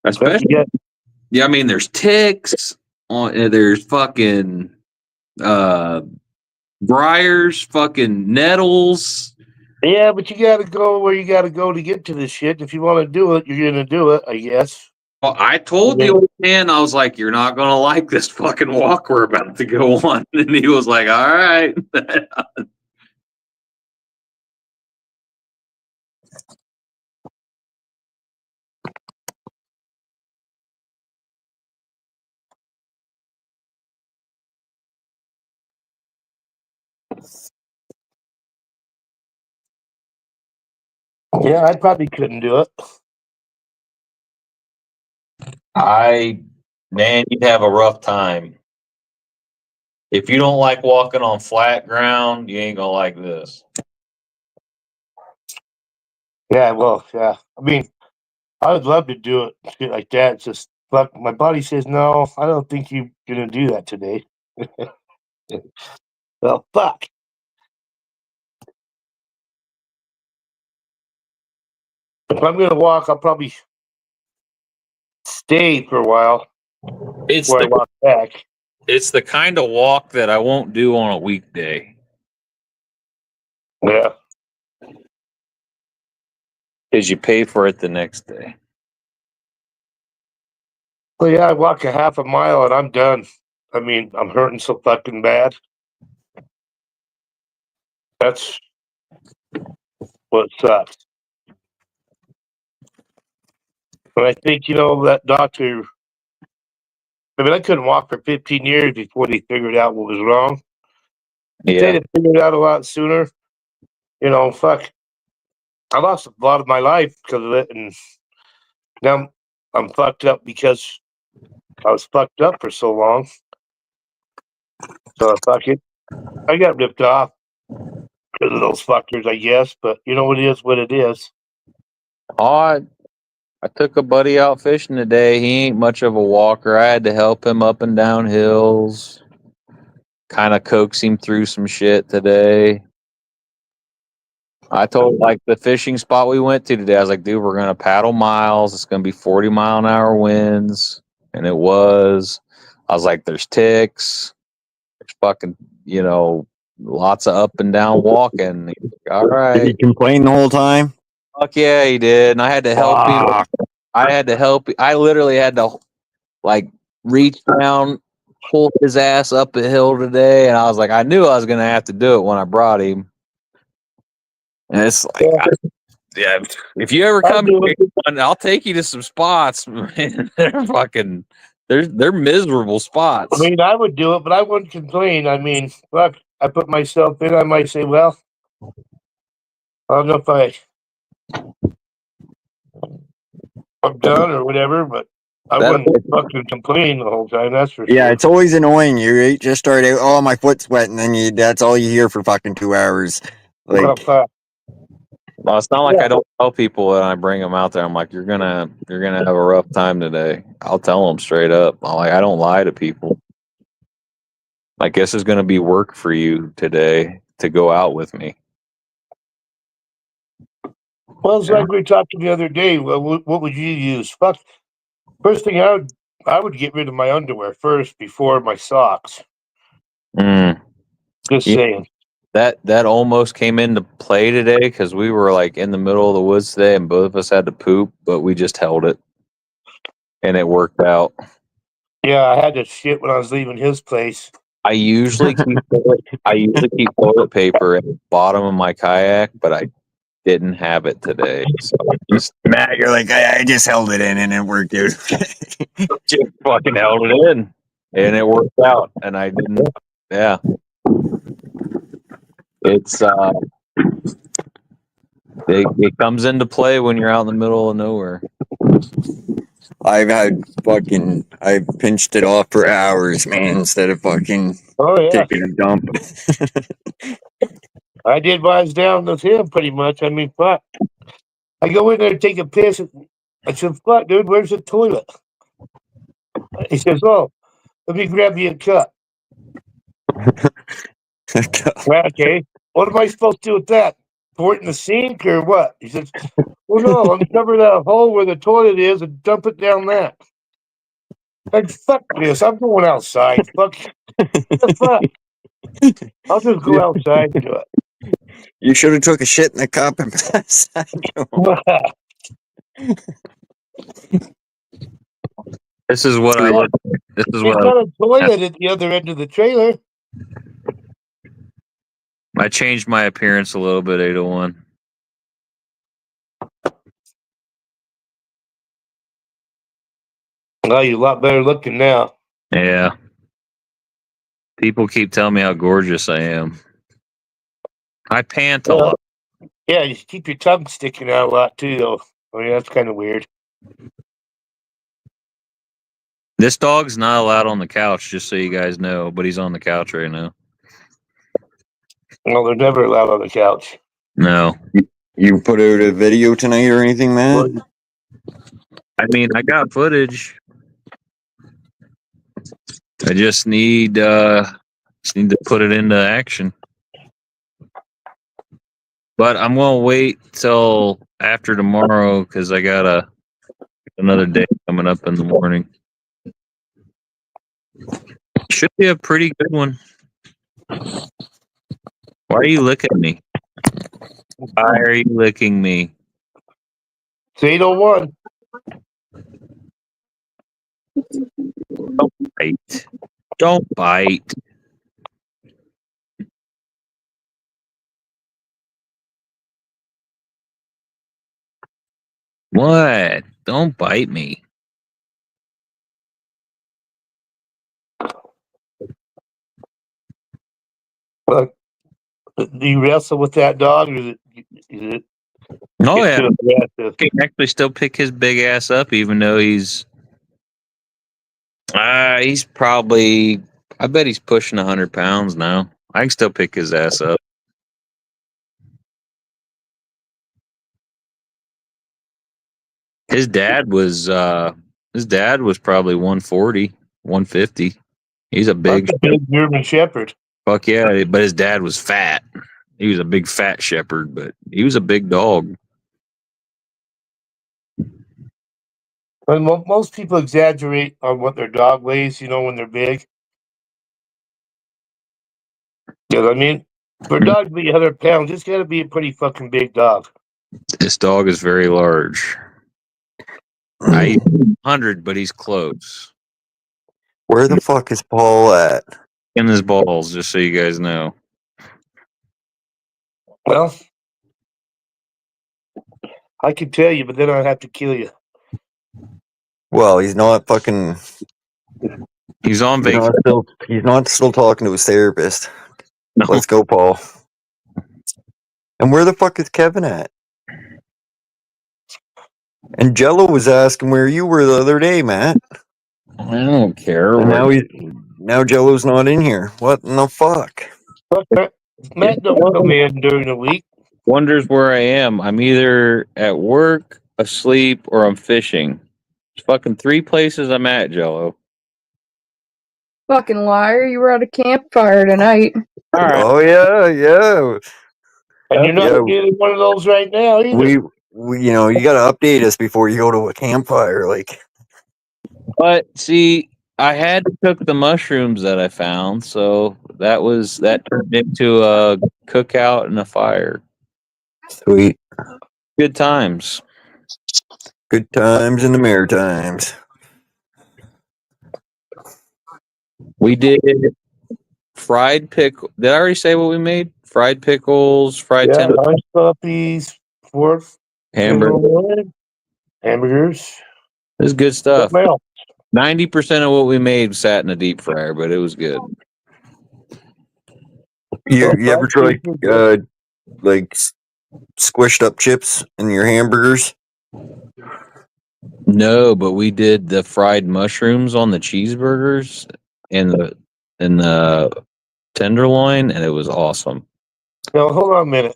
Especially, yeah, I mean, there's ticks there's fucking briars, fucking nettles. Yeah, but you gotta go where you gotta go to get to this shit. If you want to do it, you're gonna do it, I guess. Well, I told the old man, I was like, you're not gonna like this fucking walk we're about to go on. And he was like, all right. Yeah, I probably couldn't do it. Man, you'd have a rough time. If you don't like walking on flat ground, you ain't gonna like this. Yeah, well, yeah. I mean, I would love to do it, shit like that. It's just, fuck, my body says no. I don't think you're gonna do that today. Well, fuck. If I'm gonna walk, I'll probably stay for a while before I walk back. It's the kind of walk that I won't do on a weekday. Yeah. Because you pay for it the next day. Well, yeah, I walk a half a mile and I'm done. I mean, I'm hurting so fucking bad. That's what sucks. But I think, that doctor, I mean, I couldn't walk for 15 years before they figured out what was wrong. If they'd have figured it out a lot sooner, fuck. I lost a lot of my life because of it, and now I'm fucked up because I was fucked up for so long. So fuck it. I got ripped off because of those fuckers, I guess. But it is what it is. Oh, I took a buddy out fishing today. He ain't much of a walker. I had to help him up and down hills. Kind of coax him through some shit today. I told like the fishing spot we went to today, I was like, dude, we're gonna paddle miles. It's gonna be 40-mile-an-hour winds. And it was. I was like, there's ticks. There's fucking, lots of up and down walking. He's like, all Did right. he complain the whole time? Fuck yeah, he did. And I had to help him. I literally had to like reach down, pull his ass up a hill today. And I was like, I knew I was going to have to do it when I brought him. And it's like, yeah, if you ever come here, I'll take you to some spots. Man, they're fucking, they're miserable spots. I mean, I would do it, but I wouldn't complain. I mean, fuck, I put myself in. I might say, well, I don't know if I'm done or whatever, but I wouldn't fucking complain the whole time. That's for Yeah, sure. it's always annoying. You just start out, oh, my foot's wet, and then that's all you hear for fucking 2 hours. Like, Well, it's not like I don't tell people when I bring them out there. I'm like, you're gonna have a rough time today. I'll tell them straight up. I don't lie to people. I guess it's gonna be work for you today to go out with me. Well, it's like we were talking the other day. Well, what would you use? Fuck. First thing I would get rid of my underwear first before my socks. Just saying. That almost came into play today because we were like in the middle of the woods today and both of us had to poop, but we just held it and it worked out. Yeah, I had to shit when I was leaving his place. I usually keep toilet paper at the bottom of my kayak, but I didn't have it today. So Matt, you're like, I just held it in and it worked out. Just fucking held it in and it worked out. And I didn't, yeah. It's it comes into play when you're out in the middle of nowhere. I've pinched it off for hours, man, instead of fucking taking a dump. I did when I was down with him pretty much. I mean, fuck. I go in there to take a piss. I said, fuck, dude, where's the toilet? He says, oh, let me grab you a cup. Well, okay. What am I supposed to do with that? Pour it in the sink or what? He says, well, no, uncover that hole where the toilet is and dump it down that. Like, fuck this. I'm going outside. Fuck. The fuck? I'll just go outside and do it. You should have took a shit in the cup and passed that. This is what I look. This is He's what got a toilet at the other end of the trailer. I changed my appearance a little bit, 801. Well, you're a lot better looking now. Yeah. People keep telling me how gorgeous I am. I pant a lot. Yeah, you keep your tongue sticking out a lot too, though. I mean, that's kind of weird. This dog's not allowed on the couch, just so you guys know, but he's on the couch right now. Well, they're never allowed on the couch. No. You put out a video tonight or anything, man? I mean, I got footage. I just need to put it into action. But I'm gonna wait till after tomorrow because I got another day coming up in the morning. Should be a pretty good one. Why are you licking me? Why are you licking me? It's 801. Don't bite. Don't bite. What? Don't bite me. But do you wrestle with that dog, or is it Oh get yeah, too aggressive? he can actually still pick his big ass up, even though he's probably, I bet he's pushing 100 pounds now. I can still pick his ass up. His dad was probably 140, 150. He's a big, That's a big German Shepherd. fuck yeah, but his dad was fat. He was a big fat shepherd, but he was a big dog. And most people exaggerate on what their dog weighs, when they're big. You know what I mean? For a dog to be 100 pounds, it's got to be a pretty fucking big dog. This dog is very large. I eat 100, but he's close. Where the fuck is Paul at? In his balls, just so you guys know. Well, I could tell you, but then I'd have to kill you. Well, he's not fucking. He's on vacation. He's not still talking to his therapist. No. Let's go, Paul. And where the fuck is Kevin at? And Jello was asking where you were the other day, Matt. I don't care. And now Jello's not in here. What in the fuck? Matt don't come in during the week. Wonders where I am. I'm either at work, asleep, or I'm fishing. It's fucking 3 places I'm at, Jello. Fucking liar, you were at a campfire tonight. All right. Oh yeah. And you're not getting one of those right now either. We you got to update us before you go to a campfire. Like, But see, I had to cook the mushrooms that I found, so that turned into a cookout and a fire. sweet. Good times. Good times in the Maritimes. We did fried pickle. Did I already say what we made? Fried pickles, fried tender, Ice puppies, pork, hamburger. hamburgers. It was good stuff. Well, 90% of what we made sat in a deep fryer, but it was good. You ever try like squished up chips in your hamburgers? No, but we did the fried mushrooms on the cheeseburgers and the tenderloin, and it was awesome. now hold on a minute.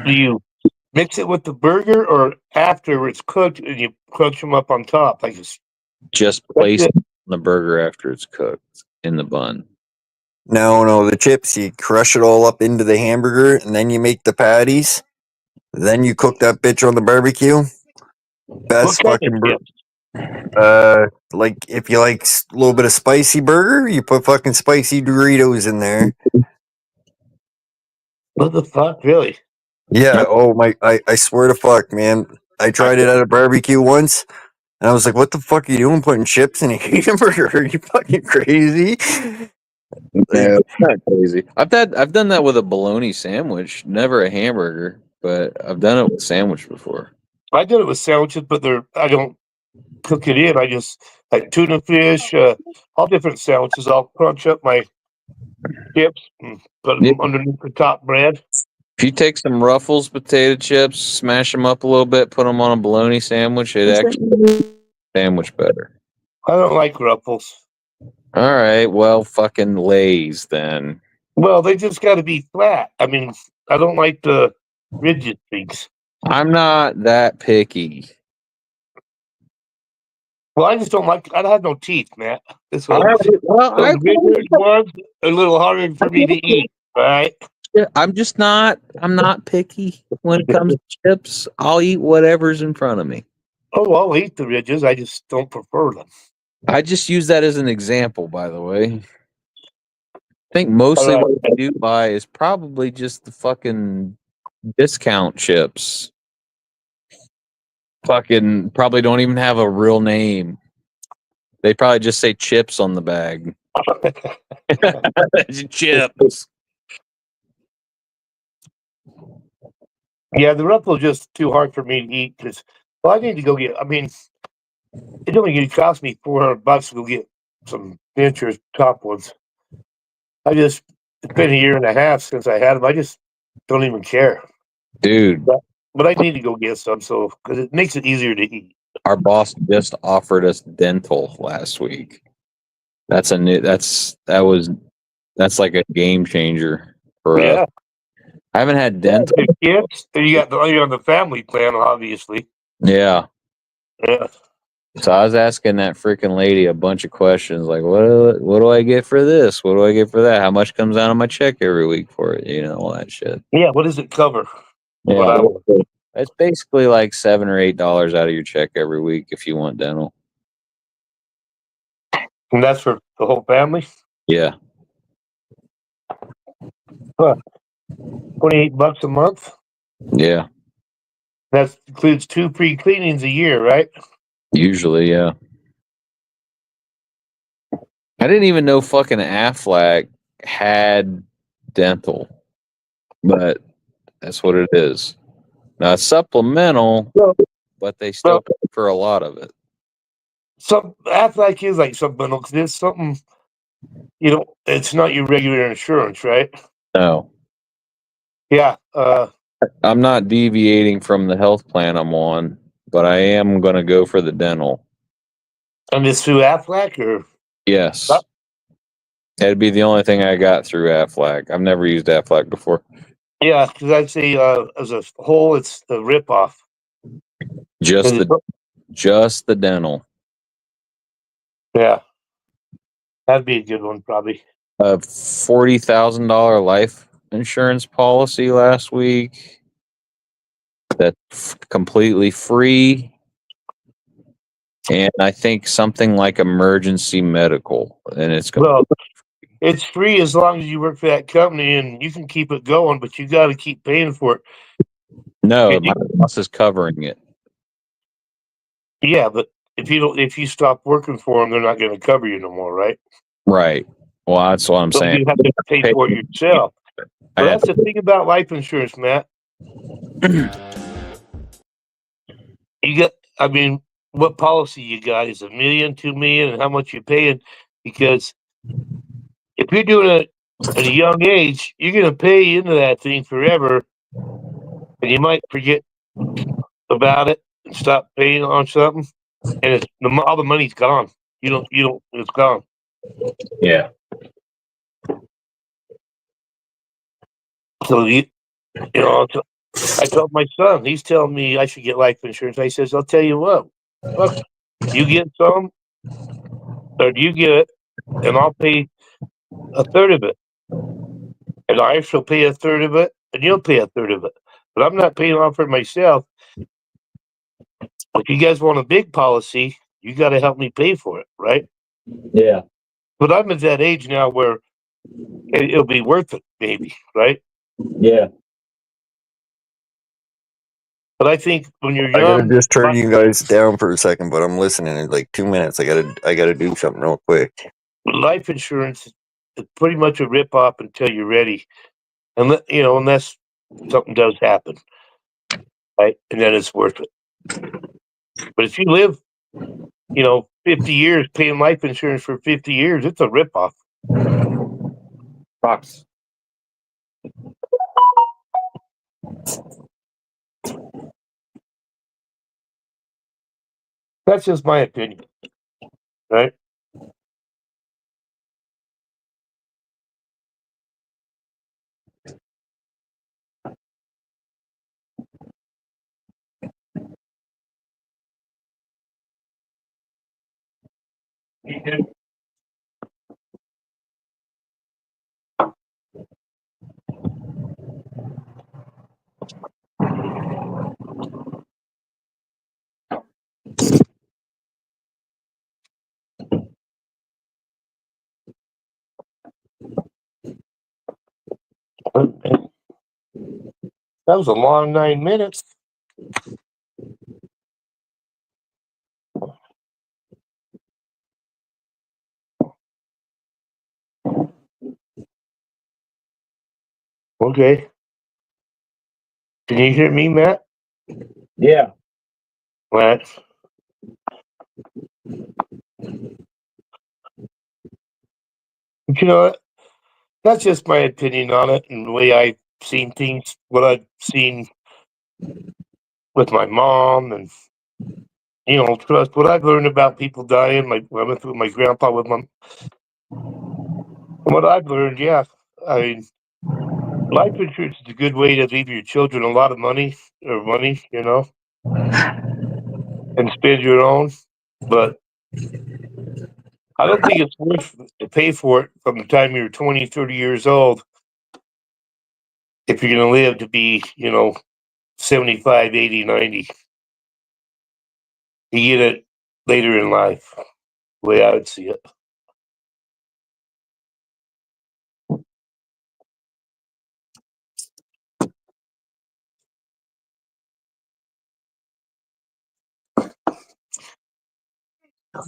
Do you mix it with the burger, or after it's cooked and you crunch them up on top? Like it's Just place it on the burger after it's cooked in the bun. No, the chips, you crush it all up into the hamburger, and then you make the patties. Then you cook that bitch on the barbecue. Best what kind fucking of burger. Like, if you like a little bit of spicy burger, you put fucking spicy Doritos in there. What the fuck, really? Yeah, oh my, I swear to fuck, man. I tried it at a barbecue once, and I was like, what the fuck are you doing putting chips in a hamburger? Are you fucking crazy? No, it's not crazy. I've done that with a bologna sandwich, never a hamburger, but I've done it with sandwich before. I did it with sandwiches, but I don't cook it in. I just like tuna fish, all different sandwiches. I'll crunch up my chips and put them underneath the top bread. If you take some Ruffles potato chips, smash them up a little bit, put them on a bologna sandwich, it actually makes the sandwich better. I don't like Ruffles. All right, well, fucking Lay's then. Well, they just got to be flat. I mean, I don't like the rigid things. I'm not that picky. Well, I just don't like. I have no teeth, Matt. This one. Well, Those rigid ones are a little harder for me to eat. All right. I'm not picky when it comes to chips. I'll eat whatever's in front of me. Oh, I'll eat the ridges. I just don't prefer them. I just use that as an example, by the way. I think mostly what I do buy is probably just the fucking discount chips. Fucking probably don't even have a real name. They probably just say chips on the bag. Chips. Yeah, the Ruffles just too hard for me to eat because, well, I need to go get. I mean, it only going to cost me $400 to go get some dentures top ones. I just It's been a year and a half since I had them. I just don't even care. Dude, But I need to go get some, so because it makes it easier to eat. our boss just offered us dental last week. That's like a game changer for Yeah, us. I haven't had dental. the kids. And you're on the family plan, obviously. Yeah. Yeah, So I was asking that freaking lady a bunch of questions like, what do I get for this? What do I get for that? How much comes out of my check every week for it? You know, all that shit. yeah. What does it cover? Yeah. What It's basically like $7 or $8 out of your check every week if you want dental. And that's for the whole family. Yeah. $28 a month. Yeah. That includes 2 free cleanings a year, right? Usually, yeah. I didn't even know fucking Aflac had dental, but that's what it is. Now it's supplemental, Well, but they still pay for a lot of it. Some Aflac is like supplemental because it's something, it's not your regular insurance, right? No, Yeah. I'm not deviating from the health plan I'm on, but I am going to go for the dental. And it's through Aflac or? Yes. That'd be the only thing I got through Aflac. I've never used Aflac before. Yeah, because I'd say as a whole, it's a ripoff. Just the dental. Yeah. That'd be a good one, probably. A $40,000 life insurance policy last week. That's completely free. And I think something like emergency medical. And it's Well, it's free as long as you work for that company and you can keep it going, but you got to keep paying for it. no, my boss is covering it. Yeah, but if you stop working for them, they're not going to cover you no more, right? Right. Well, that's what I'm So saying. you have to pay for it yourself. But that's the thing about life insurance, Matt. What policy you got? Is $1 million, $2 million, and how much you're paying? Because if you're doing it at a young age, you're going to pay into that thing forever, and you might forget about it and stop paying on something, and all the money's gone. It's gone. Yeah. So I told my son, he's telling me I should get life insurance. I says, I'll tell you what, look, you get some, or you get it, and I'll pay a third of it. And I shall pay a third of it, and you'll pay a third of it. But I'm not paying off for myself. If you guys want a big policy, you got to help me pay for it, right? Yeah. But I'm at that age now where it'll be worth it, maybe, right? Yeah. But I think when you're I young, gotta just turn you guys down for a second, but I'm listening in like 2 minutes. I gotta do something real quick. life insurance is pretty much a rip-off until you're ready. Unless something does happen, right? And then it's worth it. But if you live, 50 years paying life insurance for 50 years, it's a ripoff. Fox. That's just my opinion, right? That was a long 9 minutes. Okay. Can you hear me, Matt? Yeah. Matt? You know what? That's just my opinion on it and the way I've seen things, what I've seen with my mom, and trust what I've learned about people dying. I went through my grandpa with my. From what I've learned, yeah, I mean, life insurance is a good way to leave your children a lot of money, and spend your own. But I don't think it's worth to pay for it from the time you're 20, 30 years old if you're going to live to be, 75, 80, 90. You get it later in life, the way I would see it.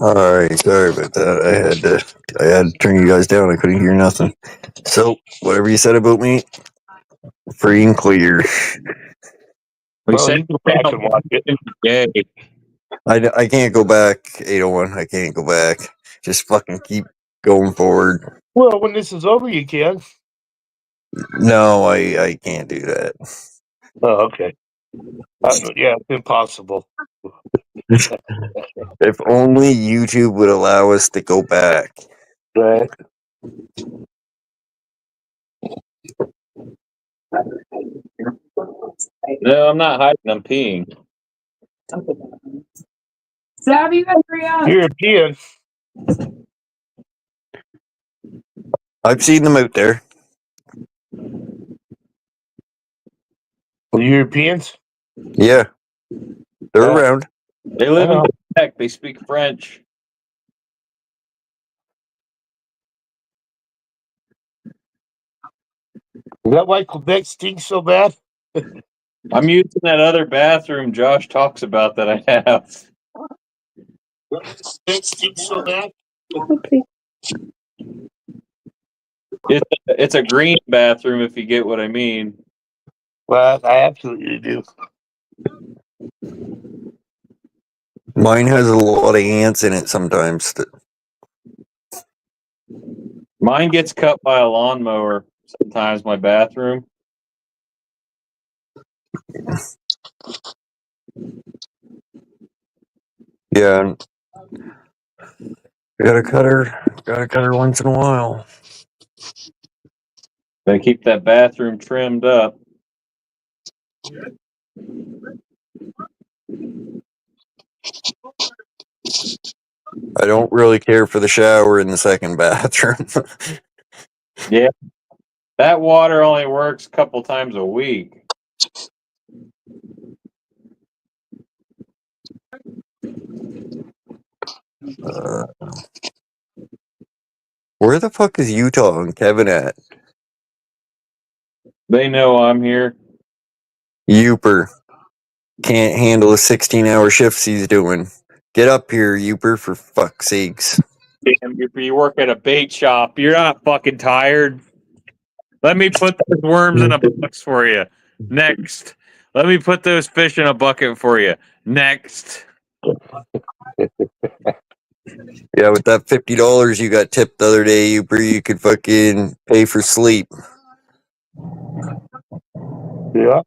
All right, sorry about that. I had to turn you guys down. I couldn't hear nothing. So whatever you said about me, free and clear. We Well, said you can go back and watch it. gay. I can't go back. 801. I can't go back. Just fucking keep going forward. Well, when this is over, you can. No, I can't do that. Oh, okay. Yeah, it's impossible. If only YouTube would allow us to go back. Right. No, I'm not hiding. I'm peeing. European. I've seen them out there. The Europeans? Yeah, they're around. They live in Quebec. They speak French. Is that why Quebec stinks so bad? I'm using that other bathroom Josh talks about that I have. Quebec stinks so bad? It's a green bathroom, if you get what I mean. Well, I absolutely do. Mine has a lot of ants in it sometimes. Mine gets cut by a lawnmower sometimes, my bathroom. Yeah. Gotta cut her once in a while. They keep that bathroom trimmed up. I don't really care for the shower in the second bathroom. Yeah. That water only works a couple times a week. Where the fuck is Utah and Kevin at? They know I'm here. Uper. Can't handle the 16-hour shifts he's doing. Get up here, Uper, for fuck's sakes. Damn, you work at a bait shop. You're not fucking tired. Let me put those worms in a box for you. Next. Let me put those fish in a bucket for you. Next. Yeah, with that $50 you got tipped the other day, Uper, you could fucking pay for sleep. Yeah.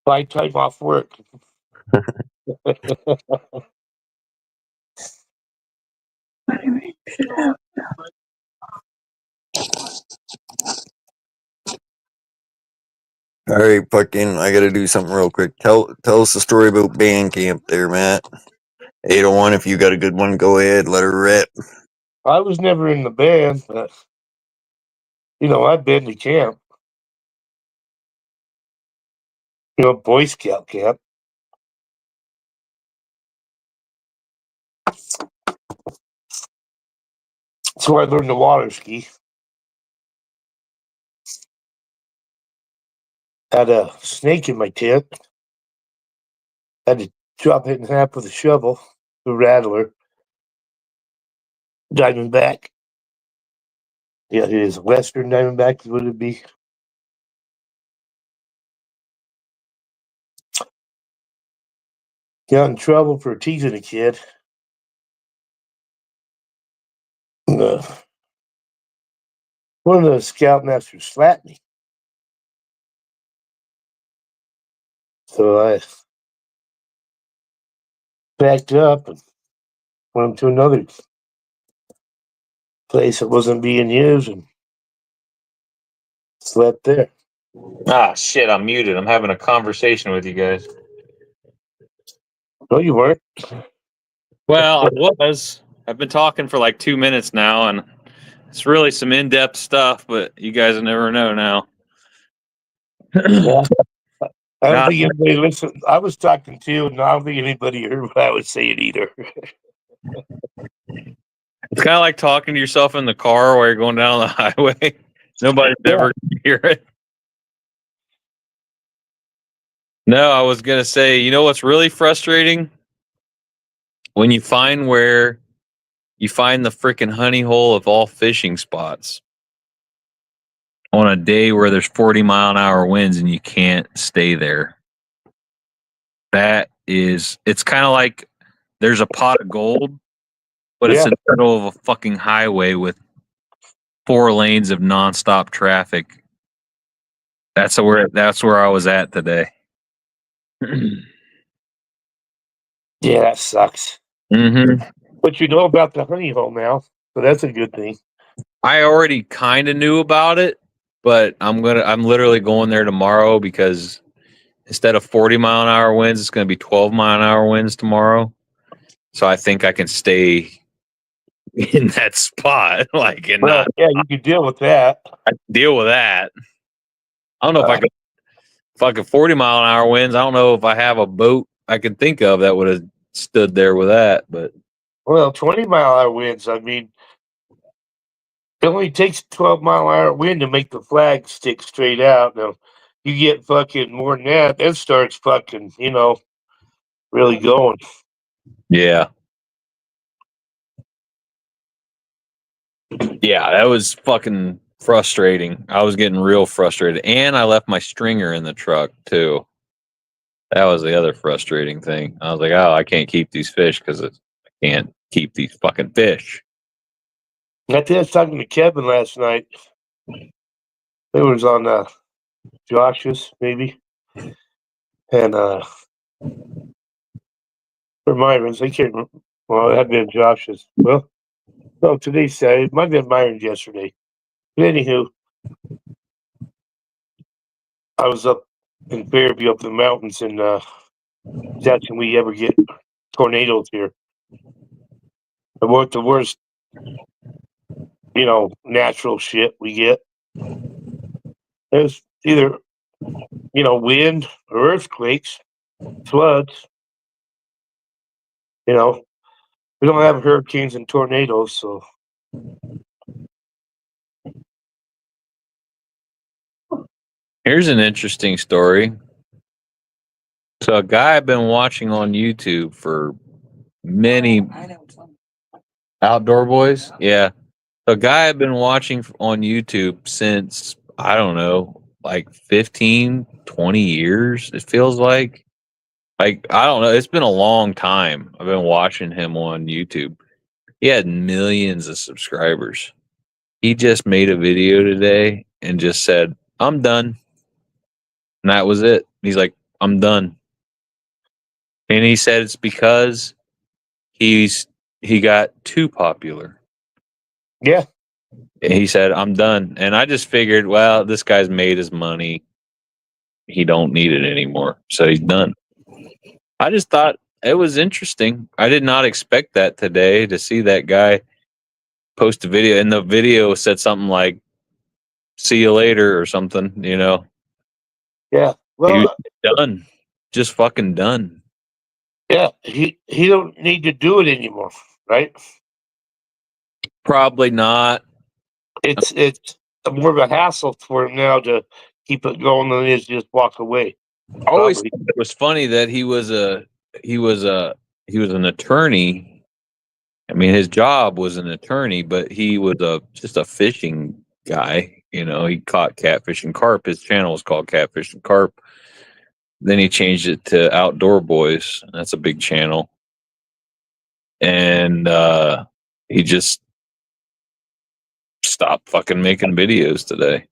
Buy time off work. All right, fucking, I gotta do something real quick. Tell us the story about band camp there, Matt. 801, if you got a good one, go ahead, let her rip. I was never in the band, but I've been to camp. Boy Scout camp. That's where I learned to water ski. Had a snake in my tent. Had to chop it in half with a shovel, the rattler. Diamondback. Yeah, it is. Western Diamondback is what it'd be. Got in trouble for teasing a kid. one of the scoutmasters slapped me. So I backed up and went to another place that wasn't being used and slept there. Ah, shit, I'm muted. I'm having a conversation with you guys. No, you weren't. Well, I was. I've been talking for like 2 minutes now, and it's really some in-depth stuff, but you guys will never know now. Yeah. I don't Nah. think anybody listened. I was talking to you, and I don't think anybody heard what I was saying either. It's kind of like talking to yourself in the car while you're going down the highway. Nobody's ever gonna hear it. No, I was going to say, you know what's really frustrating? When you find where you find the freaking honey hole of all fishing spots on a day where there's 40-mile-an-hour winds and you can't stay there. It's kind of like there's a pot of gold, but it's in the middle of a fucking highway with 4 lanes of nonstop traffic. That's where I was at today. Yeah, that sucks. Mm-hmm. But you know about the honey hole now, so that's a good thing. I already kind of knew about it, but I'm literally going there tomorrow because instead of 40-mile-an-hour winds, it's going to be 12-mile-an-hour winds tomorrow. So I think I can stay in that spot, like, and Well, yeah, you can deal with that. I can deal with that. I don't know if I could. Fucking 40-mile-an-hour winds. I don't know if I have a boat I can think of that would have stood there with that, but Well, 20-mile-an-hour winds. I mean, it only takes a 12-mile-an-hour wind to make the flag stick straight out. Now, you get fucking more than that, it starts fucking, really going. yeah. Yeah, that was fucking frustrating. I was getting real frustrated. And I left my stringer in the truck too. That was the other frustrating thing. I was like, oh, I can't keep these fish because I can't keep these fucking fish. I think I was talking to Kevin last night. It was on Josh's, maybe. And or Myron's. I can't remember. Well, it had been Josh's. Well, no, today's Saturday. It might have been Myron's yesterday. But anywho, I was up in Fairview, up in the mountains, and that's when we ever get tornadoes here. And what the worst, natural shit we get. There's either, wind or earthquakes, floods. We don't have hurricanes and tornadoes, so. Here's an interesting story. So a guy I've been watching on YouTube for many Outdoor Boys. Yeah. A guy I've been watching on YouTube since, I don't know, like 15, 20 years. It feels like I don't know. It's been a long time. I've been watching him on YouTube. He had millions of subscribers. He just made a video today and just said, I'm done. And that was it. He's like, I'm done. And he said it's because he got too popular. Yeah. And he said, I'm done. And I just figured, well, this guy's made his money. He don't need it anymore. So he's done. I just thought it was interesting. I did not expect that today to see that guy post a video. And the video said something like, see you later or something, Yeah. Well, he was done. Just fucking done. Yeah. He don't need to do it anymore, right? Probably not. It's more of a hassle for him now to keep it going than it is just walk away. I always thought it was funny that he was an attorney. I mean, his job was an attorney, but he was just a fishing guy. He caught catfish and carp. His channel was called Catfish and Carp. Then he changed it to Outdoor Boys. That's a big channel. And he just just stopped fucking making videos today.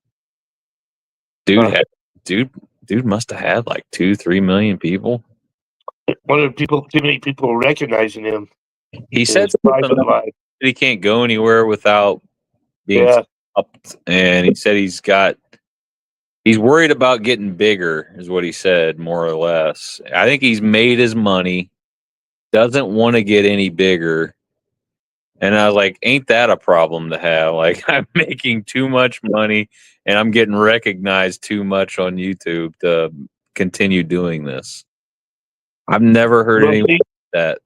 Dude must have had like 2-3 million people. One of the people, too many people recognizing him. He in said his private something life. that he can't go anywhere without being Yeah. stopped, and he said he's worried about getting bigger, is what he said, more or less. I think he's made his money, doesn't want to get any bigger. And I was like, ain't that a problem to have? Like, I'm making too much money and I'm getting recognized too much on YouTube to continue doing this. I've never heard Well, anyone see, say that.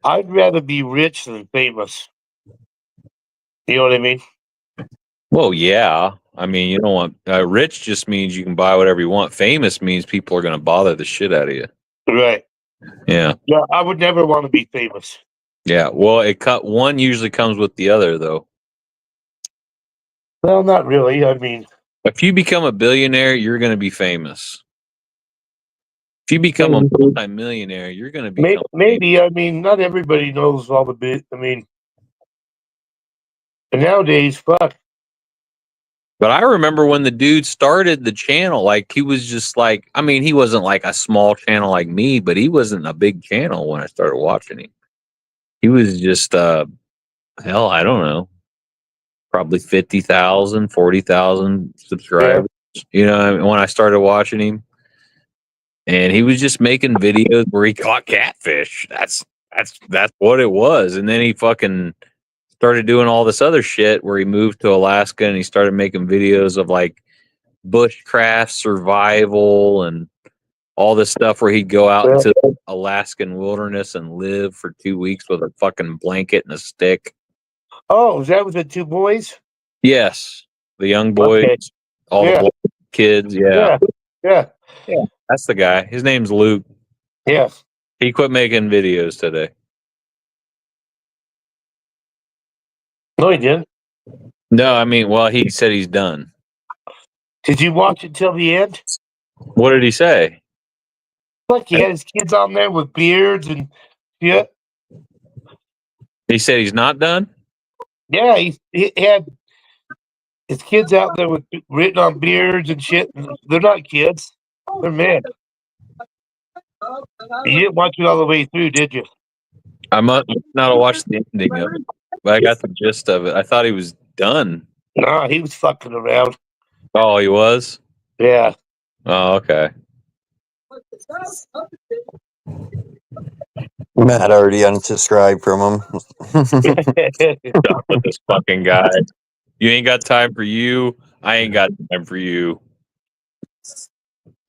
I'd rather be rich than famous. You know what I mean? Well, yeah. I mean, you don't want rich just means you can buy whatever you want. Famous means people are going to bother the shit out of you. Right. Yeah. Yeah, I would never want to be famous. Yeah. Well, one usually comes with the other, though. Well, not really. I mean, If you become a billionaire, you're going to be famous. If you become a multi-millionaire, you're going to become maybe. I mean, not everybody knows all the bit. I mean, and nowadays, fuck. But I remember when the dude started the channel, like he was just like, I mean, he wasn't like a small channel like me, but he wasn't a big channel when I started watching him. He was just, hell, I don't know, probably 50,000, 40,000 subscribers. Yeah. You know, when I started watching him, and he was just making videos where he caught catfish. That's what it was. And then he fucking started doing all this other shit where he moved to Alaska and he started making videos of like bushcraft survival and all this stuff where he'd go out into the Alaskan wilderness and live for 2 weeks with a fucking blanket and a stick. Oh, is that with the two boys? Yes. The young boys, Okay. all the boys, kids. Yeah. Yeah. That's the guy. His name's Luke. Yeah. He quit making videos today. No, he didn't. No, I mean, well, he said he's done. Did you watch it till the end? What did he say? Look, he had his kids on there with beards and shit. He said he's not done? Yeah, he had his kids out there with written on beards and shit. They're not kids. They're men. You didn't watch it all the way through, did you? I must not have watched the ending of it, but I got the gist of it. I thought he was done. Nah, he was fucking around. Oh, he was? Yeah. Oh, okay. Matt already unsubscribed from him. Stop with this fucking guy. You ain't got time for you. I ain't got time for you.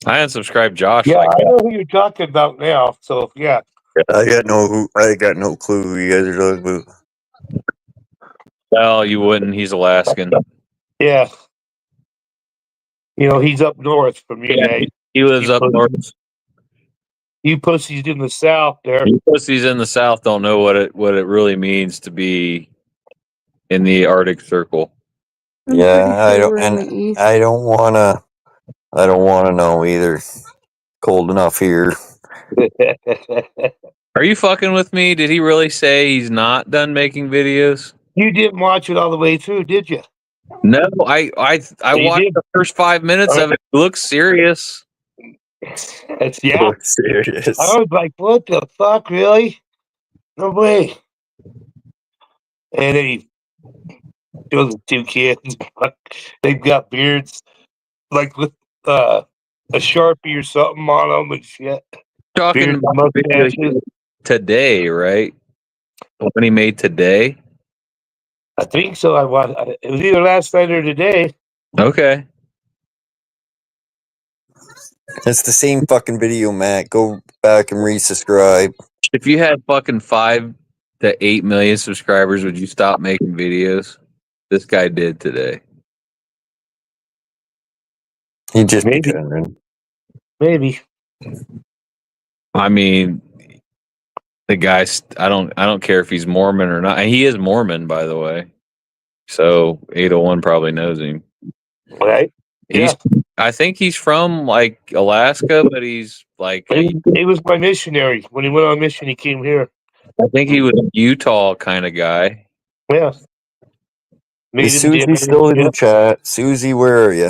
I unsubscribed Josh. Yeah, like I know who you're talking about now. So yeah. I got no clue who you guys are talking about. Well, you wouldn't. He's Alaskan. Yeah. You know, he's up north from you guys. He lives up north. You pussies in the south there. You pussies in the south don't know what it really means to be in the Arctic Circle. Yeah, I don't wanna know either. Cold enough here. Are you fucking with me? Did he really say he's not done making videos? You didn't watch it all the way through, did you? No, I watched the first 5 minutes of it. It looks serious. Yeah. Serious. I was like, what the fuck, really? No way. And then he shows the two kids. They've got beards, like with a Sharpie or something on them and shit. Talking Beards, about mustaches. today, right? When he made today? I think so. It was either last night or today. Okay. It's the same fucking video, Matt. Go back and resubscribe. If you had fucking 5 to 8 million subscribers, would you stop making videos? This guy did today. He just Maybe. Maybe. I mean, the guy's. I don't care if he's Mormon or not. He is Mormon, by the way. So 801 probably knows him. Right? He's. I think he's from like Alaska, but he's like. He was my missionary. When he went on mission, he came here. I think he was a Utah kind of guy. Yeah. Made Is him dinner Susie still and in the shit. chat? Susie, where are you?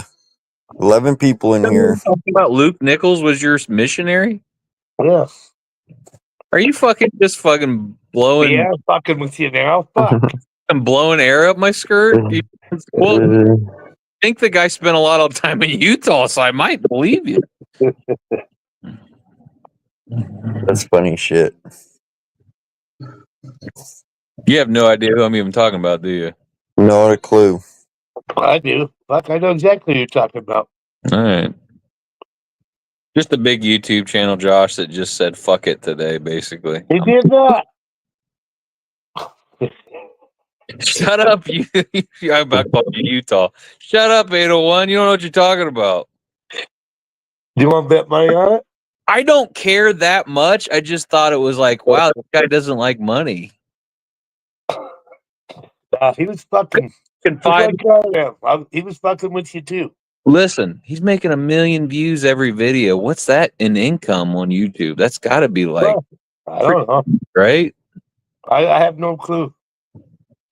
11 people in here. Talking about Luke Nichols was your missionary? Yeah. Are you just fucking blowing Yeah, fucking with you now. Fuck. and blowing air up my skirt? Well, I think the guy spent a lot of time in Utah, so I might believe you. That's funny shit. You have no idea who I'm even talking about, do you? Not a clue. I do. Fuck, I know exactly what you're talking about. All right. Just a big YouTube channel, Josh, that just said fuck it today, basically. He did not. Shut up, you. I'm about to call you Utah. Shut up, 801. You don't know what you're talking about. Do you want to bet money on it? I don't care that much. I just thought it was like, wow, this guy doesn't like money. He was fucking. Can just find- like I am. He was fucking with you too. Listen, he's making 1 million views every video. What's that in income on YouTube? That's got to be like, I don't know. right? I have no clue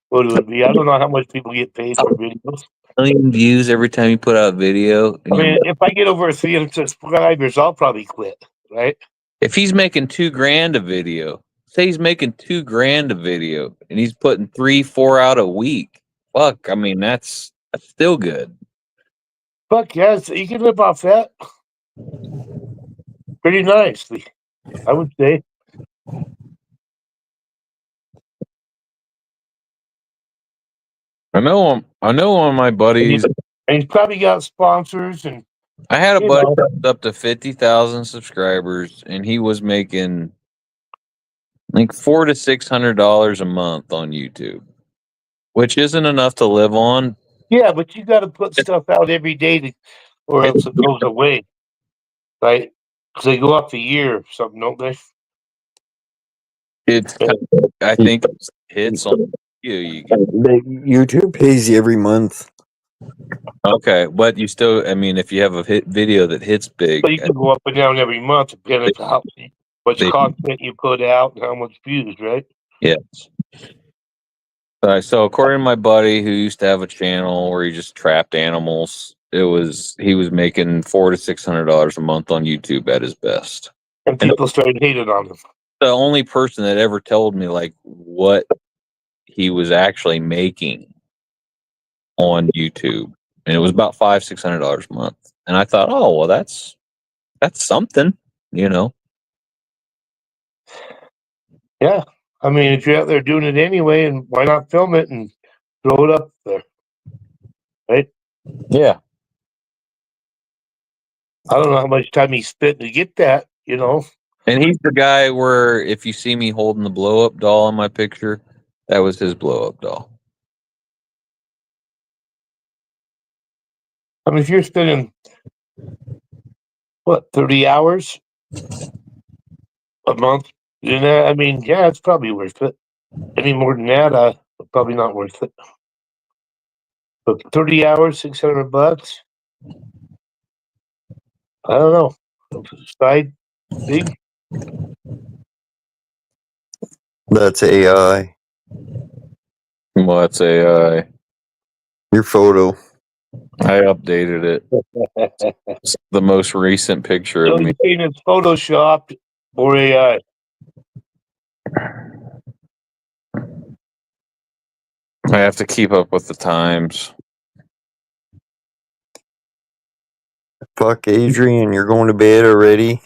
what it would be. I don't know how much people get paid for videos. 1 million views every time you put out a video. I mean, if I get over 300 subscribers, I'll probably quit, right? If he's making $2,000 a video, say he's making $2,000 a video, and he's putting 3-4 out a week. Fuck, I mean that's still good. Fuck yes, you can live off that pretty nicely, I would say. I know one of my buddies. And he's probably got sponsors and I had a you buddy know. that's up to 50,000 subscribers, and he was making like $400 to $600 a month on YouTube, which isn't enough to live on. Yeah, but you got to put stuff out every day, or else it goes away, right? Because they go up a year or something, don't they? It's I think it's hits on you get. YouTube pays you every month. Okay, but you still, I mean, if you have a hit video that hits big, But you can go up and down every month depending on how much They- content you put out and how much views, right? yes. So according to my buddy who used to have a channel where he just trapped animals, he was making $400 to $600 a month on YouTube at his best. And people started hating on him. The only person that ever told me like what he was actually making on YouTube, and it was about $500-$600 a month. And I thought, oh well, that's something, you know. Yeah. I mean, if you're out there doing it anyway, and why not film it and throw it up there? Right? Yeah. I don't know how much time he spent to get that, you know. And he's the guy where if you see me holding the blow up doll in my picture, that was his blow up doll. I mean, if you're spending, what, 30 hours a month doing that, I mean, yeah, it's probably worth it. Any more than that, probably not worth it. But 30 hours, $600? I don't know. Side big? That's AI. What's AI? Your photo. I updated it. It's the most recent picture So of you're me. saying it's photoshopped or AI? I have to keep up with the times. Fuck, Adrian, you're going to bed already?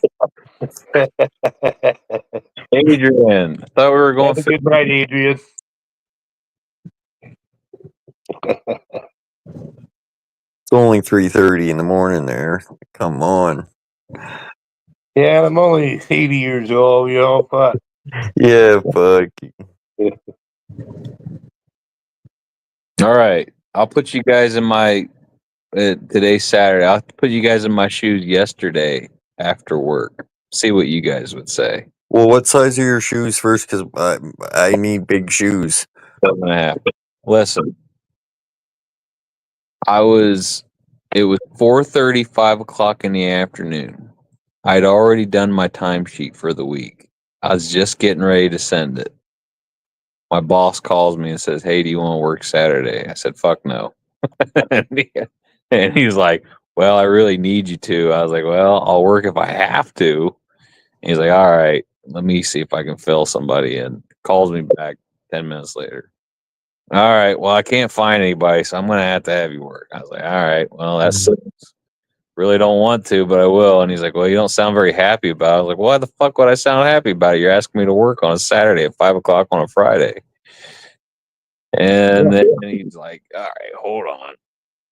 Adrian, I thought we were going. Have a good night, Adrian. It's only 3:30 in the morning there. Come on. Yeah, I'm only 80 years old, you know, but Yeah, fuck. All right, I'll put you guys in my. Today's Saturday. I'll put you guys in my shoes yesterday after work. See what you guys would say. Well, what size are your shoes first? Because I need big shoes. 7.5. Listen, it was 4:30, 5 o'clock in the afternoon. I'd already done my timesheet for the week. I was just getting ready to send it. my boss calls me and says, "Hey, do you want to work Saturday?" I said, "Fuck no." And he was like, "Well, I really need you to." I was like, "Well, I'll work if I have to." And he's like, "All right, let me see if I can fill somebody in." Calls me back 10 minutes later. "All right, well, I can't find anybody, so I'm going to have you work." I was like, "All right, well, that sucks. Really don't want to, but I will." And he's like, "Well, you don't sound very happy about it." I was like, "Why the fuck would I sound happy about it? You're asking me to work on a Saturday at 5 o'clock on a Friday." And then he's like, "All right, hold on."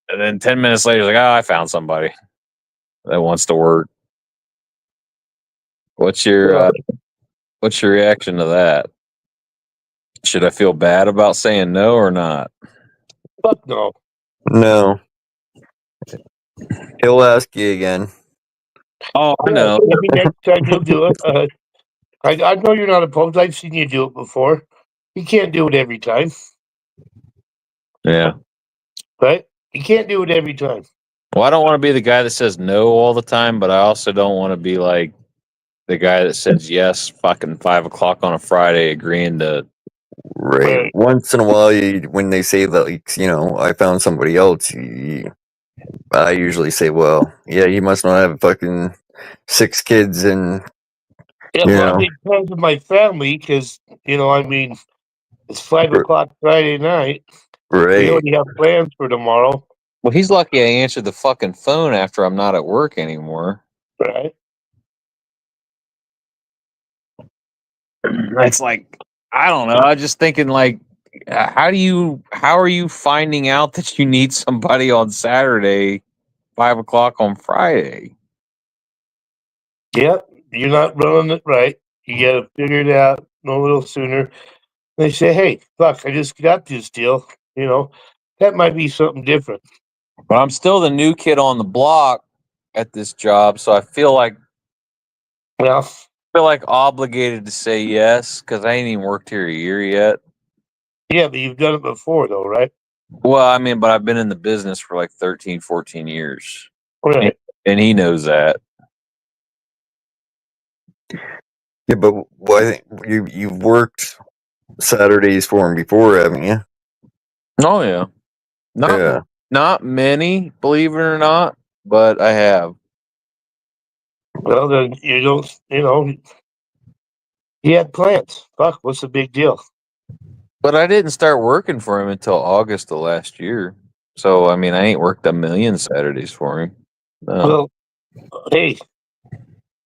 And then 10 minutes later, he's like, "Oh, I found somebody that wants to work." What's your reaction to that? Should I feel bad about saying no or not? Fuck no. No. He'll ask you again. Oh, I know. Maybe next time you'll do it. I know you're not opposed. I've seen you do it before. You can't do it every time, Yeah. right? You can't do it every time. Well, I don't want to be the guy that says no all the time, but I also don't want to be like the guy that says yes fucking 5 o'clock on a Friday agreeing to. Right. Right. Once in a while, when they say that, like, I found somebody else, I usually say, well, yeah, he must not have fucking 6 kids and, Yeah, you well, know, it depends on my family because, I mean, it's 5 r- o'clock Friday night. We right. already have plans for tomorrow, Well, he's lucky I answered the fucking phone after I'm not at work anymore. right? It's like, I don't know. I'm just thinking like, how are you finding out that you need somebody on Saturday, 5 o'clock on Friday? Yep, you're not running it right. You got to figure it out a little sooner. They say, hey, fuck, I just got this deal. That might be something different. But I'm still the new kid on the block at this job, so I feel like Well, obligated to say yes because I ain't even worked here a year yet. yeah, but you've done it before, though, right? Well, I mean, but I've been in the business for like 13, 14 years. Right. And he knows that. Yeah, but why you've worked Saturdays for him before, haven't you? Oh yeah. Yeah. Not many, believe it or not, but I have. Well, then you don't, he had plans. Fuck, what's the big deal? But I didn't start working for him until August of last year. So I mean, I ain't worked a million Saturdays for him. No. Well, hey,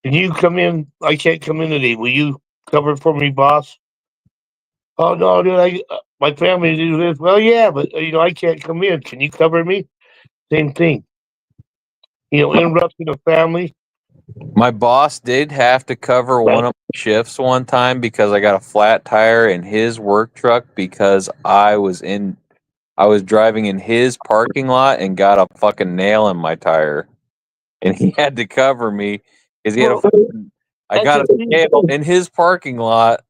can you come in? I can't come in today. Will you cover for me, boss? Oh no, dude, my family do this. Well, yeah, but I can't come in. Can you cover me? Same thing. Interrupting a family. My boss did have to cover one of my shifts one time because I got a flat tire in his work truck because I was driving in his parking lot and got a fucking nail in my tire. And he had to cover me because he had I got a nail in his parking lot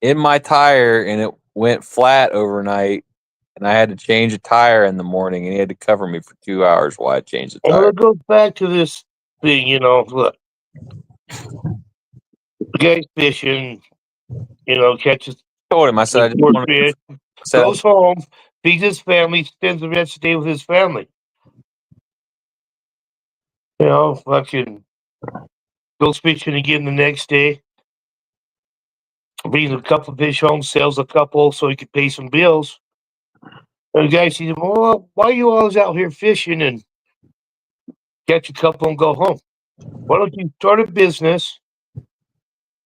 in my tire and it went flat overnight. And I had to change a tire in the morning and he had to cover me for 2 hours while I changed the Well, tire. it goes back to this thing, look, the guy's fishing, catches I told him, I said, I just more want fish, to goes home, feeds his family, spends the rest of the day with his family. Fucking goes fishing again the next day. Brings a couple of fish home, sells a couple so he could pay some bills. And the guy says, well, why are you always out here fishing and catch a couple and go home? Why don't you start a business?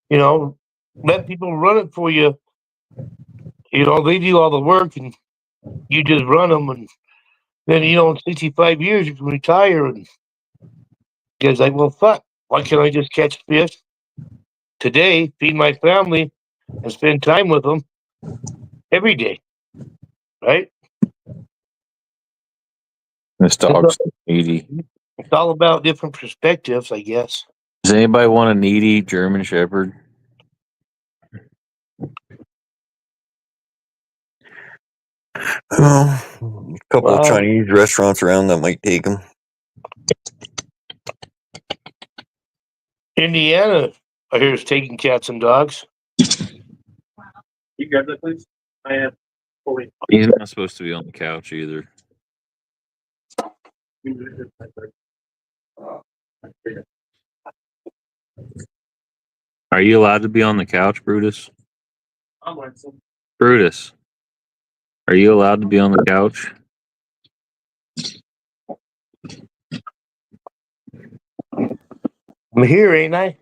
Let people run it for you. They do all the work and you just run them. And then, in 65 years, you can retire. And the guy's like, well, fuck, why can't I just catch fish today, feed my family, and spend time with them every day? Right? This dog's needy. It's all about different perspectives, I guess. Does anybody want a needy German Shepherd? Well, a couple of Chinese restaurants around that might take them. Indiana, I hear, is taking cats and dogs. You grab that, please. He's not supposed to be on the couch either. Are you allowed to be on the couch, Brutus? Brutus, are you allowed to be on the couch? I'm here, ain't I?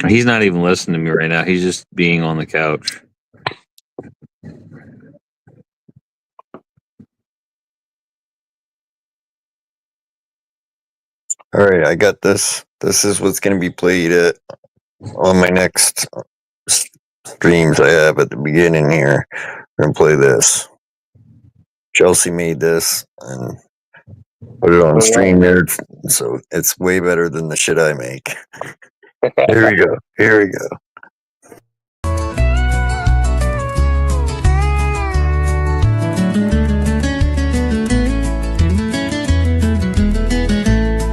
He's not even listening to me right now. He's just being on the couch. All right, I got this. This is what's going to be played on my next streams I have at the beginning here. We're going to play this. Chelsea made this and put it on stream there, so it's way better than the shit I make. Here we go. Here we go.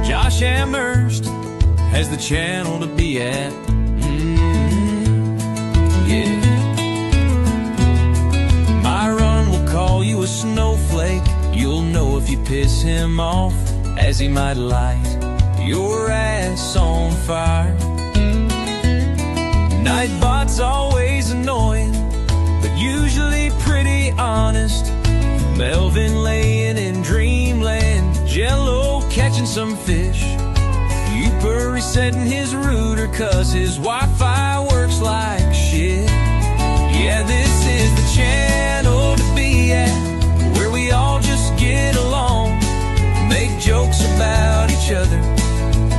Josh Amherst has the channel to be at. Yeah. Myron will call you a snowflake. You'll know if you piss him off, as he might light your ass on fire. Nightbot's always annoying, but usually pretty honest. Melvin laying in dreamland, Jello catching some fish. Uper resetting his router cause his Wi-Fi works like shit. Yeah, this is the channel to be at, where we all just get along, make jokes about each other,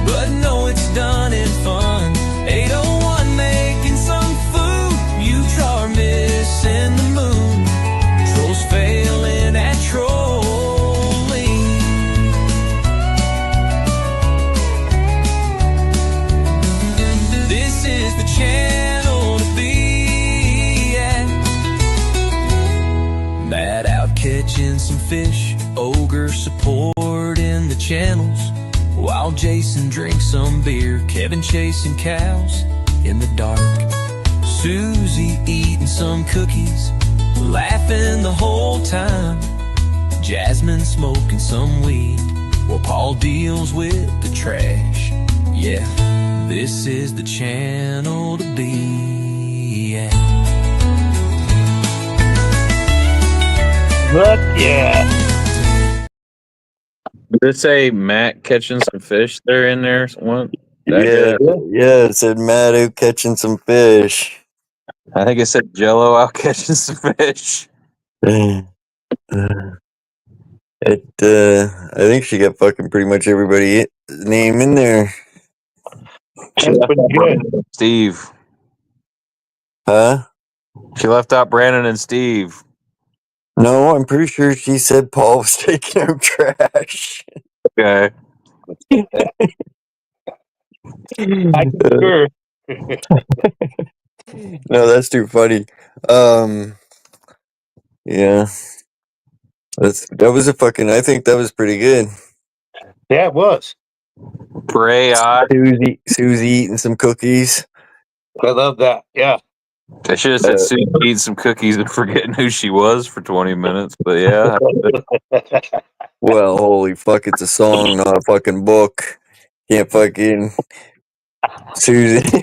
but know it's done in fun. 801 making some food, you are missing the moon. Trolls failing at trolling. This is the channel to be at. Matt out catching some fish, Ogre supporting the channels, while Jason drinks some beer, Kevin chasing cows in the dark, Susie eating some cookies, laughing the whole time, Jasmine smoking some weed, while Paul deals with the trash. Yeah, this is the channel to be at. Look, yeah. Did it say Matt catching some fish there in there? What? Yeah, yeah, it said Matt out catching some fish. I think it said Jello out catching some fish. I think she got fucking pretty much everybody name in there. That's pretty good. Steve. Huh? She left out Brandon and Steve. No, I'm pretty sure she said Paul was taking out trash. Okay. I concur. No, that's too funny. Yeah. That was a fucking, I think that was pretty good. Yeah, it was. Bray eye. Susie eating some cookies. I love that. Yeah. I should have said Susie eating some cookies and forgetting who she was for 20 minutes, but yeah. Well, holy fuck, it's a song, not a fucking book. Can't fucking Susie.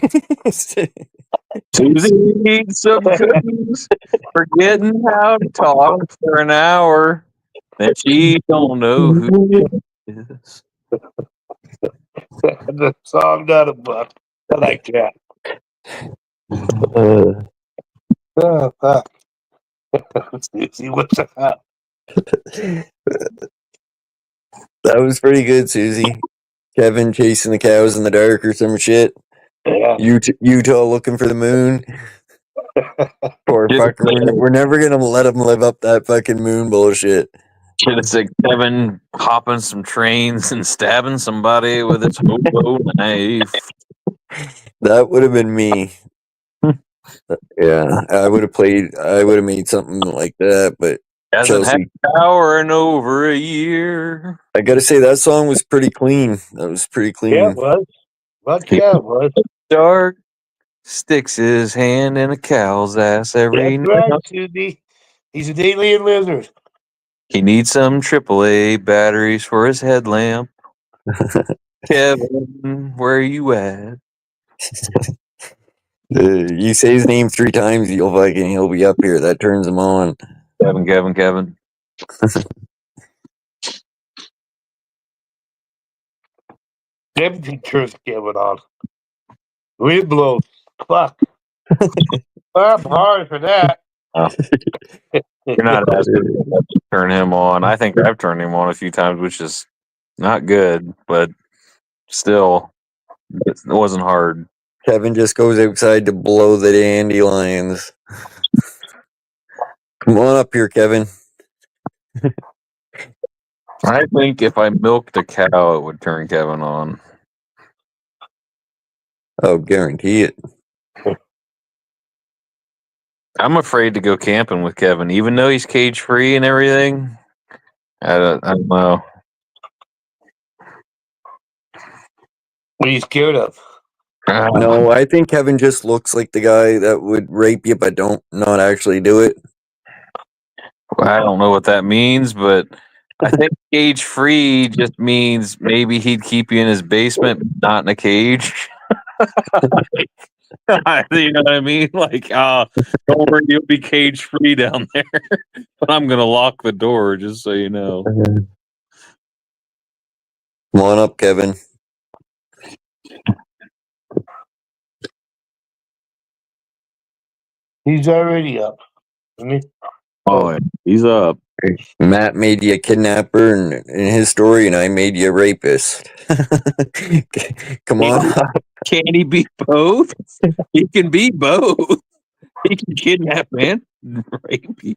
Susie eating some cookies, forgetting how to talk for an hour, and she don't know who it is. The song, not a book. I like that. Oh, fuck. See what's up. That was pretty good, Susie. Kevin chasing the cows in the dark or some shit. Yeah. Utah looking for the moon. Poor fucker. We're never gonna let him live up that fucking moon bullshit. Should have said Kevin hopping some trains and stabbing somebody with his hobo knife. That would have been me. Yeah, I would have made something like that, but Hasn't had Chelsea, an hour in over a year. I gotta say that song was pretty clean. That was pretty clean. Yeah, it was. Fuck yeah, it was. Dark sticks his hand in a cow's ass every That's right, night. Susie. He's an alien lizard. He needs some AAA batteries for his headlamp. Kevin, where you at? You say his name 3 times, he'll be up here. That turns him on. Kevin, Kevin, Kevin. Everything turns Kevin on. Wind blows. Fuck. I'm hard for that. Oh, you're not asking to turn him on. I think I've turned him on a few times, which is not good, but still, it wasn't hard. Kevin just goes outside to blow the dandelions. Come on up here, Kevin. I think if I milked a cow, it would turn Kevin on. Oh, guarantee it. I'm afraid to go camping with Kevin, even though he's cage free and everything. I don't know. What are you scared of? No, I think Kevin just looks like the guy that would rape you, but not actually do it. I don't know what that means, but I think cage free just means maybe he'd keep you in his basement, not in a cage. You know what I mean? Like, don't worry, you'll be cage free down there, but I'm gonna lock the door just so you know. Come on up, Kevin. He's already up. Isn't he? Oh, he's up. Matt made you a kidnapper in his story, and I made you a rapist. Come on up. Can he be both? He can be both. He can kidnap and rape you.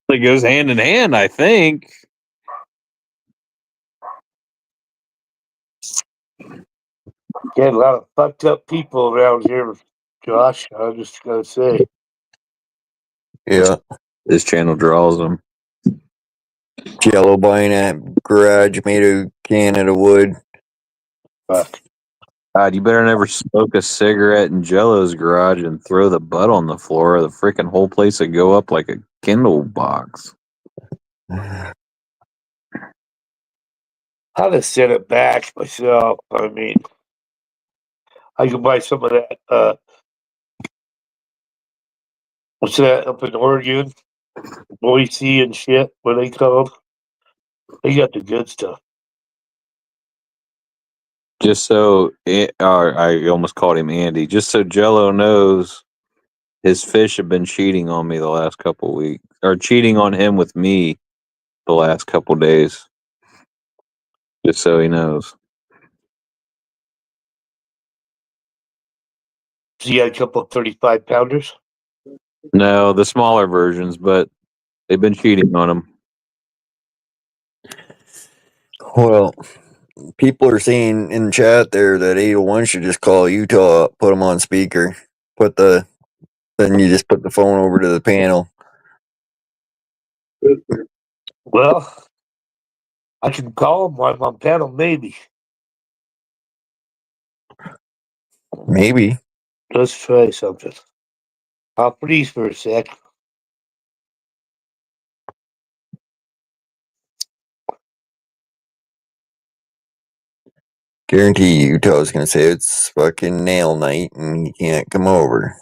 It goes hand in hand, I think. Get a lot of fucked up people around here, Josh. I'm just gonna say. Yeah. This channel draws them. Jello buying a garage made of Canada wood. Fuck. God, you better never smoke a cigarette in Jello's garage and throw the butt on the floor, or the freaking whole place would go up like a Kindle box. I'll just send it back myself. I mean, I can buy some of that. What's that up in Oregon? Boise and shit. What are they called? They got the good stuff. Just so I almost called him Andy. Just so Jello knows, his fish have been cheating on me the last couple weeks, or cheating on him with me the last couple days. Just so he knows. So you got a couple of 35 pounders. No, the smaller versions, but they've been cheating on him. Well, people are saying in chat there that 801 should just call Utah, put them on speaker, then you just put the phone over to the panel. Well, I can call them while I'm on panel, maybe. Maybe. Let's try something. I'll freeze for a sec. Guarantee Utah's gonna say it's fucking nail night and he can't come over.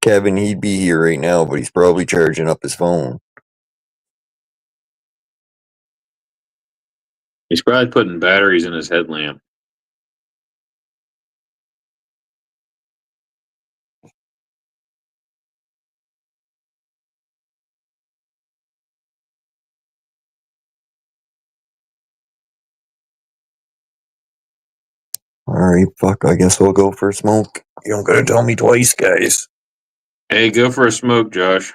Kevin, he'd be here right now, but he's probably charging up his phone. He's probably putting batteries in his headlamp. Alright, fuck, I guess we'll go for a smoke. You don't gotta tell me twice, guys. Hey, go for a smoke, Josh.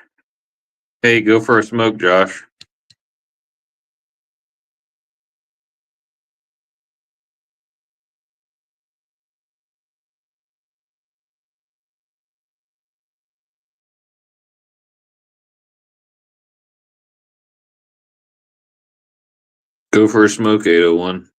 Hey, go for a smoke, Josh. Go for a smoke 801.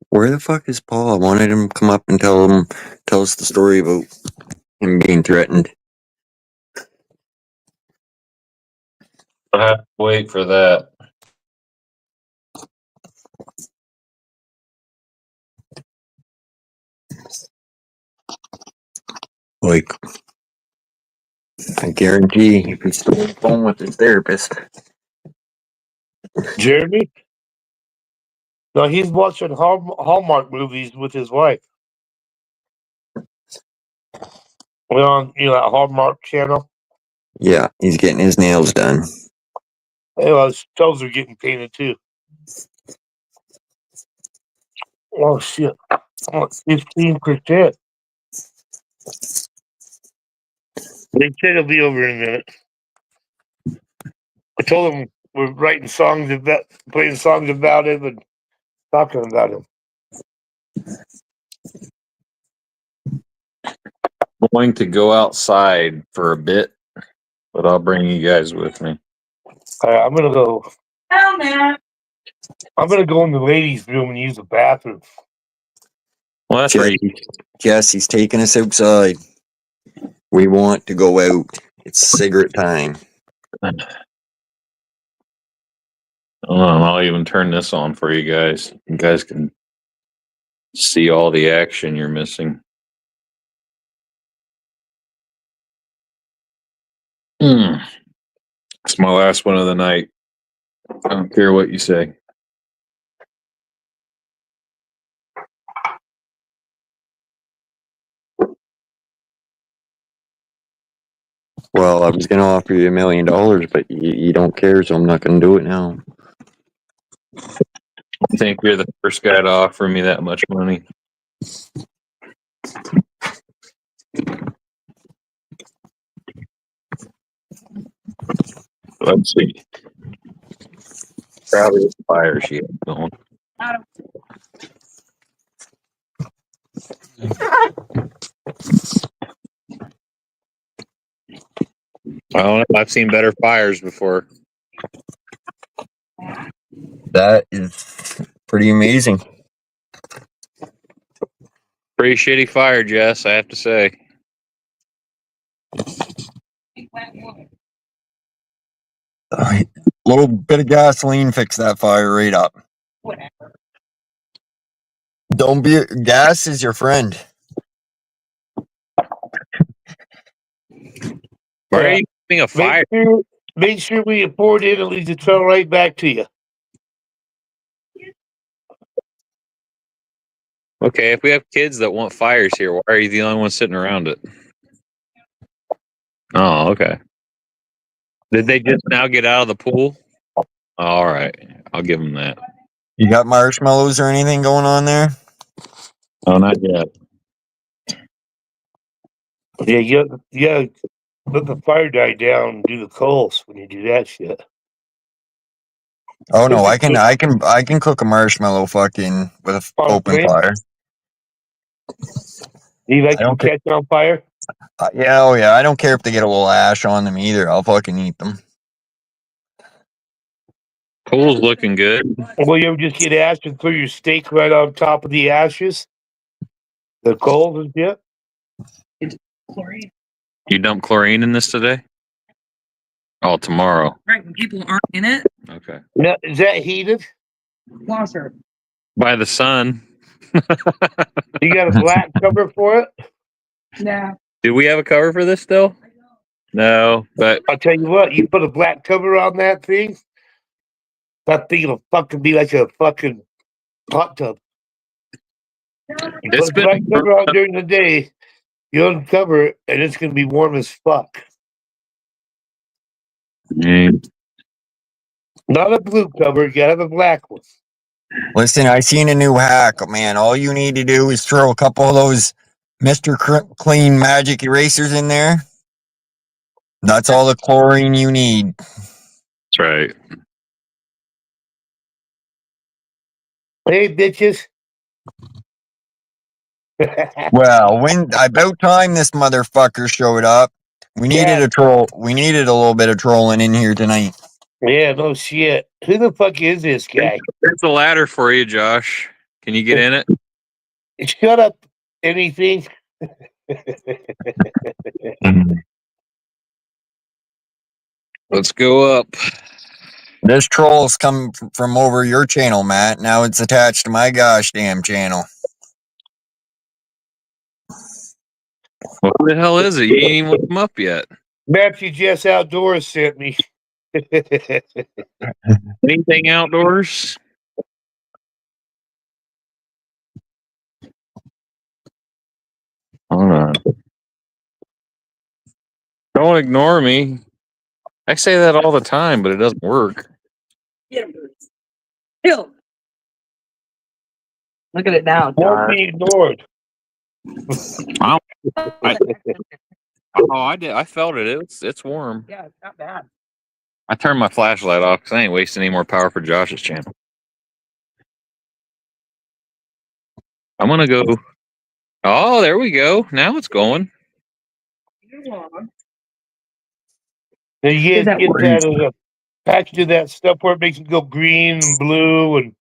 Where the fuck is Paul? I wanted him to come up and tell us the story about him being threatened. I'll have to wait for that. Like, I guarantee if he's still on the phone with his therapist. Jeremy? No, he's watching Hallmark movies with his wife. We're on, that Hallmark channel. Yeah, he's getting his nails done. Well, his toes are getting painted too. Oh shit! 15%. They said it'll be over in a minute. I told them we're writing songs about, playing songs about him, and talking about him. I'm going to go outside for a bit, but I'll bring you guys with me. I'm gonna go. Oh man! I'm gonna go in the ladies' room and use the bathroom. Well, that's Jess, right. Jess, he's taking us outside. We want to go out. It's cigarette time. I'll even turn this on for you guys. You guys can see all the action you're missing. It's my last one of the night. I don't care what you say. Well, I was going to offer you $1 million, but you don't care, so I'm not going to do it now. I think you're the first guy to offer me that much money. Let's see. Probably the fire she had going. I don't know. I've seen better fires before. That is pretty amazing. Pretty shitty fire, Jess, I have to say. A little bit of gasoline fix that fire right up. Whatever. Don't be. Gas is your friend. Why are you having a fire? Make sure we report it and leave the trail right back to you. Okay, if we have kids that want fires here, why are you the only one sitting around it? Oh, okay. Did they just now get out of the pool? All right, I'll give them that. You got marshmallows or anything going on there? Oh, not yet. Yeah, you let the fire die down and do the coals when you do that shit. Oh no, I can cook a marshmallow fucking with an open flame? fire. Do you like I don't to catch on fire? Yeah, oh yeah, I don't care if they get a little ash on them either. I'll fucking eat them. Pool's looking good. Will you ever just get ash and throw your steak right on top of the ashes? The coals and shit? Chlorine. You dump chlorine in this today? Oh, tomorrow. Right, when people aren't in it. Okay. Now, is that heated? Washer. By the sun. You got a black cover for it? Yeah. Do we have a cover for this still? No, but I'll tell you what, you put a black cover on that thing will fucking be like a fucking hot tub. You it's put a black cover on during the day, You uncover it, and it's gonna be warm as fuck. Mm. Not a blue cover. You gotta have a black one. Listen, I seen a new hack, man. All you need to do is throw a couple of those Mr. Clean magic erasers in there. That's all the chlorine you need. That's right. Hey, bitches. Well, when about time this motherfucker showed up, we needed a troll. We needed a little bit of trolling in here tonight. Yeah, no shit. Who the fuck is this guy? There's a ladder for you, Josh. Can you get in it? Shut up, anything. Let's go up. This troll's come from over your channel, Matt. Now it's attached to my gosh damn channel. What the hell is it? You ain't even looked them up yet. Matthew Jess Outdoors sent me. Anything outdoors? Hold on. Don't ignore me. I say that all the time, but it doesn't work. Hill. Look at it now. Won't be ignored. Oh, I did. I felt it. It's warm. Yeah, it's not bad. I turned my flashlight off because I ain't wasting any more power for Josh's channel. I'm gonna go. Oh, there we go. Now it's going. Then you guys get that package of that stuff where it makes it go green and blue and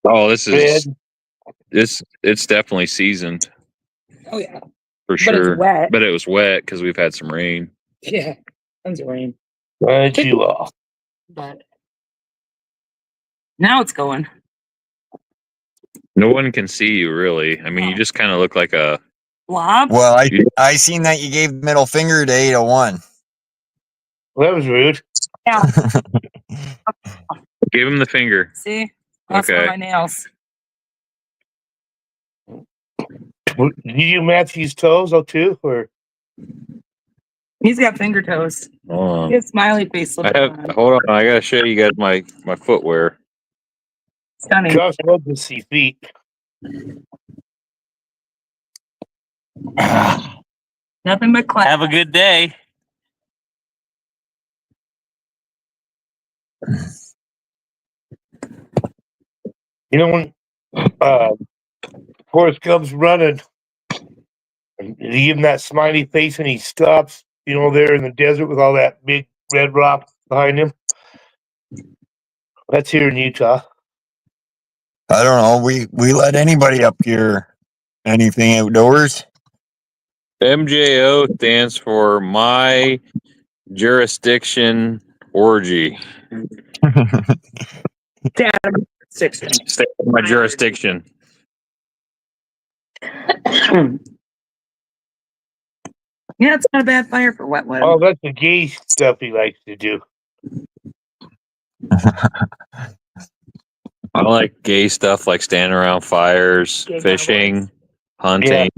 Oh, this red. is it's definitely seasoned Oh yeah. for sure. It's wet. But it was wet because we've had some rain. Yeah. Tons of rain. Aren't you all? But now it's going. No one can see you really. I mean, you just kind of look like a. Blob? Well, I seen that you gave the middle finger to 801. Well, that was rude. Yeah. Give him the finger. See? That's Okay. for my nails. Did you Matthew's toes though too, or He's got finger toes. Hold on. He has smiley face. I have. Hold on. I gotta show you guys my footwear. Stunning. Josh loves to see feet? Nothing but class. Have a good day. You know when Forrest Gump's running, and you give him that smiley face, and he stops. You know, there in the desert with all that big red rock behind him. That's here in Utah. I don't know. We let anybody up here. Anything outdoors? MJO stands for My Jurisdiction Orgy. Stay out of jurisdiction. Stay in my jurisdiction. Yeah, it's not a bad fire for wet weather. Oh, that's the gay stuff he likes to do. I like gay stuff like standing around fires, Gay fishing, hunting,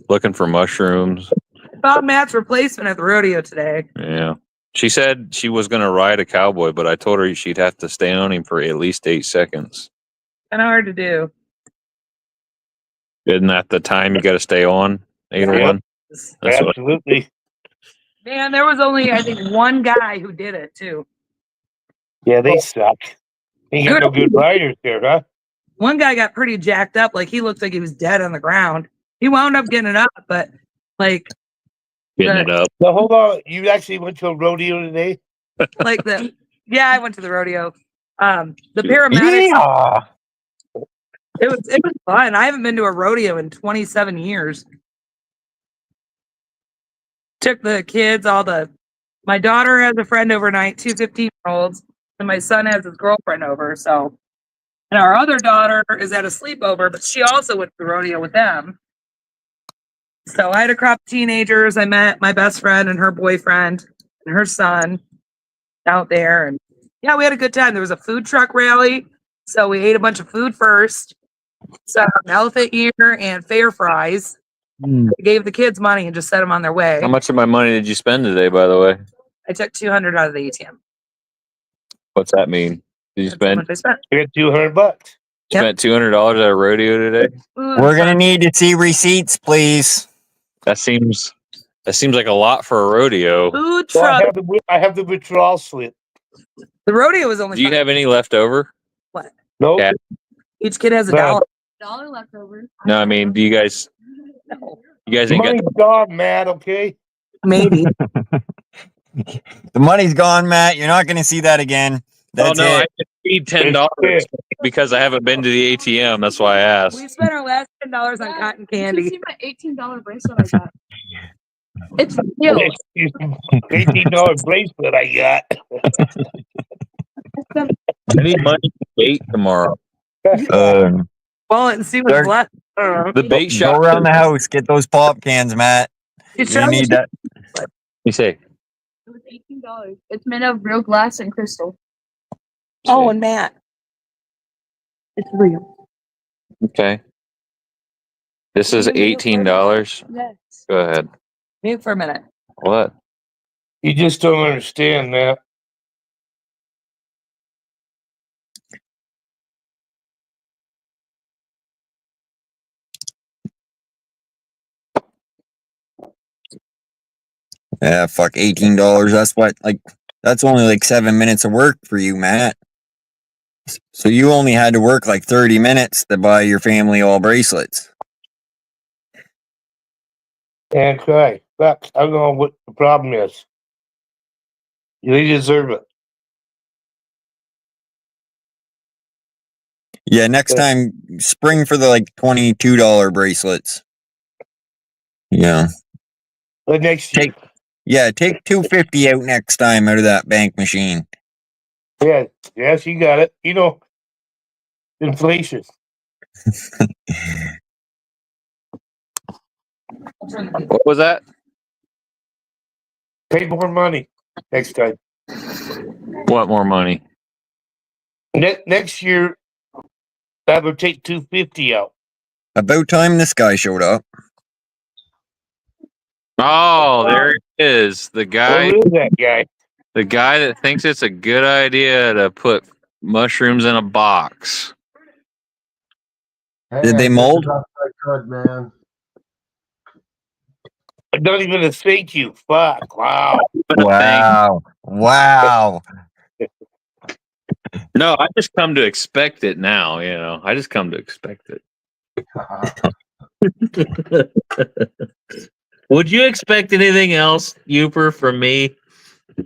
looking for mushrooms. I found Matt's replacement at the rodeo today. Yeah. She said she was going to ride a cowboy, but I told her she'd have to stay on him for at least 8 seconds. Kind of hard to do. Isn't that the time you got to stay on? 801? That's what, Absolutely. Man, there was only, I think, one guy who did it, too. Yeah, they suck. Ain't got no good riders there, huh? One guy got pretty jacked up. Like, he looked like he was dead on the ground. He wound up getting it up, but, like, getting it up. So hold on. You actually went to a rodeo today? yeah, I went to the rodeo. The paramedics, Yeah. it was fun. I haven't been to a rodeo in 27 years. Took the kids, my daughter has a friend overnight, 2 15-year-olds, and my son has his girlfriend over. So, and our other daughter is at a sleepover, but she also went to the rodeo with them. So I had a crop of teenagers. I met my best friend and her boyfriend and her son out there. And yeah, we had a good time. There was a food truck rally. So we ate a bunch of food first. So elephant ear and fair fries. Gave the kids money and just sent them on their way. How much of my money did you spend today, by the way? I took 200 out of the ATM. What's that mean? Did you That's how spend much I spent. You got $200. Yep. spent $200 at a rodeo today? Food, We're gonna need to see receipts, please. That seems like a lot for a rodeo. food Well, truck. I have the withdrawal slip. The rodeo was only Do you $5. have any left over? No, Yeah. Each kid has a No. dollar. $1 left over. No, I mean, do you guys No, ain't got money's gone, Matt. Okay. maybe. The money's gone, Matt. You're not gonna see that again. That's I it. just need $10 because I haven't been to the ATM. That's why I asked. We spent our last $10 on cotton You candy. should see my $18 bracelet I got. It's real. $18 bracelet I got. I need money to bait tomorrow. Well, and see what's Dark- left. The bait Go shop. around the house, get those pop cans, Matt. It's You need that. You say, It was $18. It's made of real glass and crystal. Oh, and Matt. It's real. okay. This is $18. Yes. Go ahead. Mute for a minute. What? You just don't understand, Matt. Yeah, fuck, $18. That's only like 7 minutes of work for you, Matt. So you only had to work like 30 minutes to buy your family all bracelets. And cry. Fuck, I don't know what the problem is. You deserve it. Yeah, next time spring for the like $22 bracelets. Yeah. But next year. Take $250 out next time out of that bank machine. Yeah, yes, you got it. You know, inflation. What was that? Pay more money next time. What more money? Next year, that would take $250 out. About time this guy showed up. Oh, there it is. The guy, Who is that guy? the guy that thinks it's a good idea to put mushrooms in a box. Did they mold? Good man. Not even a thank you. Fuck. Wow. Wow. No, I just come to expect it now. I just come to expect it. Would you expect anything else, Uper, from me?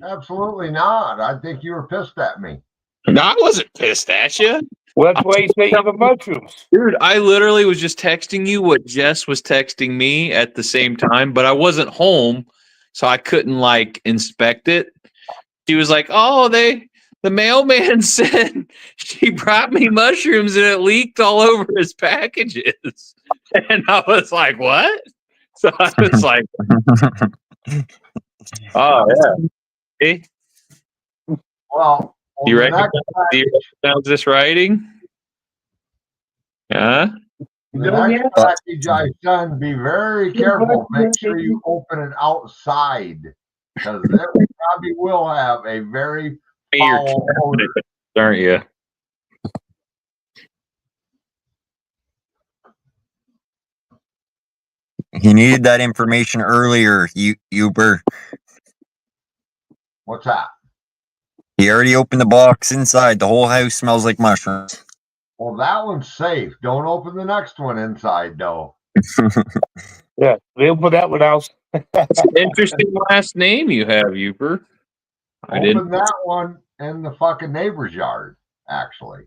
Absolutely not. I think you were pissed at me. No, I wasn't pissed at you. Well, that's why you say you have mushrooms. Dude, I literally was just texting you what Jess was texting me at the same time, but I wasn't home, so I couldn't inspect it. She was like, "Oh, the mailman said she brought me mushrooms and it leaked all over his packages." And I was like, "What?" So I was like, "Oh yeah." Hey, Well, do you on the next recognize this writing? Huh? The next package I send, be very careful. Make sure you open it outside, because it probably will have a very You're foul odor. aren't you? He needed that information earlier, Uber. What's that? He already opened the box inside. The whole house smells like mushrooms. Well, that one's safe. Don't open the next one inside, though. Yeah, they'll put that one out. Interesting last name you have, Uper. I Open didn't. that one in the fucking neighbor's yard, actually.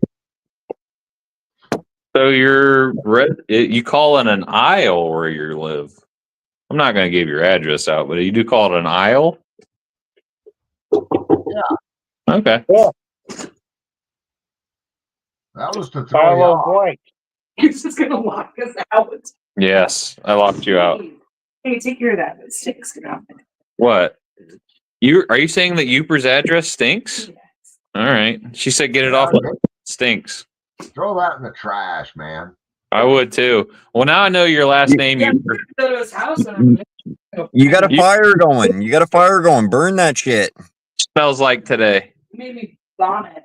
So you call it an aisle where you live. I'm not going to give your address out, but you do call it an aisle? Yeah. Okay. Yeah. That was to throw you Follow off. blank. He's just gonna lock us out. Yes, I locked you out. Hey, take care of that. It stinks. Get off it. What? Are you saying that Uper's address stinks? All right. She said get it off. It stinks. Throw that in the trash, man. I would too. Well, now I know your last name. Yeah, You go to his house and You got a fire going. You got a fire going. Burn that shit. smells like today. made me vomit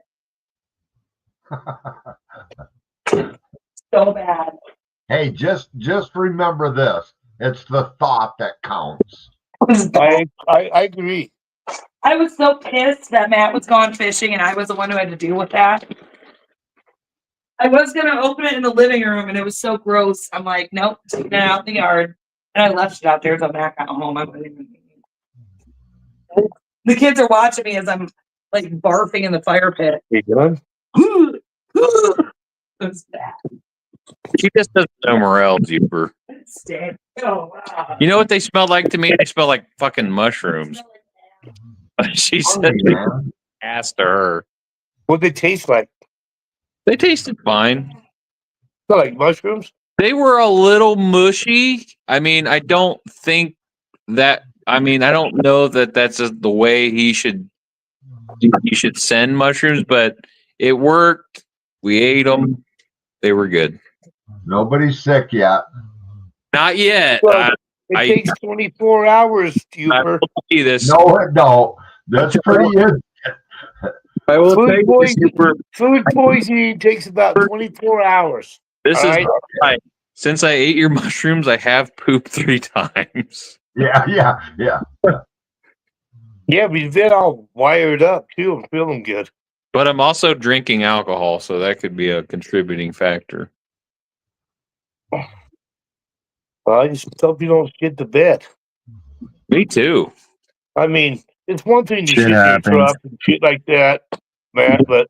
so bad. Hey, just remember this. It's the thought that counts. I agree. I was so pissed that Matt was gone fishing and I was the one who had to deal with that. I was gonna open it in the living room and it was so gross. I'm like, nope, taking it out in the yard. And I left it out there until Matt got home. The kids are watching me as I'm like barfing in the fire pit. You good? It was bad. She just doesn't know morels, Uber. It stank. Oh, wow. You know what they smell like to me? They smell like fucking mushrooms. She said, Man. asked her. What they taste like? They tasted fine. Smell like mushrooms? They were a little mushy. I mean, I don't think that. I mean, I don't know that that's the way you should send mushrooms, but it worked. We ate them. They were good. Nobody's sick yet. Not yet. Well, it I- takes 24 hours, I Uber. will tell you this. No, it don't. That's pretty good. I will tell Food you this, poisoning, Uber. food poisoning takes about 24 hours. This is All right. right. Since I ate your mushrooms, I have pooped 3 times. Yeah. Yeah, but you've been all wired up too. I'm feeling good. But I'm also drinking alcohol, so that could be a contributing factor. Well, I just hope you don't shit the bed. Me too. I mean, it's one thing to Shit shit your happens. truck and shit like that, man, but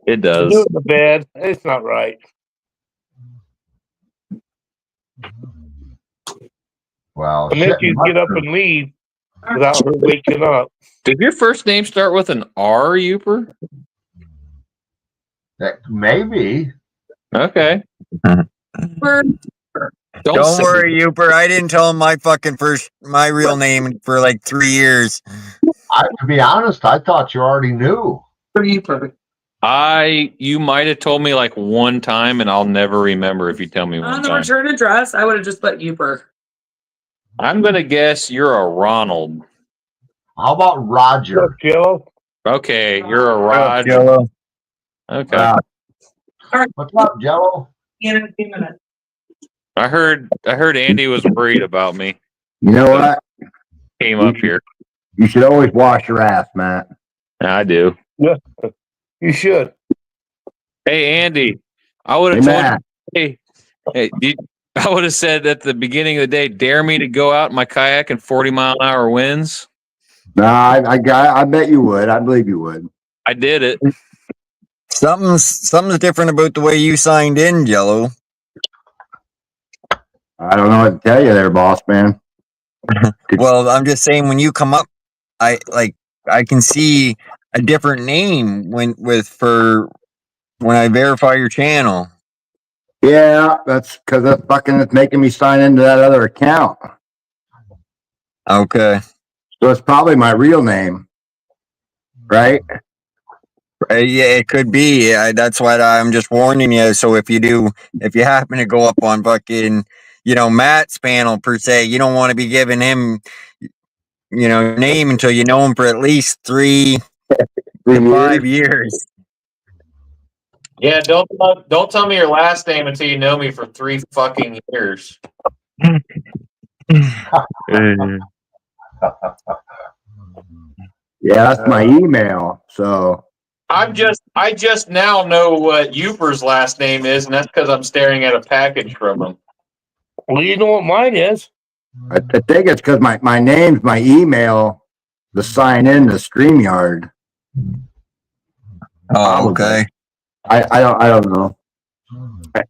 It to does. do it in the bed, it's not right. Well, And then shit, you get up and leave without her waking up. Did your first name start with an R, Uper? that maybe. Okay. Don't say- worry, Uper. I didn't tell him my real name for like 3 years. To be honest, I thought you already knew. You might have told me like one time, and I'll never remember if you tell me On one the time. return address, I would have just put Uber. I'm gonna guess you're a Ronald. How about Roger? Joe? Okay, you're a Rod. Jello. Okay. What's up, Jello? In a few minutes. I heard Andy was worried about me. You know what? Came up here. You should always wash your ass, Matt. I do. You should. Hey, Andy, I would Hey, have told Matt. you. I would have said at the beginning of the day, dare me to go out in my kayak in 40-mile-an-hour winds. No, I bet you would. I believe you would. I did it. Something's different about the way you signed in, Jello. I don't know what to tell you there, boss man. Well, I'm just saying when you come up, I can see a different name when I verify your channel. Yeah, that's because it's making me sign into that other account. Okay. So it's probably my real name, right? Yeah, it could be. That's why I'm just warning you. So if you happen to go up on fucking, Matt's panel per se, you don't want to be giving him, name until you know him for at least 3 to 5 years. Yeah, don't tell me your last name until you know me for 3 fucking years. Yeah, that's my email. So I just now know what Uper's last name is, and that's because I'm staring at a package from him. Well, you know what mine is. I think it's because my name's my email to sign in to StreamYard. Oh, okay. I don't know.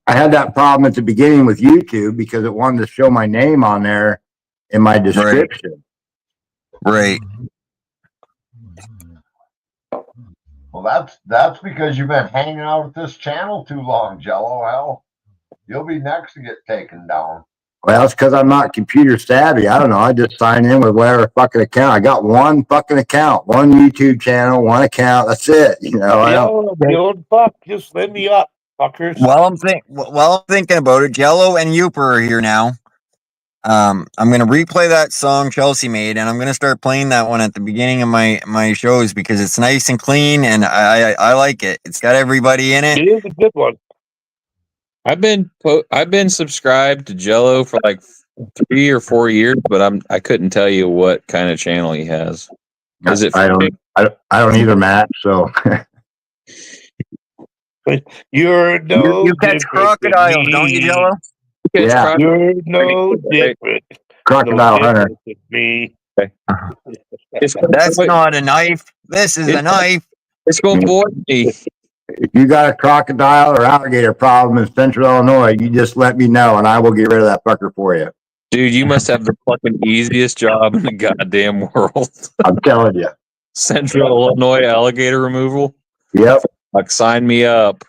I had that problem at the beginning with YouTube because it wanted to show my name on there in my description. Right. Well, that's because you've been hanging out with this channel too long, Jello. Hell, you'll be next to get taken down. Well, it's because I'm not computer savvy. I don't know. I just sign in with whatever fucking account. I got one fucking account, one YouTube channel, one account. That's it. I don't. The old fuck just let me up. fuckers. While I'm thinking about it, Jello and Youper are here now. I'm gonna replay that song Chelsea made, and I'm gonna start playing that one at the beginning of my shows because it's nice and clean, and I like it. It's got everybody in it. It is a good one. I've been subscribed to Jello for like 3 or 4 years, but I couldn't tell you what kind of channel he has. Is it? I don't either, Matt. So You're no You catch crocodiles, don't you, Jello? yeah, You're no different. crocodile hunter. With me. That's not a knife. This is a knife. It's going to bore me. If you got a crocodile or alligator problem in Central Illinois, you just let me know, and I will get rid of that fucker for you. Dude, you must have the fucking easiest job in the goddamn world. I'm telling you. Central Illinois alligator removal. Yep. Like, sign me up.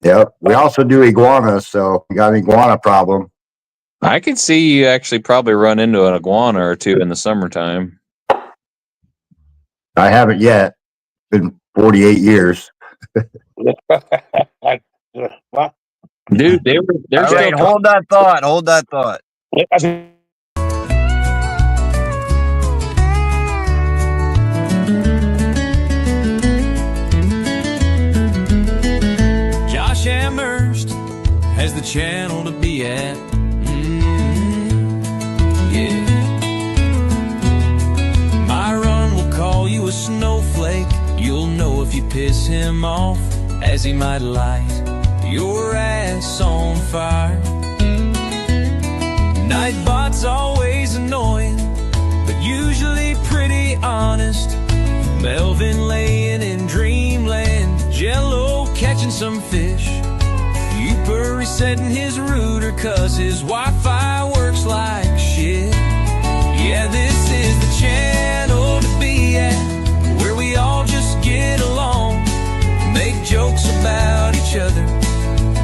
Yep. We also do iguanas, so if you got an iguana problem. I could see you actually probably run into an iguana or two in the summertime. I haven't yet. Been 48 years. Dude, they're All right, hold that thought. Hold that thought. Josh Amherst has the channel to be at. Yeah. Myron will call you a snowflake. You'll know if you piss him off, as he might light your ass on fire. Nightbot's always annoying, but usually pretty honest. Melvin laying in dreamland, Jello catching some fish. Youper resetting his router cause his Wi-Fi works like shit. Yeah, this is the channel to be at, where we all just get along, make jokes about each other,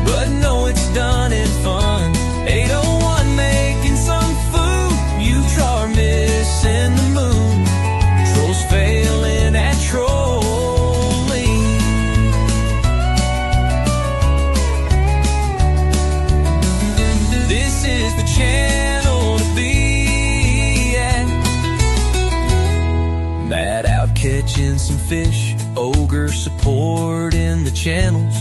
but know it's done in fun. 801 making some food, you are missing the moon. Trolls failing at trolling. This is the channel to be at. Matt out catching some fish, Ogre supporting the channels,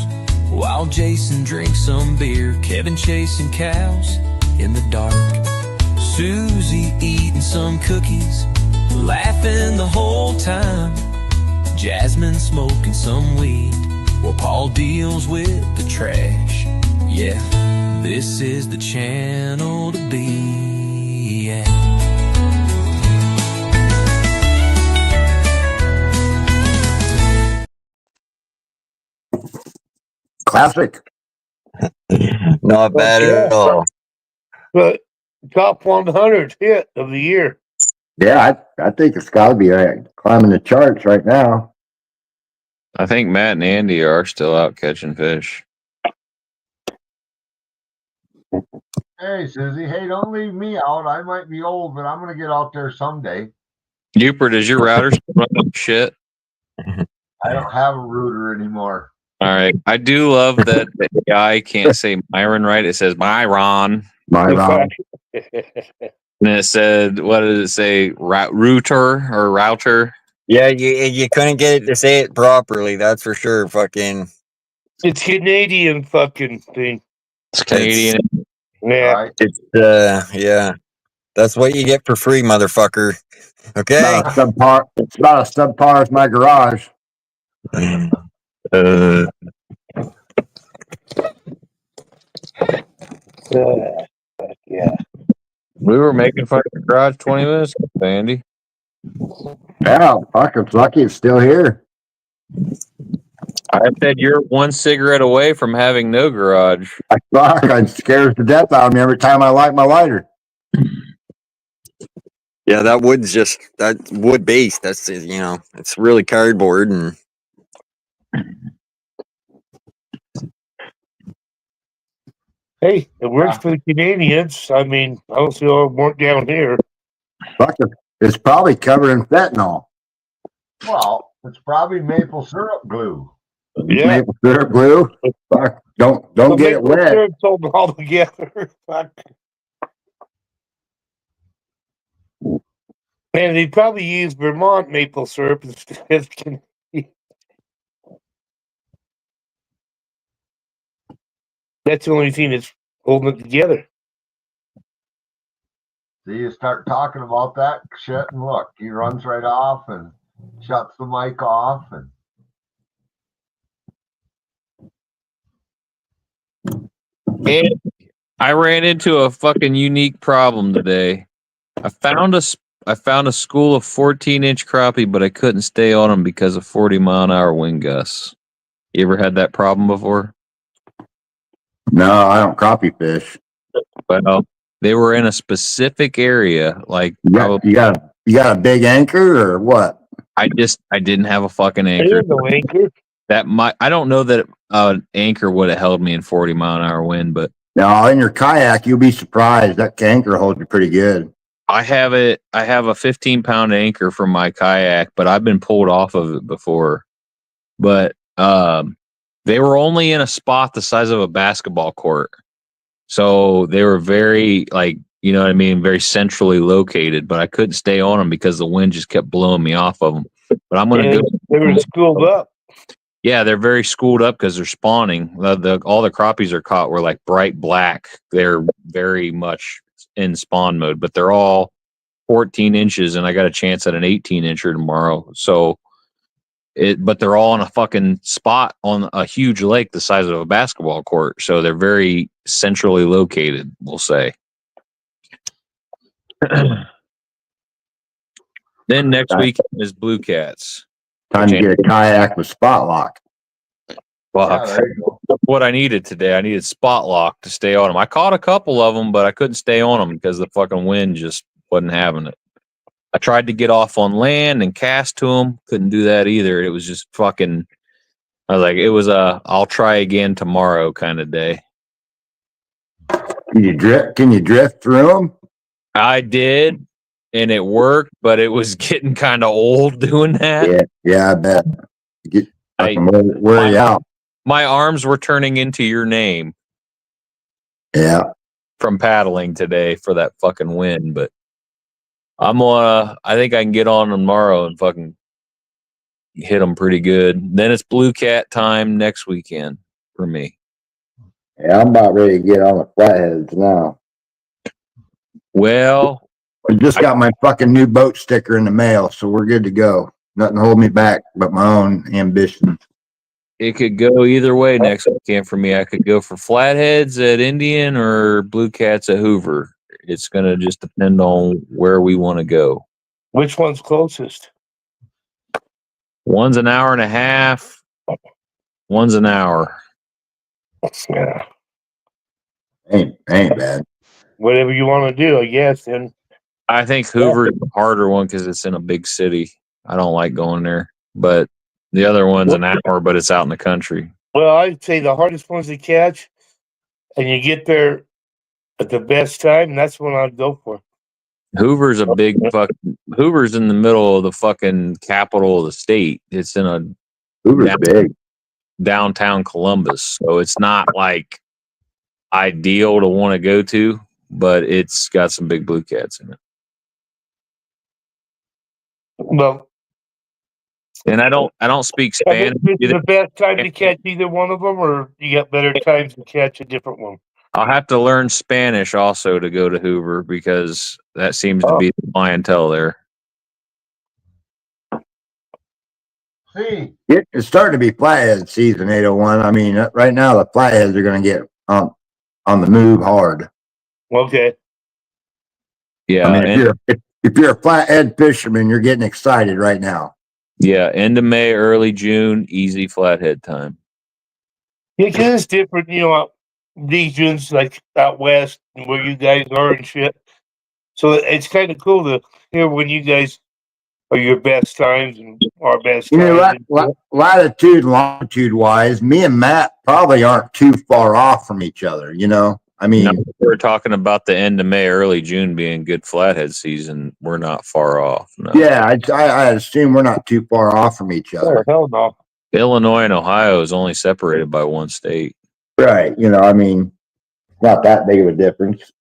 while Jason drinks some beer, Kevin chasing cows in the dark, Susie eating some cookies, laughing the whole time, Jasmine smoking some weed, while Paul deals with the trash. Yeah, this is the channel to be at. Classic. Not bad at all. But top 100 hit of the year. Yeah, I think it's got to be climbing the charts right now. I think Matt and Andy are still out catching fish. Hey, Susie. Hey, don't leave me out. I might be old, but I'm going to get out there someday. Youper, does your router still run like shit? I don't have a router anymore. All right. I do love that the AI can't say Myron right. It says Myron. Myron. And it said, what did it say? Router or router? Yeah, you couldn't get it to say it properly. That's for sure. Fucking. It's Canadian fucking thing. It's Canadian. Yeah. Right? It's yeah. That's what you get for free, motherfucker. Okay. It's about a subpar as my garage. Yeah. We were making fun of the garage 20 minutes ago, Andy. Yeah, fuck, it's lucky it's still here. I said you're one cigarette away from having no garage. Fuck, I'm scared to death out of me every time I light my lighter. Yeah, that wood based. That's it's really cardboard and. Hey, it works for the Canadians. I mean, I don't see all work down here. Fuck, it's probably covered in fentanyl. Well, it's probably maple syrup glue. Yeah. Maple syrup glue. Fuck, don't The get it maple wet. syrup sold them all together. Fuck. Man, they probably use Vermont maple syrup instead of Canadian. That's the only thing that's holding it together. See, you start talking about that shit, and look, he runs right off and shuts the mic off, and And I ran into a fucking unique problem today. I found a school of 14-inch crappie, but I couldn't stay on them because of 40-mile-an-hour wind gusts. You ever had that problem before? No, I don't crappie fish. Well, they were in a specific area, like You got a big anchor or what? I didn't have a fucking There anchor. is no anchor. I don't know that an anchor would have held me in 40-mile-an-hour wind, but Now in your kayak, you'll be surprised that anchor holds you pretty good. I have a 15-pound anchor from my kayak, but I've been pulled off of it before. But they were only in a spot the size of a basketball court. So they were very, like, you know what I mean, very centrally located, but I couldn't stay on them because the wind just kept blowing me off of them. But I'm going to go. They were schooled up. Yeah, they're very schooled up because they're spawning. All the crappies are caught were like bright black. They're very much in spawn mode, but they're all 14 inches, and I got a chance at an 18-incher tomorrow. So, but they're all in a fucking spot on a huge lake the size of a basketball court. So they're very centrally located, we'll say. Then next week is Blue Cats. Time to get a kayak with spot lock. Well, yeah, there you go. that's what I needed today. I needed spot lock to stay on them. I caught a couple of them, but I couldn't stay on them because the fucking wind just wasn't having it. I tried to get off on land and cast to them. Couldn't do that either. It was just fucking, I was like, it was a I'll try again tomorrow kind of day. Can you drift through them? I did, and it worked, but it was getting kind of old doing that. Yeah, I bet. Wear you out. My arms were turning into your name. Yeah. From paddling today for that fucking wind, but I think I can get on tomorrow and fucking hit them pretty good. Then it's Blue Cat time next weekend for me. Yeah, I'm about ready to get on the flatheads now. Well, I just got my fucking new boat sticker in the mail, so we're good to go. Nothing hold me back but my own ambition. it could go either way next weekend for me. I could go for Flatheads at Indian or Blue Cats at Hoover. It's going to just depend on where we want to go. Which one's closest? One's an hour and a half. One's an hour. Yeah. Ain't bad. Whatever you want to do, I guess. And I think Hoover is the harder one because it's in a big city. I don't like going there. But the other one's an hour, but it's out in the country. well, I'd say the hardest ones to catch, and you get there at the best time, and that's what I'd go for. Hoover's a big fucking. Hoover's in the middle of the fucking capital of the state. It's in a Hoover's big. Downtown Columbus, so it's not like ideal to want to go to, but it's got some big blue cats in it. Well, And I don't speak is Spanish this either. the best time to catch either one of them, or you got better times to catch a different one? I'll have to learn Spanish also to go to Hoover because that seems to be the clientele there. See, It's starting to be flathead season, 801. I mean, right now the flatheads are going to get on the move hard. Okay. Yeah, I mean, if you're a flathead fisherman, you're getting excited right now. yeah, end of May, early June, easy flathead time. Yeah, because it's different, these dunes like out west and where you guys are and shit. So it's kind of cool to hear when you guys are your best times and our best You know, times. latitude and longitude wise, me and Matt probably aren't too far off from each other. I mean, No, we're talking about the end of May, early June being good flathead season. We're not far off. No. yeah, I assume we're not too far off from each Oh, other. hell no. Illinois and Ohio is only separated by one state. Right. You know, I mean, not that big of a difference.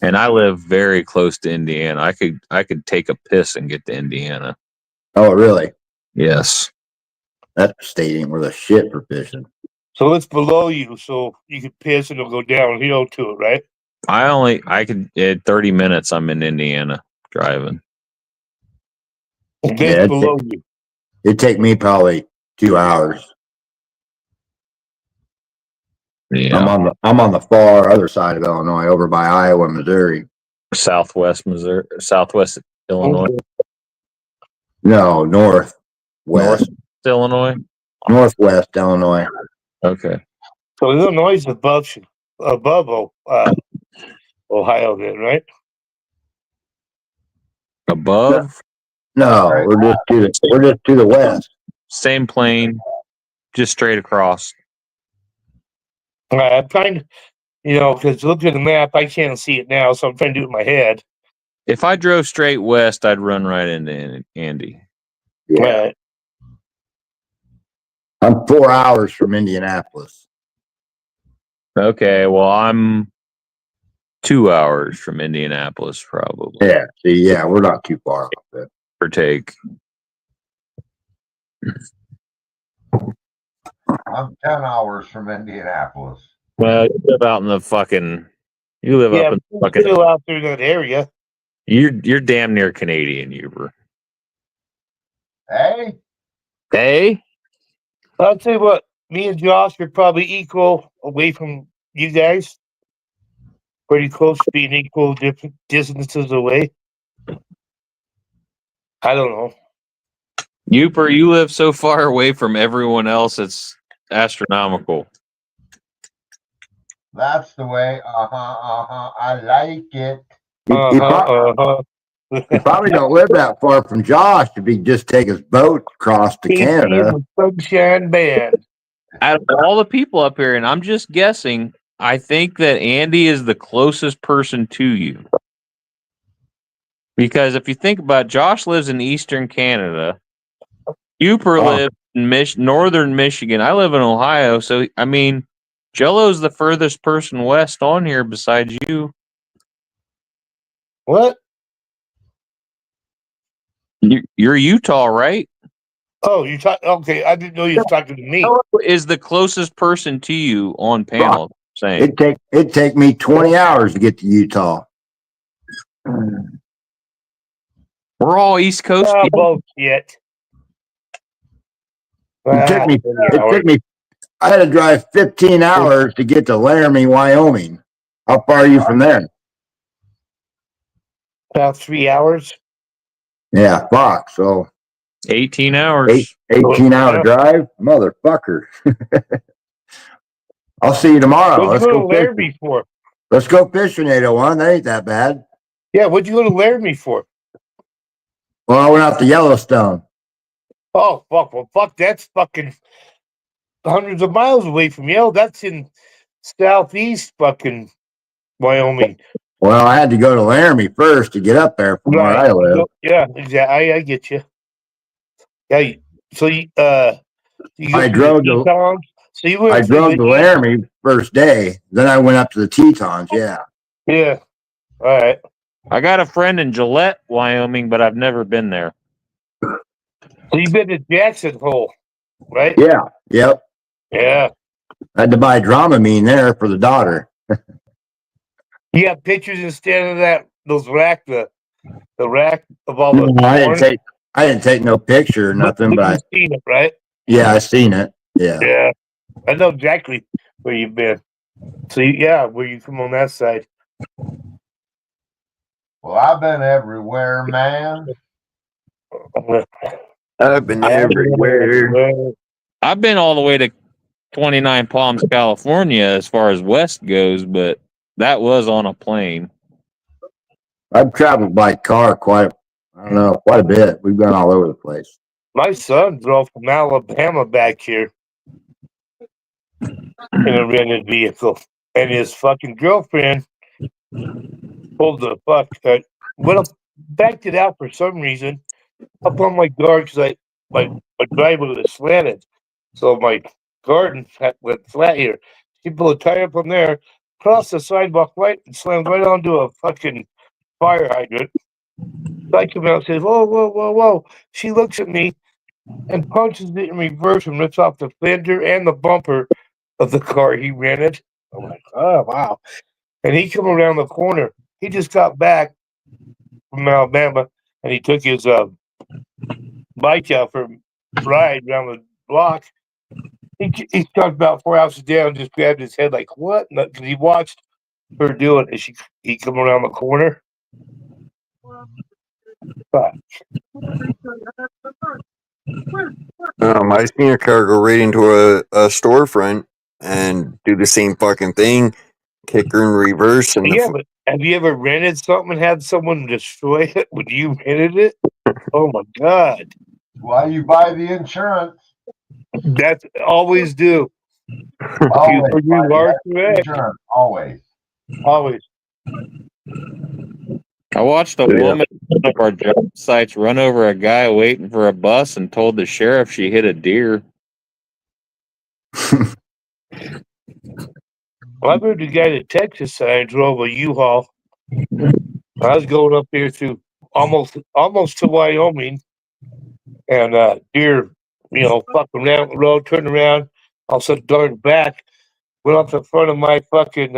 And I live very close to Indiana. I could take a piss and get to Indiana. Oh, really? Yes. That state ain't worth a shit for fishing. So it's below you, so you can piss and it'll go downhill to it, right? I could in 30 minutes I'm in Indiana driving. That's below you. It'd take me probably 2 hours. Yeah. I'm on the far other side of Illinois, over by Iowa, Missouri. Southwest Illinois. No, northwest Illinois. Northwest Illinois. Okay. So Illinois is above Ohio, then, right? Above? No, we're just to the west. Same plane, just straight across. I'm trying to, because looking at the map, I can't see it now, so I'm trying to do it in my head. If I drove straight west, I'd run right into Andy. Yeah. Right. I'm 4 hours from Indianapolis. Okay, well, I'm 2 hours from Indianapolis, probably. Yeah. See, yeah, we're not too far off there. Per take. I'm 10 hours from Indianapolis. Well, you live out in the fucking. You live up in the fucking. Still out there in that area. You're damn near Canadian, Uber. Hey? Hey? I'll tell you what, me and Josh are probably equal away from you guys. Pretty close to being equal different distances away. I don't know. Uper, you live so far away from everyone else, it's astronomical. That's the way. I like it. You probably don't live that far from Josh if he just take his boat across to Canada. Sunshine Band. Out of all the people up here, and I'm just guessing, I think that Andy is the closest person to you. Because if you think about it, Josh lives in eastern Canada. Uper lives in northern Michigan. I live in Ohio. So, I mean, Jello's the furthest person west on here besides you. What? You're Utah, right? Oh, you talk. Okay, I didn't know you were talking to me. Is the closest person to you on panel? Saying It'd take me 20 hours to get to Utah. We're all East Coast people. Bullshit. It took me. I had to drive 15 hours to get to Laramie, Wyoming. How far are you from there? About 3 hours. Yeah, fuck. So 18 hours. 18-hour drive, motherfucker. I'll see you tomorrow. What'd you go to Laramie for? Let's go fishing 801. That ain't that bad. Yeah, what'd you go to Laramie for? Well, I went out to Yellowstone. Oh, fuck. Well, fuck, that's fucking hundreds of miles away from you. That's in southeast fucking Wyoming. Well, I had to go to Laramie first to get up there from where I live. Yeah, exactly. I get you. Yeah, so you I drove to Laramie first day. Then I went up to the Tetons. Yeah. Yeah. All right. I got a friend in Gillette, Wyoming, but I've never been there. So you've been to Jackson Hole, right? Yeah. Yep. Yeah. I had to buy Dramamine there for the daughter. You got pictures instead of those rack, the rack of all the. I didn't take no picture or nothing, but I seen it, right? Yeah, I seen it. Yeah. Yeah. I know exactly where you've been. So where you come on that side. Well, I've been everywhere, man. I've been everywhere. I've been all the way to 29 Palms, California, as far as west goes, but that was on a plane. I've traveled by car quite a bit. We've gone all over the place. My son drove from Alabama back here in a rented vehicle, and his fucking girlfriend pulled the fuck. Backed it out for some reason up on my guard because my driveway was slanted, so my garden went flat here. She pulled a tire from there, crossed the sidewalk right, and slammed right onto a fucking fire hydrant. So I come out and says, "Whoa, whoa, whoa, whoa!" She looks at me and punches it in reverse and rips off the fender and the bumper of the car he rented. I'm like, oh wow! And he come around the corner. He just got back from Alabama, and he took his bike out for a ride around the block. He talked about 4 houses down, just grabbed his head like, what? Because he watched her do it, and he come around the corner. Fuck. I seen a car go right into a storefront and do the same fucking thing, kick her in reverse, and Yeah, but have you ever rented something and had someone destroy it when you rented it? Oh my god! Why you buy the insurance? That's always do. Always For you buy the large correct. insurance. Always. Always. I watched a woman at one of our job sites run over a guy waiting for a bus and told the sheriff she hit a deer. Well, I moved a guy to Texas and I drove a U-Haul. I was going up here through almost to Wyoming, and deer, fucking around the road, turned around, all of a sudden darted back, went off the front of my fucking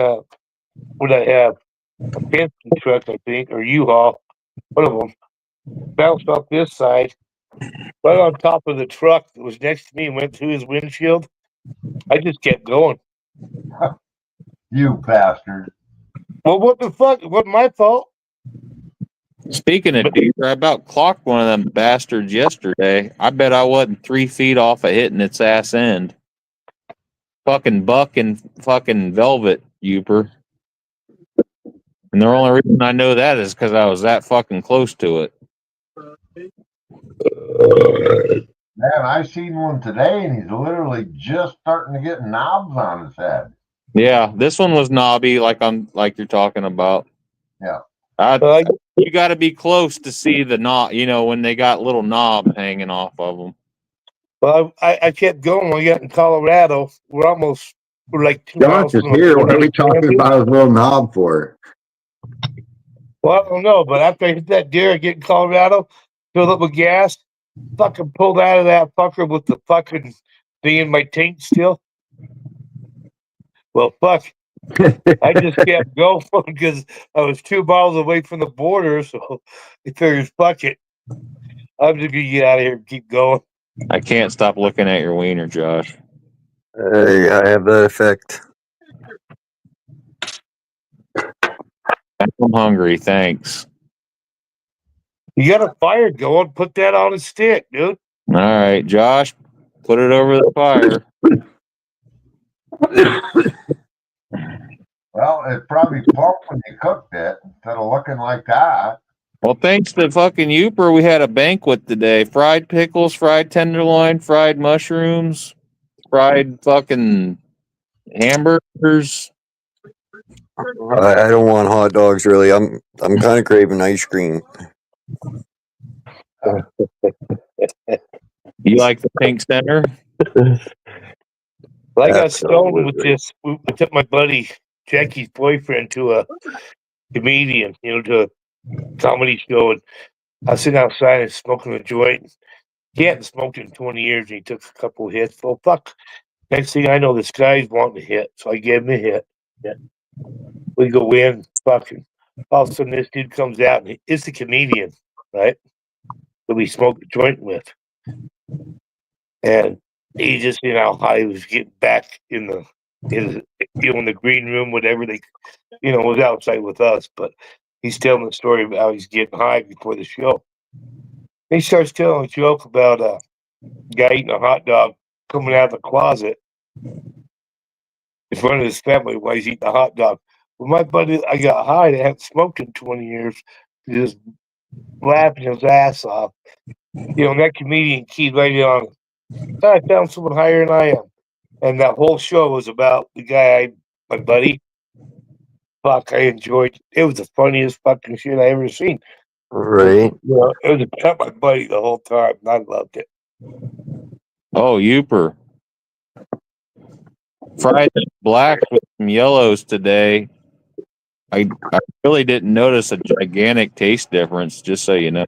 what I have, a Penske truck, I think, or U-Haul, one of them, bounced off this side, right on top of the truck that was next to me, and went through his windshield. I just kept going. You bastard. Well, what the fuck? It wasn't my fault. Speaking of deer, I about clocked one of them bastards yesterday. I bet I wasn't 3 feet off of hitting its ass end. Fucking buck and fucking velvet, Uper. And the only reason I know that is because I was that fucking close to it. Man, I seen one today and he's literally just starting to get knobs on his head. Yeah, this one was knobby, like you're talking about. Yeah. You got to be close to see the knob. When they got little knobs hanging off of them. Well, I kept going when we got in Colorado. We're like 2 miles Josh is from the here. What border. are we talking about his little knob for? Well, I don't know, but after I hit that deer, I get in Colorado, filled up with gas, fucking pulled out of that fucker with the fucking thing in my tank still. Well, fuck. I just kept going because I was 2 miles away from the border, so I figured, fuck it. I'm just gonna get out of here and keep going. I can't stop looking at your wiener, Josh. I have that effect. I'm hungry, thanks. You got a fire going, put that on a stick, dude. All right, Josh, put it over the fire. Well, it probably pumped when you cooked it instead of looking like that. Well, thanks to fucking Uper, we had a banquet today. Fried pickles, fried tenderloin, fried mushrooms, fried fucking hamburgers. I don't want hot dogs really. I'm kind of craving ice cream. You like the pink center? Well, I got stoned with this. I took my buddy Jackie's boyfriend to a comedian, to a comedy show, and I was sitting outside and smoking a joint. He hadn't smoked it in 20 years, and he took a couple of hits. Well, fuck. Next thing I know, this guy's wanting to hit, so I gave him a hit. Yeah. We go in, fucking. All of a sudden, this dude comes out, and it's the comedian, right? That we smoked a joint with. And he just, how he was getting back in the green room, whatever they, was outside with us. But he's telling the story about how he's getting high before the show. He starts telling a joke about a guy eating a hot dog coming out of the closet in front of his family while he's eating a hot dog. Well, my buddy, I got high. I hadn't smoked in 20 years. He just laughing his ass off. And that comedian keyed right on. I found someone higher than I am. And that whole show was about the guy, my buddy. Fuck, I enjoyed it. It was the funniest fucking shit I ever seen. Right. It was about my buddy the whole time. And I loved it. Oh, Youper. Fried black with some yellows today. I really didn't notice a gigantic taste difference, just so you know.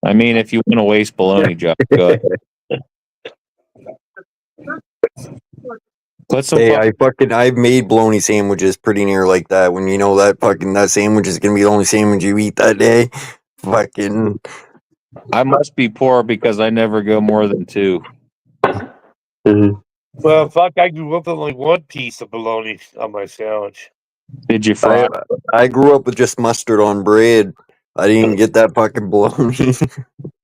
I mean, if you want to waste bologna, Josh, go ahead. Put some. Hey, I've made bologna sandwiches pretty near like that. When you know that sandwich is gonna be the only sandwich you eat that day. Fucking. I must be poor because I never go more than 2. Well, fuck, I grew up with only one piece of bologna on my sandwich. Did you fry? I grew up with just mustard on bread. I didn't even get that fucking bologna.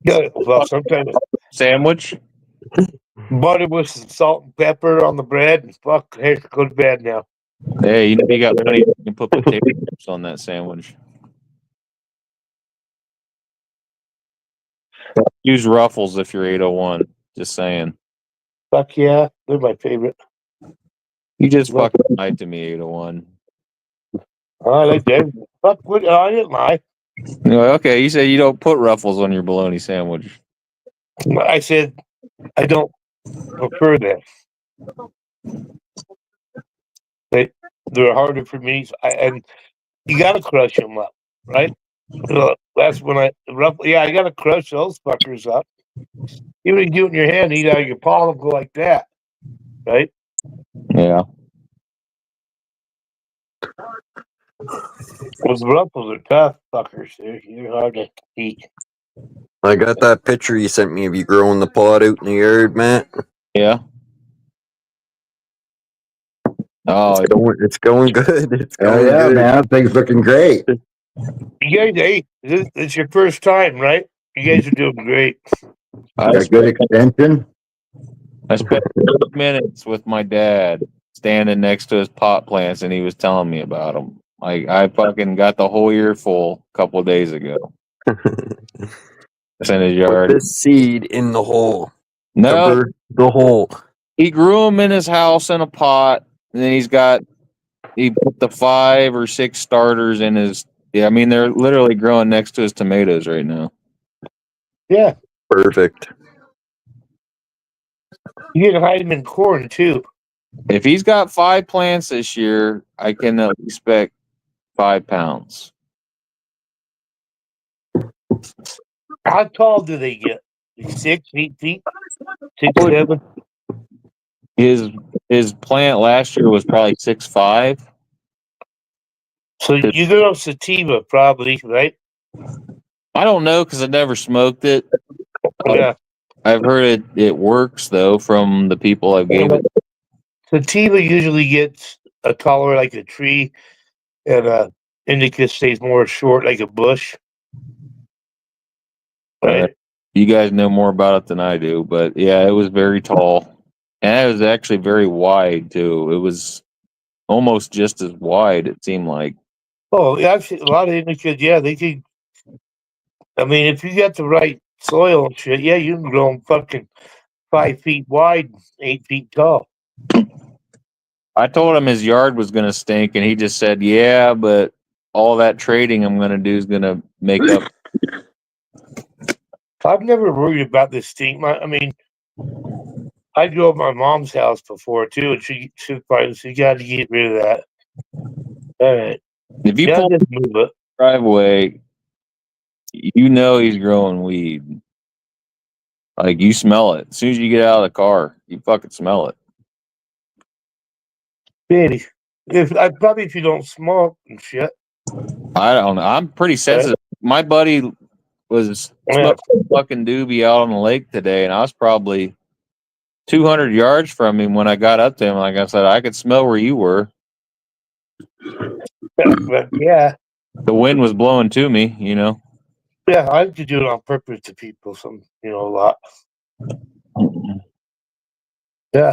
Yeah, well, sometimes Sandwich? butter with some salt and pepper on the bread, and fuck, hey, go to bed now. Hey, you know you got money. You can put potato chips on that sandwich. Use Ruffles if you're 801. Just saying. Fuck yeah, they're my favorite. You just fucking lied to me, 801. I like that. Fuck, what? I didn't lie. Okay, you say you don't put Ruffles on your bologna sandwich. I said I don't prefer them. They're harder for me, and you gotta crush them up, right? That's when I gotta crush those fuckers up. Even if you do it in your hand, eat out of your palm, go like that, right? Yeah. Those ruffles are tough fuckers. They're hard to eat. I got that picture you sent me of you growing the pot out in the yard, Matt. Yeah. Oh, it's going good. It's Oh going yeah, good. man, things looking great. You guys, hey, it's your first time, right? You guys are doing great. Got good extension. I spent 30 minutes with my dad standing next to his pot plants, and he was telling me about them. Like, I fucking got the whole year full a couple of days ago. It's in his yard. Put this seed in the hole. No, Cover the hole. he grew them in his house in a pot, and then he put the 5 or 6 starters in his. Yeah, I mean, they're literally growing next to his tomatoes right now. Yeah, Perfect. you can hide them in corn too. If he's got 5 plants this year, I can expect 5 pounds. How tall do they get? 6, 8 feet, 6, 7. His plant last year was probably 6'5". So you go sativa, probably, right? I don't know because I never smoked it. Yeah. I've heard it works though from the people I've gave it. Sativa usually gets a taller like a tree, and indica stays more short like a bush. Right. You guys know more about it than I do, but yeah, it was very tall. And it was actually very wide too. It was almost just as wide, it seemed like. Oh, yeah, I've seen a lot of indicas. Yeah, they can. I mean, if you got the right soil and shit, yeah, you can grow them fucking 5 feet wide, 8 feet tall. I told him his yard was going to stink, and he just said, yeah, but all that trading I'm going to do is going to make up. I've never worried about this stink. I mean, I drove my mom's house before too, and she finally said, "You got to get rid of that." All right. If you pull just move it. Driveway, you know he's growing weed. Like, you smell it. As soon as you get out of the car, you fucking smell it. Maybe. If you don't smoke and shit. I don't know. I'm pretty sensitive. My buddy was smoking fucking doobie out on the lake today, and I was probably 200 yards from him when I got up to him. Like I said, I could smell where you were. But yeah. The wind was blowing to me, you know. Yeah, I could do it on purpose to people, a lot. Yeah.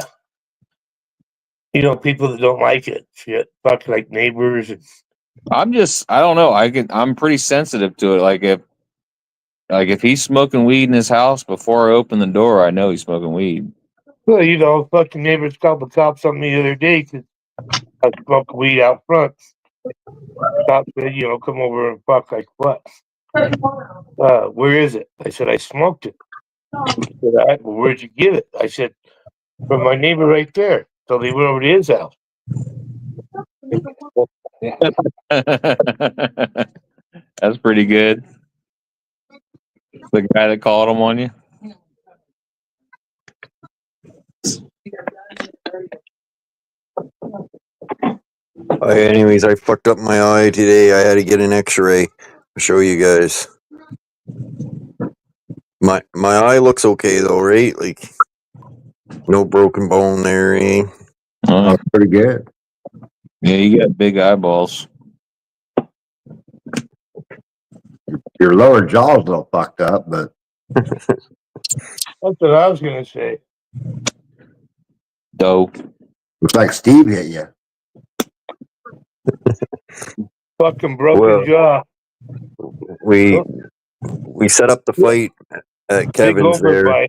People that don't like it, shit, fuck, like neighbors. I don't know. I'm pretty sensitive to it. Like if he's smoking weed in his house, before I open the door, I know he's smoking weed. Well, fucking neighbors called the cops on me the other day because I smoke weed out front. Stop said, come over and fuck. Like, what? Where is it? I said, I smoked it. He said, all right, well, where'd you get it? I said, from my neighbor right there. So they went over to his house. That's pretty good. The guy that called him on you. Anyways, I fucked up my eye today. I had to get an X-ray. I'll show you guys. My eye looks okay though, right? Like no broken bone there, eh? Oh, That's pretty good. yeah, you got big eyeballs. Your lower jaw's a little fucked up, but That's what I was going to say. Dope. looks like Steve hit you. Fucking broken Well, jaw. We set up the fight at Kevin's Big there. overbite.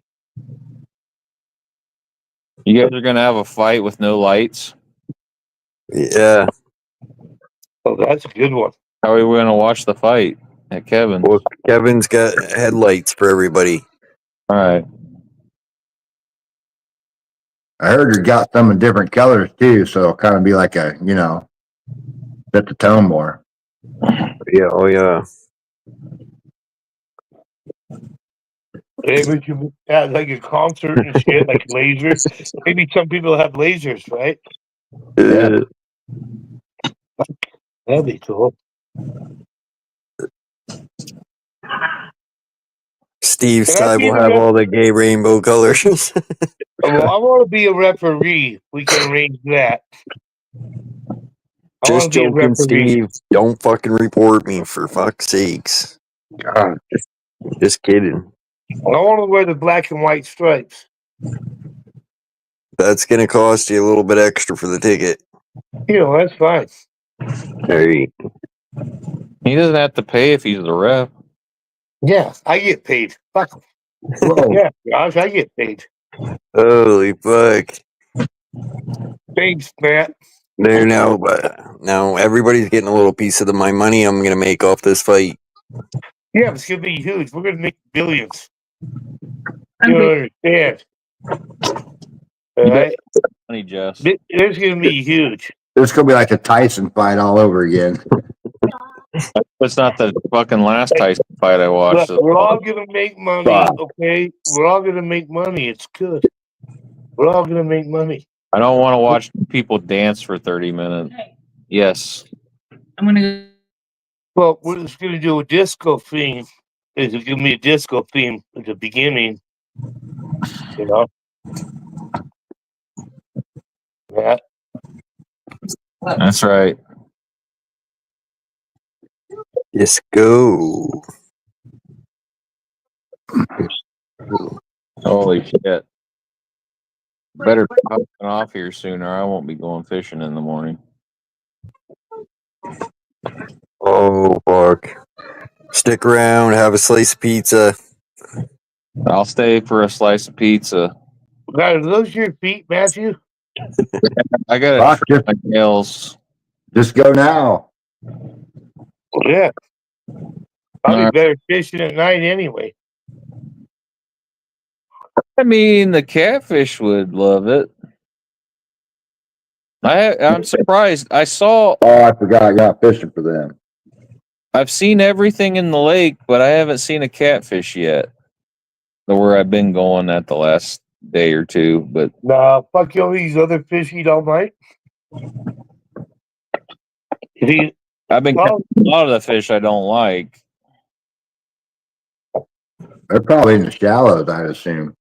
You guys are gonna have a fight with no lights. Yeah. Oh, that's a good one. How are we gonna watch the fight at Kevin's? Well, Kevin's got headlights for everybody. All right. I heard you got some in different colors too, so it'll kind of be like a, set the tone more. Yeah. Oh yeah. Maybe we should have like a concert and shit, like lasers. Maybe some people have lasers, right? Yeah. That'd be cool. Steve's Can I side be will the have ref- all the gay rainbow colors. Well, I want to be a referee. We can arrange that. I Just want to be a joking, referee. Steve. Don't fucking report me for fuck's sakes. God. Just kidding. I want to wear the black and white stripes. That's gonna cost you a little bit extra for the ticket. That's fine. Hey. He doesn't have to pay if he's the ref. Yeah, I get paid. Fuck 'em. Whoa. Yeah, Josh, I get paid. Holy fuck. Thanks, Matt. There now, but now everybody's getting a little piece of my money I'm gonna make off this fight. Yeah, it's gonna be huge. We're gonna make billions. You don't understand. All right? Money, Jess. It's gonna be huge. It's gonna be like a Tyson fight all over again. It's not the fucking last Tyson fight I watched. Look, we're all gonna make money, okay? We're all gonna make money. It's good. We're all gonna make money. I don't want to watch people dance for 30 minutes. Yes. I'm gonna. Well, we're just gonna do a disco theme. It's gonna be a disco theme at the beginning. Yeah. That's right. Let's go. Holy shit. Better be hopping off here sooner. I won't be going fishing in the morning. Oh fuck. Stick around, have a slice of pizza. I'll stay for a slice of pizza. God, are those your feet, Matthew? I gotta Fuck, trim my nails. Just go now. Yeah. Probably Alright. better fishing at night anyway. I mean, the catfish would love it. I'm surprised. I saw. Oh, I forgot I got fishing for them. I've seen everything in the lake, but I haven't seen a catfish yet. Where I've been going at the last day or two, but Nah, fuck you, all these other fish eat all night. I've been catching a lot of the fish I don't like. They're probably in the shallows, I'd assume.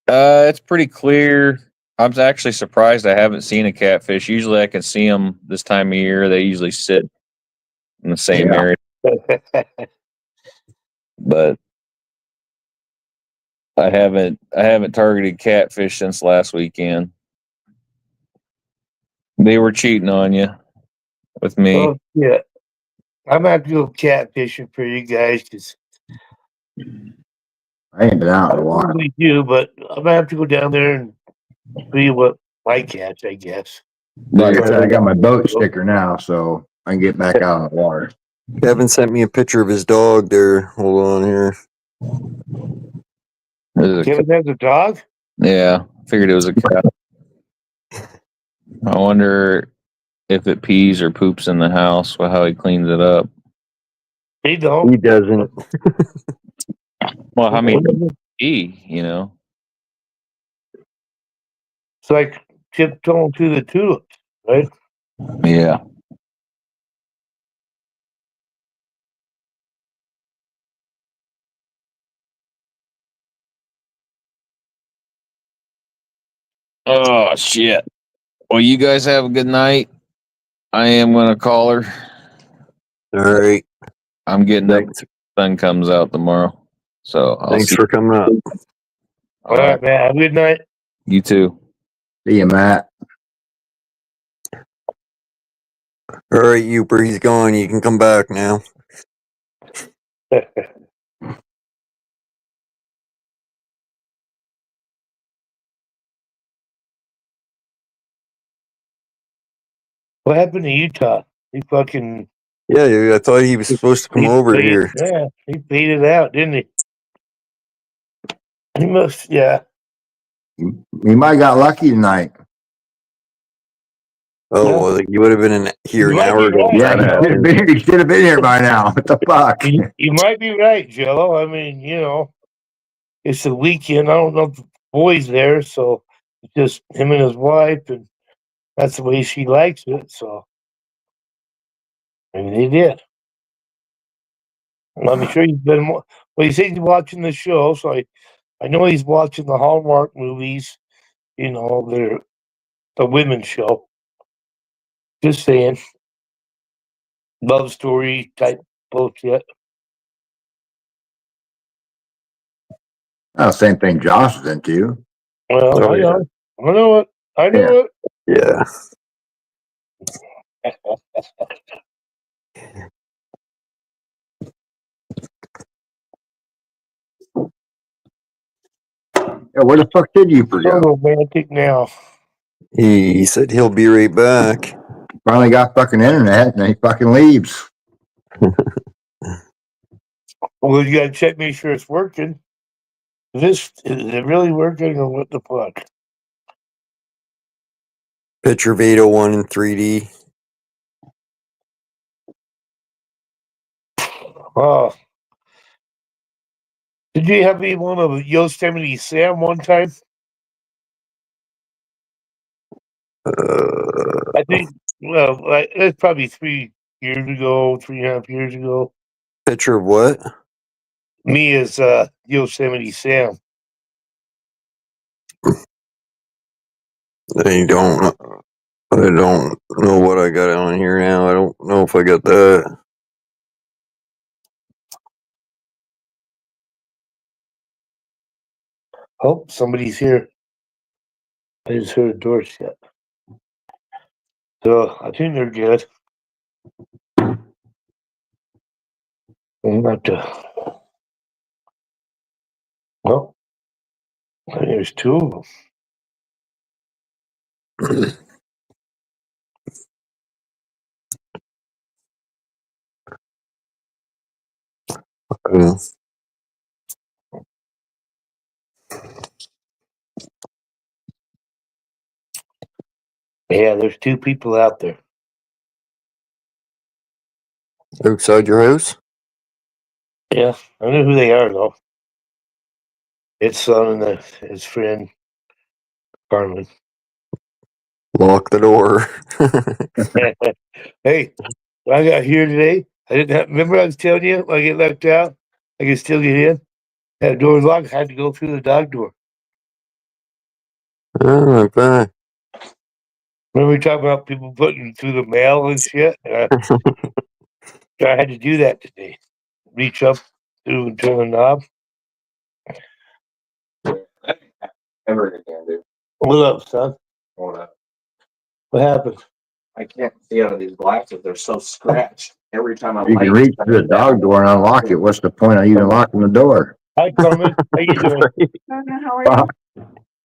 It's pretty clear. I'm actually surprised I haven't seen a catfish. Usually I can see them this time of year. They usually sit in the same area. But I haven't targeted catfish since last weekend. They were cheating on you with me. Oh, yeah. I'm gonna have to go catfishing for you guys because I ain't been out I in a while. normally do, but I'm gonna have to go down there and see what I catch, I guess. Like I said, I got my boat sticker now, so I can get back out on the water. Kevin sent me a picture of his dog there. Hold on here. Kevin has a dog? Yeah, figured it was a cat. I wonder if it pees or poops in the house, how he cleans it up. He don't. He doesn't. Well, I mean, pee, you know. It's like tiptoeing through the tulips, right? Yeah. Oh shit. Well, you guys have a good night. I am gonna call her. All right. I'm getting up. Sun comes out tomorrow. So Thanks for coming up. All right, man. Have a good night. You too. See you, Matt. All right, Uper, he's gone. You can come back now. What happened to Utah? He fucking Yeah, I thought he was supposed to come over here. Yeah, he beat it out, didn't he? He must, yeah. You might have got lucky tonight. Oh, well, you would have been here You an might hour be ago. right. Yeah, you should have been here by now. What the fuck? You might be right, Joe. I mean, you know, it's the weekend. I don't know if the boy's there, so it's just him and his wife, and that's the way she likes it. So maybe they did. I'm sure he's been. Well, he says he's watching the show, so I know he's watching the Hallmark movies. You know, they're the women's show. Just saying, love story type bullshit. Oh, same thing Josh is into. Well, Oh, I yeah. know. I know it. I know Yeah. it. Yeah, where the fuck did you So go? romantic now. He said he'll be right back. Finally got fucking internet, and then he fucking leaves. Well, you gotta check, make sure it's working. Is it really working, or what the fuck? Picture of 801 in 3D. Oh, did you have me one of Yosemite Sam one time? I think. Well, it's probably 3 years ago, 3.5 years ago. Picture of what? Me as Yosemite Sam. I don't know what I got on here now. I don't know if I got that. Oh, somebody's here. I just heard a door shut. So I think they're good. I'm not well, I think there's 2 of them. Yeah. Yeah, there's 2 people out there. Outside your house? Yeah, I know who they are though. It's son and his friend Carmen. Lock the door. Hey, when I got here today, I didn't have, remember I was telling you when I get left out, I can still get in. That door was locked. I had to go through the dog door. Oh, okay. Remember we talking about people putting through the mail and shit? I had to do that today. Reach up through and turn the knob. Ever again, dude. What up, son? What up? What happened? I can't see out of these glasses. They're so scratched. Every time I You can reach to the dog door and unlock it. What's the point of even locking the door? Hi, Carmen. How you doing? How are you?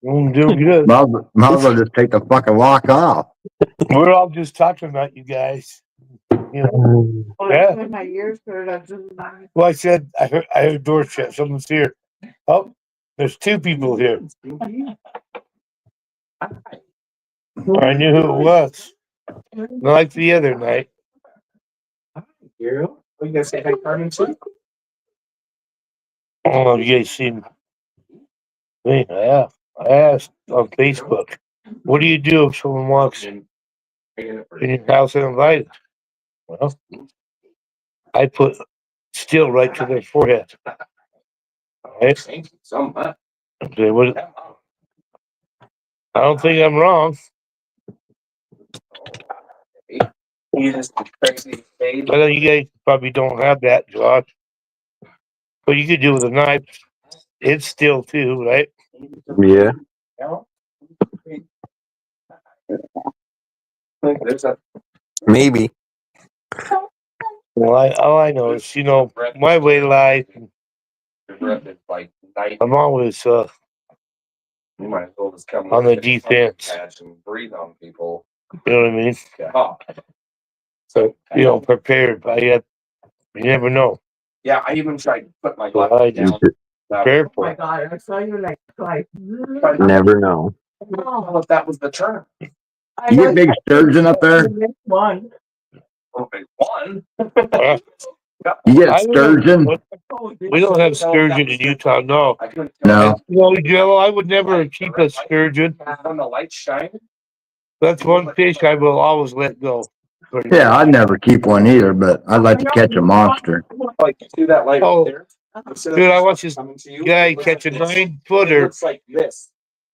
I'm doing good. Might as well just take the fucking lock off. We're all just talking about you guys. You know. Yeah. My ears hurt. Well, I said I heard door shut. Someone's here. Oh, there's two people here. I knew who it was. Not like the other night. You gonna say hi, Carmen too? Oh, you guys seen me? Yeah. I asked on Facebook, what do you do if someone walks in your house and invited? Well, I put steel right to their forehead. Right? So much. Okay, what? I don't think I'm wrong. You just crazy I know you guys probably don't have that, Josh. But you could do with a knife. It's steel too, right? Yeah. There's a Maybe. Well, all I know is, my way of life. like night. I'm always You might as well just come on the with a defense. patch and breathe on people. You know what I mean? Yeah. So, prepared. But yet, you never know. Yeah, I even tried to put my Well, glasses down. Prepare Oh for my it. God, I saw you like. Never know. I don't know if that was the term. You get big sturgeon up there? One. Okay, one. You get I don't know. sturgeon? We don't have sturgeon in Utah, no. I couldn't tell. No. No, Jello, I would never keep a sturgeon. When the light shine. That's one fish I will always let go. Yeah, I'd never keep one either, but I'd like to catch a monster. Like you see that light Oh, right there? Dude, I watched this guy catch a 9-footer Looks like this.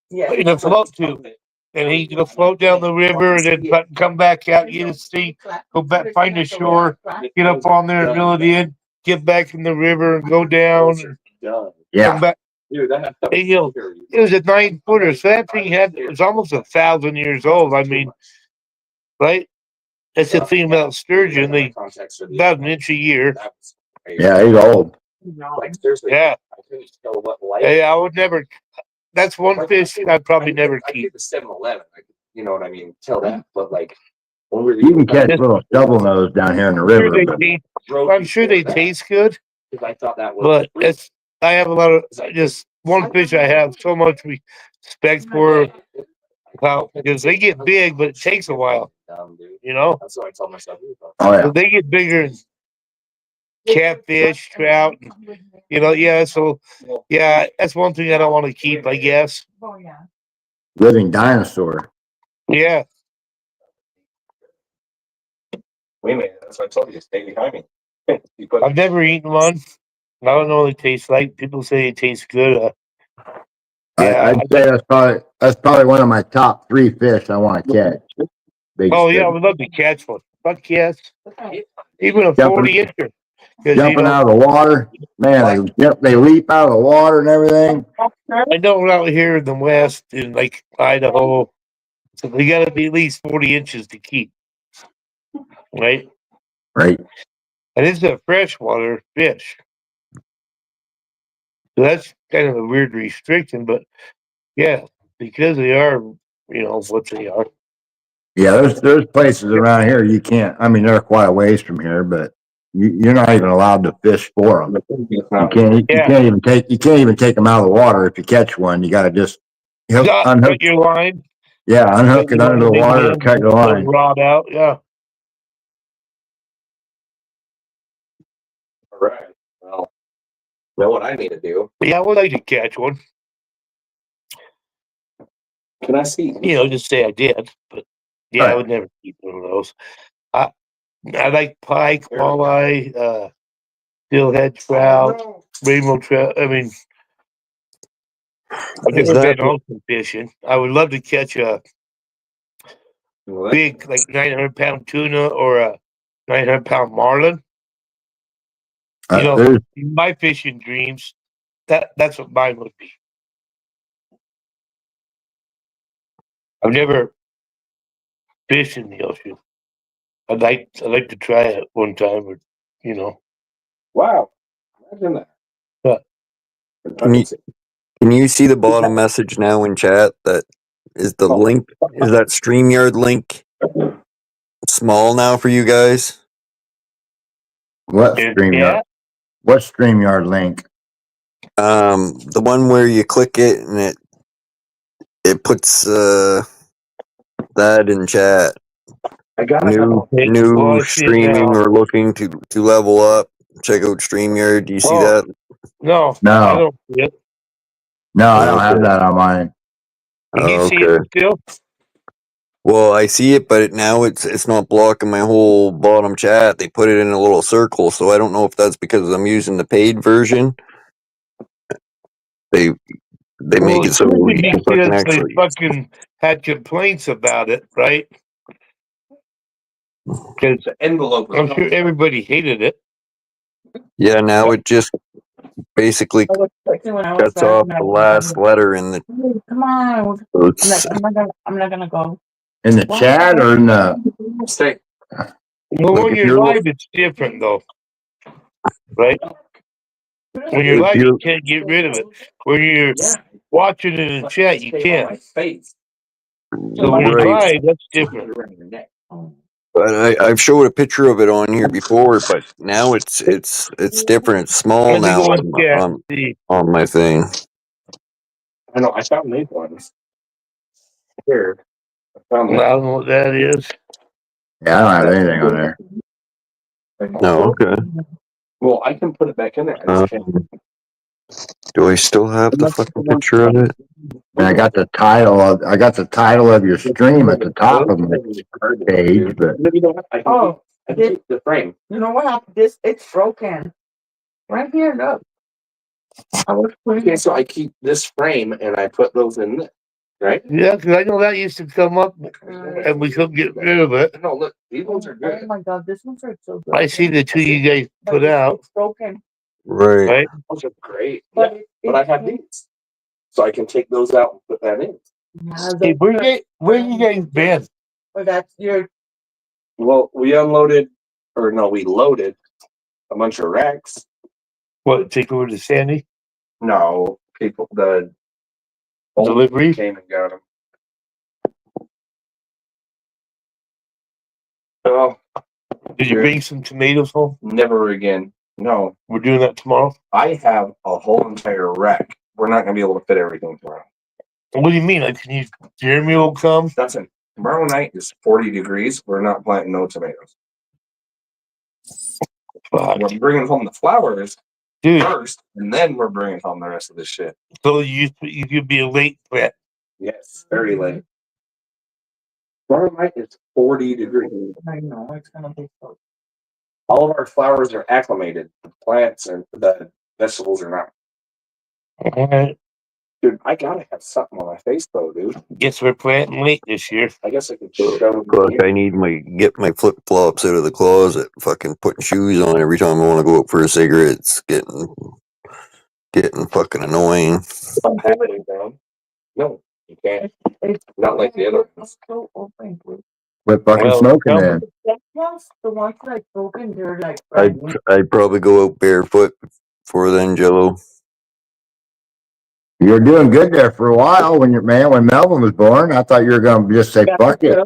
Yeah. in a float tube. And he's gonna float down the river and then come back out, get a sea, go back, find the shore, get up on there and reel it in, get back in the river and go down and come Yeah. back. Dude, that Hey, it was a 9-footer, so that thing was almost 1,000 years old. I mean, right? That's the thing about sturgeon, they about an inch a year. Yeah, he's old. Like seriously, Yeah. I couldn't tell what light. Hey, I would never. That's one fish I'd probably never I keep. did the 7-Eleven. You know what I mean? Tell that, but like when we were You can catch little double nose down here in the river. but- I'm sure they taste good, because I thought that was. but I have a lot of just one fish I have so much respect for. Because they get big, but it takes a while. You know, That's what I told myself. Oh, yeah. they get bigger. Catfish, trout, yeah. So, yeah, that's one thing I don't want to keep, I guess. Oh, yeah. Living dinosaur. Yeah. Wait a minute. That's what I told you. Stay behind me. I've never eaten one. I don't know what it tastes like. People say it tastes good. I'd say that's probably one of my top 3 fish I want to catch. Big Oh, yeah, I sturgeon. would love to catch one. Fuck yes. Even a Jumping- 40-incher. Jumping out of the water. Man, they leap out of the water and everything. I know we're out here in the West, in like Idaho, so they got to be at least 40 inches to keep. Right? Right. And it's a freshwater fish. So that's kind of a weird restriction, but yeah, because they are, what they are. Yeah, there's places around here you can't. I mean, they're quite a ways from here, but you're not even allowed to fish for them. You can't even take them out of the water. If you catch one, you got to just unhook Cut your line. Yeah, unhook it under the water, cut your line. Rod out, yeah. All right. Well, know what I need to do. Yeah, I would like to catch one. Can I see? Just say I did, but yeah, I would never keep one of those. I like pike, walleye, steelhead trout, rainbow trout. I mean, I've never been ocean fishing. I would love to catch a big, like 900-pound tuna or a 900-pound marlin. My fishing dreams, that's what mine would be. I've never fished in the ocean. I'd like to try it one time, or Wow. Imagine that. Can you see the bottom message now in chat that Is the link, is that StreamYard link small now for you guys? What Yeah. StreamYard? What StreamYard link? The one where you click it and it puts that in chat. I got New Well, I see it streaming now. or looking to level up. Check out StreamYard. Do you see that? No, I No, don't see it. no, I don't have Okay. that on mine. Can you see Okay. it still? Well, I see it, but now it's not blocking my whole bottom chat. They put it in a little circle, so I don't know if that's because I'm using the paid version. They make it so could you be can fucking because they actually. fucking had complaints about it, right? Because the envelope. I'm sure everybody hated it. Yeah, now it just basically cuts off the last letter in the. Come on. So it's, I'm not gonna go. In the chat or in the? Stay. Well, Like when if you're you're live, it's different though, right? When you're if live, you you're can't get rid of it. When you're watching it in the chat, you can. So when you're right. live, that's different. But I've showed a picture of it on here before, but now it's different. It's small Let me now go in the chat and on see. my thing. I know. I found these ones. Here. I I found don't know what that is. Yeah, I don't have anything on there. No, okay. Well, I can put it back in there. I just can't. Do I still have the fucking picture of it? And I got the title of your stream at the top of my page, but I can keep the frame. You know what happened? It's broken. Right here, look. Okay, so I keep this frame and I put those in there, right? Yeah, because I know that used to come up and we couldn't get rid of it. No, look, these ones are Oh good. my god, this one's so good. I see the two you guys But put out, It's broken. Right. right? Those are great. But Yeah, it- but I have these. So I can take those out and put that in. Hey, where you guys been? Well, that's your. Well, we unloaded, or no, we loaded a bunch of racks. What, take over to Sandy? No, people, the Delivery? came and got them. Oh, Did you bring some tomatoes home? never again. No, We're doing that tomorrow. I have a whole entire rack. We're not gonna be able to fit everything tomorrow. What do you mean? Like, can you? Jeremy will come. That's it. Tomorrow night is 40 degrees. We're not planting no tomatoes. Fuck. We're bringing home the flowers Dude, first, and then we're bringing home the rest of this shit. so you could be a late plant. Yes, very late. Tomorrow night is 40 degrees. I know it's gonna be so. All of our flowers are acclimated. The plants and the vegetables are not. Alright. Dude, I gotta have something on my face though, dude. Guess we're planting late this year. I guess I could show Fuck, I need get my flip flops out of the closet. Fucking putting shoes on every time I want to go out for a cigarette. It's getting fucking annoying. No, you can't. Not like the other ones. quit fucking Well, smoking no. then. The ones like broken, they're like. I'd probably go out barefoot before then, Jello. You were doing good there for a while when when Melvin was born. I thought you were gonna just say fuck it.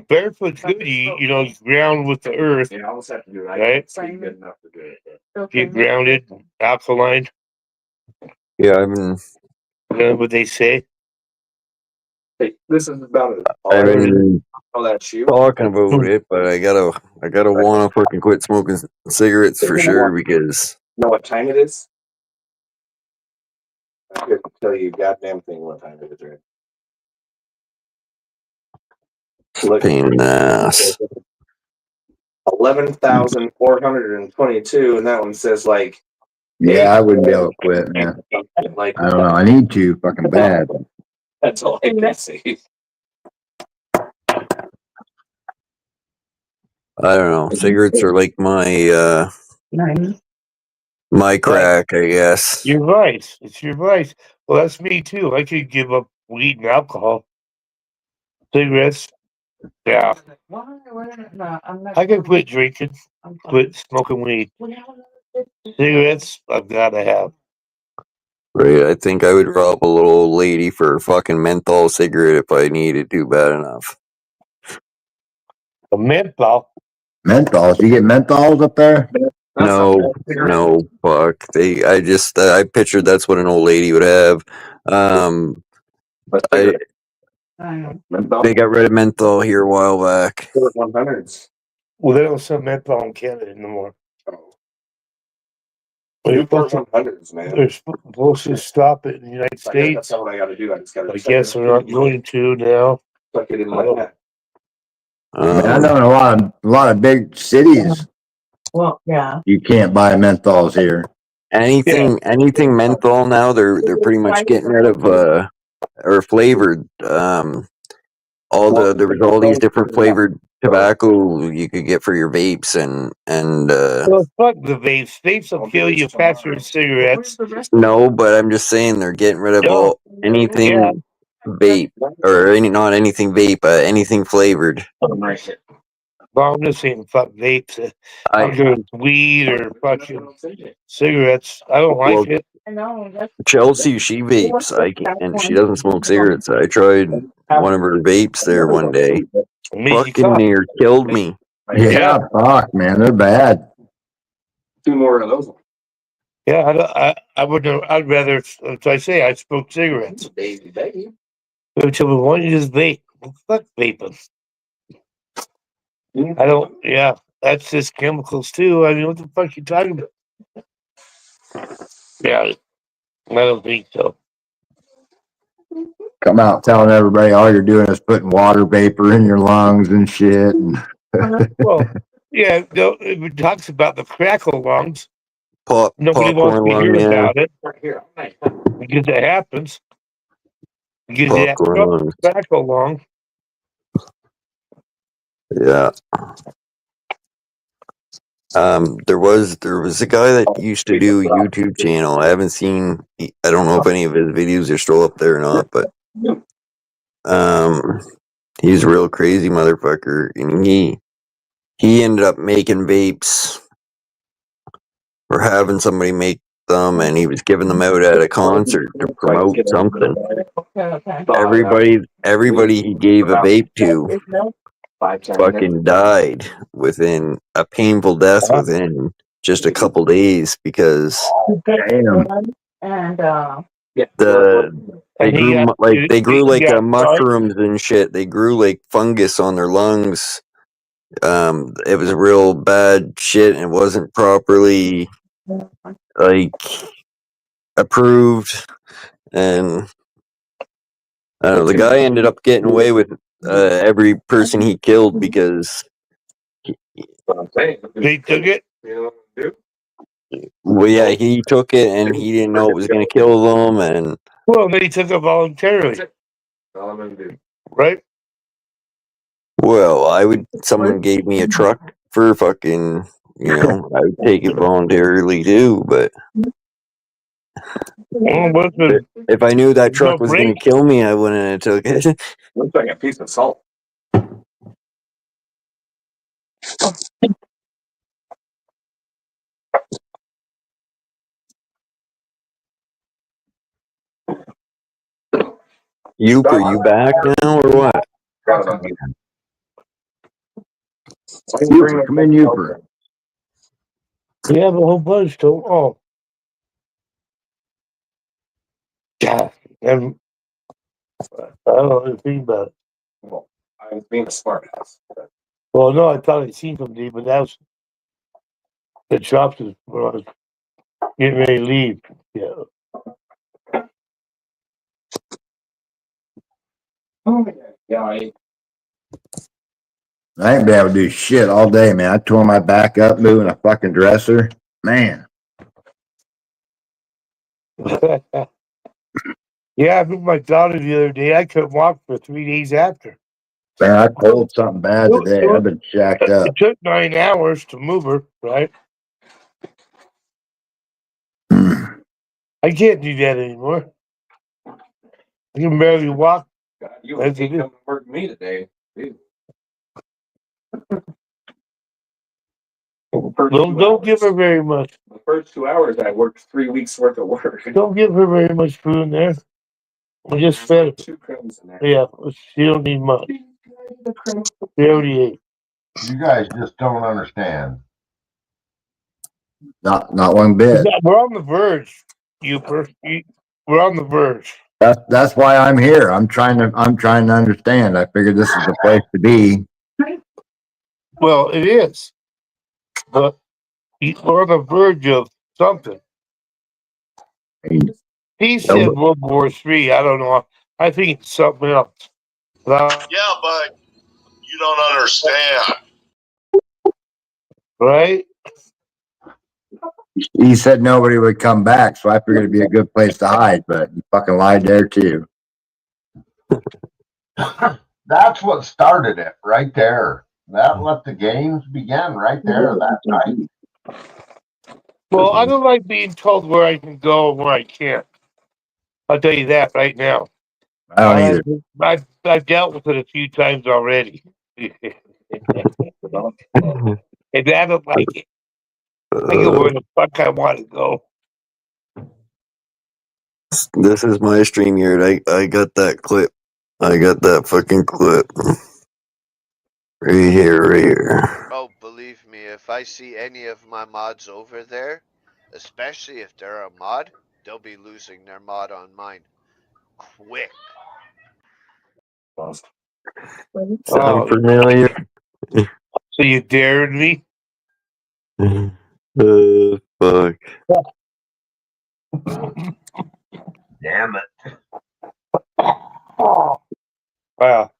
Barefoot's good. You know, ground with the earth. Yeah, I almost have to do it. I Right? can't see good enough to do it. Get grounded, alkaline. Yeah, I've been What they say. Hey, this is about it. I've been All that shoe. talking about it, but I gotta wanna fucking quit smoking cigarettes for sure because Know what time it is? I couldn't tell you a goddamn thing what time it is, right? Look, pain in the ass. 11,422, and that one says like. Yeah, I wouldn't be able to quit, man. Like, I don't know. I need to fucking bad. that's all I can see. I don't know. Cigarettes are like my my crack, I guess. Your vice. It's your vice. Well, that's me too. I could give up weed and alcohol. Cigarettes. Yeah. No, I'm not. I can quit drinking, quit smoking weed. Cigarettes, I've got to have. Right, I think I would rob a little old lady for a fucking menthol cigarette if I needed to bad enough. A menthol. Menthols. You get menthols up there? No, no, fuck. I pictured that's what an old lady would have. I, they got rid of menthol here a while back. 100s. Well, they don't sell menthol in Canada anymore. Newport 100s, man. They're supposed to stop it in the United States. That's not what I got to do. I just got to. I guess they're not going to now. Stuck it in my head. I know in a lot of big cities Well, yeah. you can't buy menthols here. Anything menthol now, they're pretty much getting rid of or flavored. There was all these different flavored tobacco you could get for your vapes and Well, fuck the vapes. Vapes will kill you faster than cigarettes. no, but I'm just saying they're getting rid of anything vape or not anything vape, anything flavored. Well, I'm just saying fuck vapes. Whether it's weed or fucking cigarettes. I don't like it. Chelsea, she vapes. And she doesn't smoke cigarettes. I tried one of her vapes there one day. Fucking near killed me. Yeah, fuck, man, they're bad. 2 more of those. Yeah, I would. I'd rather. As I say, I smoke cigarettes. Baby. Why don't you just vape? Fuck vaping. I don't. Yeah, that's just chemicals too. I mean, what the fuck you talking about? Yeah, I don't think so. Come out telling everybody all you're doing is putting water vapor in your lungs and shit. Well, yeah, no, it talks about the crackle lungs. Nobody wants to popcorn hear lung, yeah. about it because it happens. Because you have Popcorn lungs. crackle lung. Yeah. There was a guy that used to do a YouTube channel. I haven't seen. I don't know if any of his videos are still up there or not, but he's a real crazy motherfucker, and he ended up making vapes or having somebody make them, and he was giving them out at a concert to promote something. Everybody he gave a vape to fucking died within a painful death within just a couple days because they grew like mushrooms and shit. They grew like fungus on their lungs. It was real bad shit, and it wasn't properly like approved, and I don't know, the guy ended up getting away with every person he killed because they took it. Well, yeah, he took it and he didn't know it was going to kill them, and well, they took it voluntarily, right? Well, someone gave me a truck for fucking, I would take it voluntarily too, but if I knew that truck was going to kill me, I wouldn't have took it. Looks like a piece of salt. Are you back now or what? Uper, come in, Uper. We have a whole bunch to. Oh, yeah. And I don't know anything about it. Well, I was being a smart ass. Well, no, I thought I'd seen somebody, but that was the shops when I was getting ready to leave. Yeah. Oh yeah. I ain't been able to do shit all day, man. I tore my back up moving a fucking dresser. Man. Yeah, I moved my daughter the other day. I couldn't walk for 3 days after. Man, I pulled something bad today. I've been jacked up. It took 9 hours to move her, right? I can't do that anymore. I can barely walk. God, you would come to work with me today. Dude. Don't give her very much. The first 2 hours, I worked 3 weeks worth of work. Don't give her very much food in there. We just fed her. 2 crumbs in there. Yeah, she don't need much. She already ate. You guys just don't understand. Not one bit. We're on the verge, Youper. We're on the verge. That's why I'm here. I'm trying to understand. I figured this is the place to be. Well, it is. But we're on the verge of something. He said World War III. I don't know. I think it's something else. Yeah, but you don't understand. Right? He said nobody would come back, so I figured it'd be a good place to hide, but you fucking lied there too. That's what started it right there. That let the games begin right there that night. Well, I don't like being told where I can go and where I can't. I'll tell you that right now. I don't either. I've dealt with it a few times already. And I don't like it. I go where the fuck I want to go. This is my StreamYard. I got that clip. I got that fucking clip. Right here. Oh, believe me, if I see any of my mods over there, especially if they're a mod, they'll be losing their mod on mine. Quick. Sound familiar? So you dared me? Fuck. Damn it. Wow.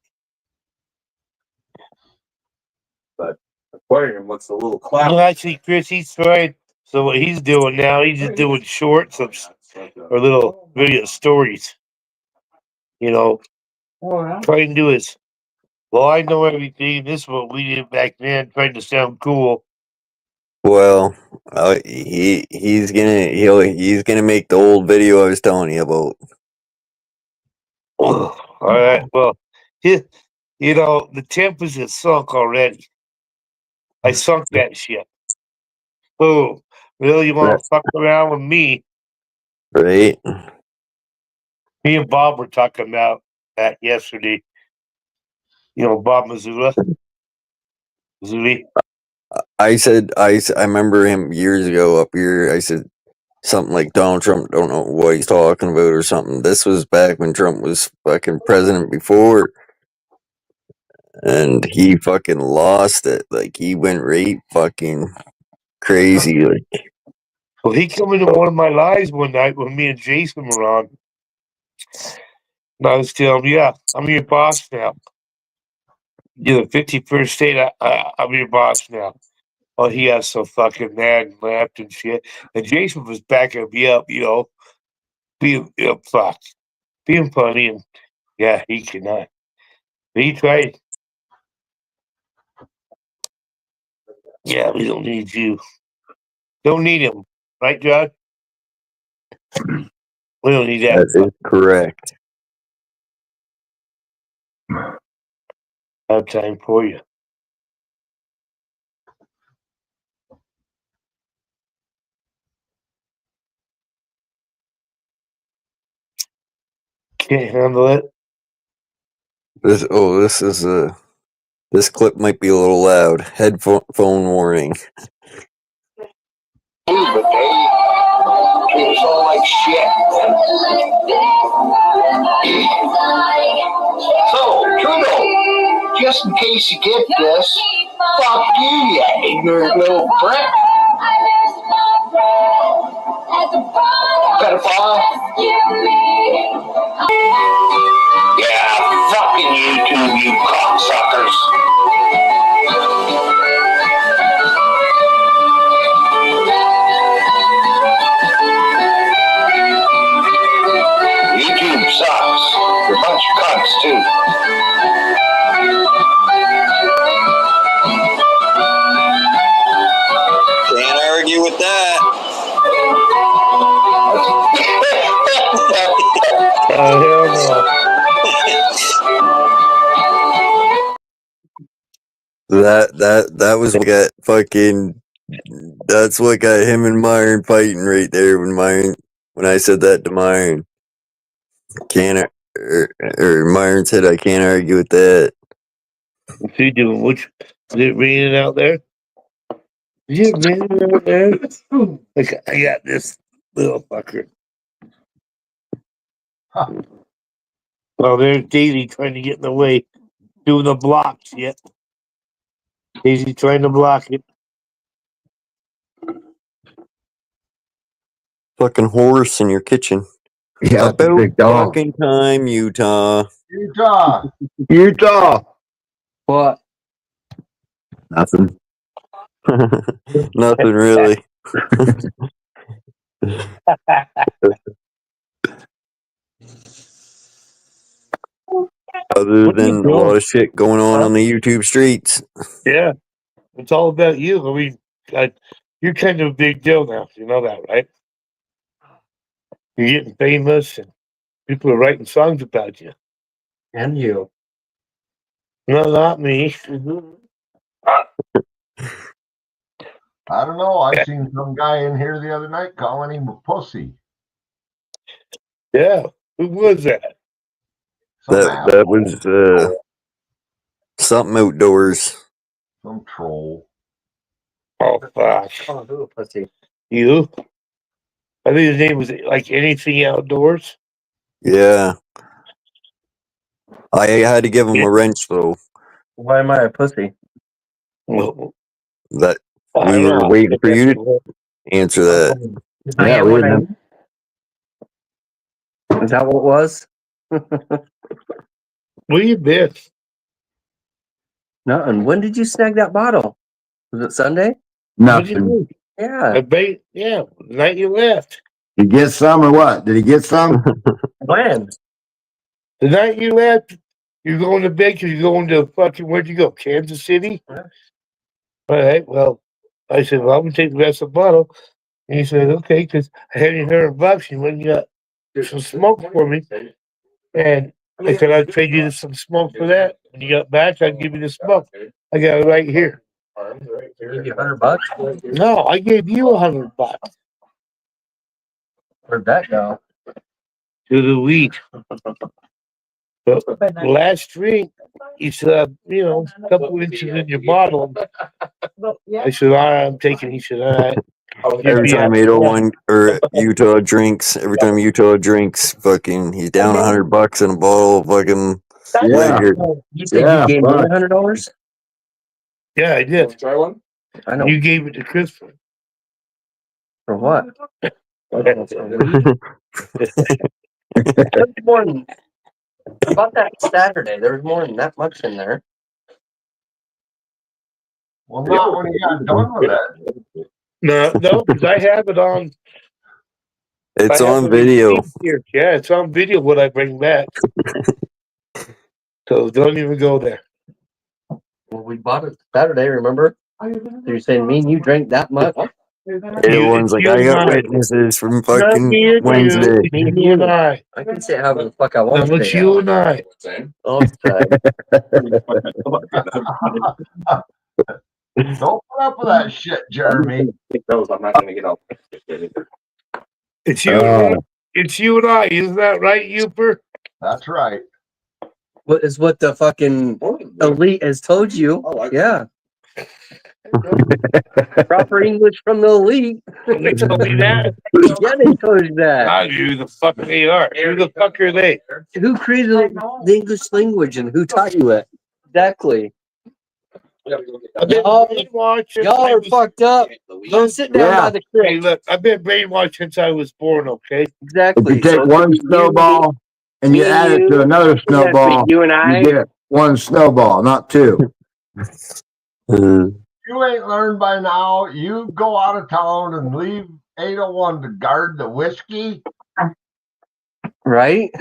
But aquarium looks a little cloudy. Well, actually, Chris, he's trying. So what he's doing now, he's just doing shorts or little video stories. You know, trying to do his. Well, I know everything. This is what we did back then, trying to sound cool. Well, he's gonna make the old video I was telling you about. All right. Well, you know, the Tempest is sunk already. I sunk that shit. Oh, really? You want to fuck around with me? Right. Me and Bob were talking about that yesterday. You know, Bob Missoula. I remember him years ago up here. I said something like Donald Trump don't know what he's talking about or something. This was back when Trump was fucking president before. And he fucking lost it. Like he went right fucking crazy. Like, well, he came into one of my lives one night when me and Jason were on. And I was telling him, yeah, I'm your boss now. You're the 51st state. I'm your boss now. Oh, he got so fucking mad and laughed and shit. And Jason was backing me up, you know, being funny. And yeah, he cannot. He tried. Yeah, we don't need you. Don't need him. Right, John? We don't need that. that is correct. I have time for you. Can't handle it. This clip might be a little loud. Headphone warning. But they treat us all like shit. So, Trudeau, just in case you get this, fuck you ignorant little prick. Pedophile. Yeah, fucking YouTube, you cocksuckers. YouTube sucks. You're a bunch of cunts, too. Can't argue with that. Hell no. That was like a fucking That's what got him and Myron fighting right there when I said that to Myron. Or Myron said I can't argue with that. What's he doing? Is it raining out there? Is it raining out there? Look, I got this little fucker. Well, there's Daisy trying to get in the way, doing the blocks yet. Daisy trying to block it. Fucking horse in your kitchen. Yeah, About big dog. fucking time, Utah. Utah. What? Nothing. Nothing really. Other than a lot of shit going on the YouTube streets. Yeah, it's all about you. I mean, you're kind of a big deal now. You know that, right? You're getting famous, and people are writing songs about you. And you. No, not me. I don't know. I seen some guy in here the other night calling him a pussy. Yeah, who was that? That was something outdoors. Some troll. Oh, fuck. Oh, who a pussy. You? I think his name was like Anything Outdoors. Yeah. I had to give him a wrench though. Why am I a pussy? Well, That I we don't were know. waiting for you to answer that. I Yeah, am we what I didn't. am. Is that what it was? What you bitch? No, and when did you snag that bottle? Was it Sunday? What'd you Nothing. do? Yeah. I bet, yeah, the night you left. Did he get some or what? Did he get some? When? The night you left, you're going to bed because you're going to fucking, where'd you go? Kansas City? Yeah. All right, well, I said, well, I'm going to take the rest of the bottle. And he said, okay, because I had $100 and when you got some smoke for me. And I said, I'd trade you some smoke for that. When you got back, I'd give you the smoke. I got it right here. Give you $100? No, I gave you $100. Where'd that go? To the weed. But last drink, he said, you know, a couple inches in your bottle. I said, all right, I'm taking. He said, all right. Every time 801 or Utah drinks, fucking he's down $100 in a bottle of fucking Yeah. liquor. You said Yeah, you gave me fuck. $100? Yeah, I did. Try one? I know. You gave it to Christopher. For what? There's more than, about that Saturday. There was more than that much in there. Well, not when he got done with it. No, because I have it on. It's I have on the video. receipt here. Yeah, it's on video what I bring back. So don't even go there. Well, we bought it Saturday, remember? You're saying me and you drank that much? Everyone's like, I got witnesses from fucking Wednesday. Me and you and I. I can say however the fuck I want No, to. it's you and I. All the time. Don't put up with that shit, Jeremy. I'm not gonna get out. It's you. And I. It's you and I. Isn't that right, Uper? That's right. What is what the fucking elite has told you? Yeah. Proper English from the elite. They told me that. Yeah, they told you that. I knew who the fuck they are. Who the fuck are they? Who created the English language and who taught you it? Exactly. Y'all are fucked up. Don't sit down by the Hey, look, I've been brainwashed since I was born, okay? Exactly. If you take one snowball and you add it to another snowball, you and I. you get one snowball, not two. You ain't learned by now. You go out of town and leave 801 to guard the whiskey. Right?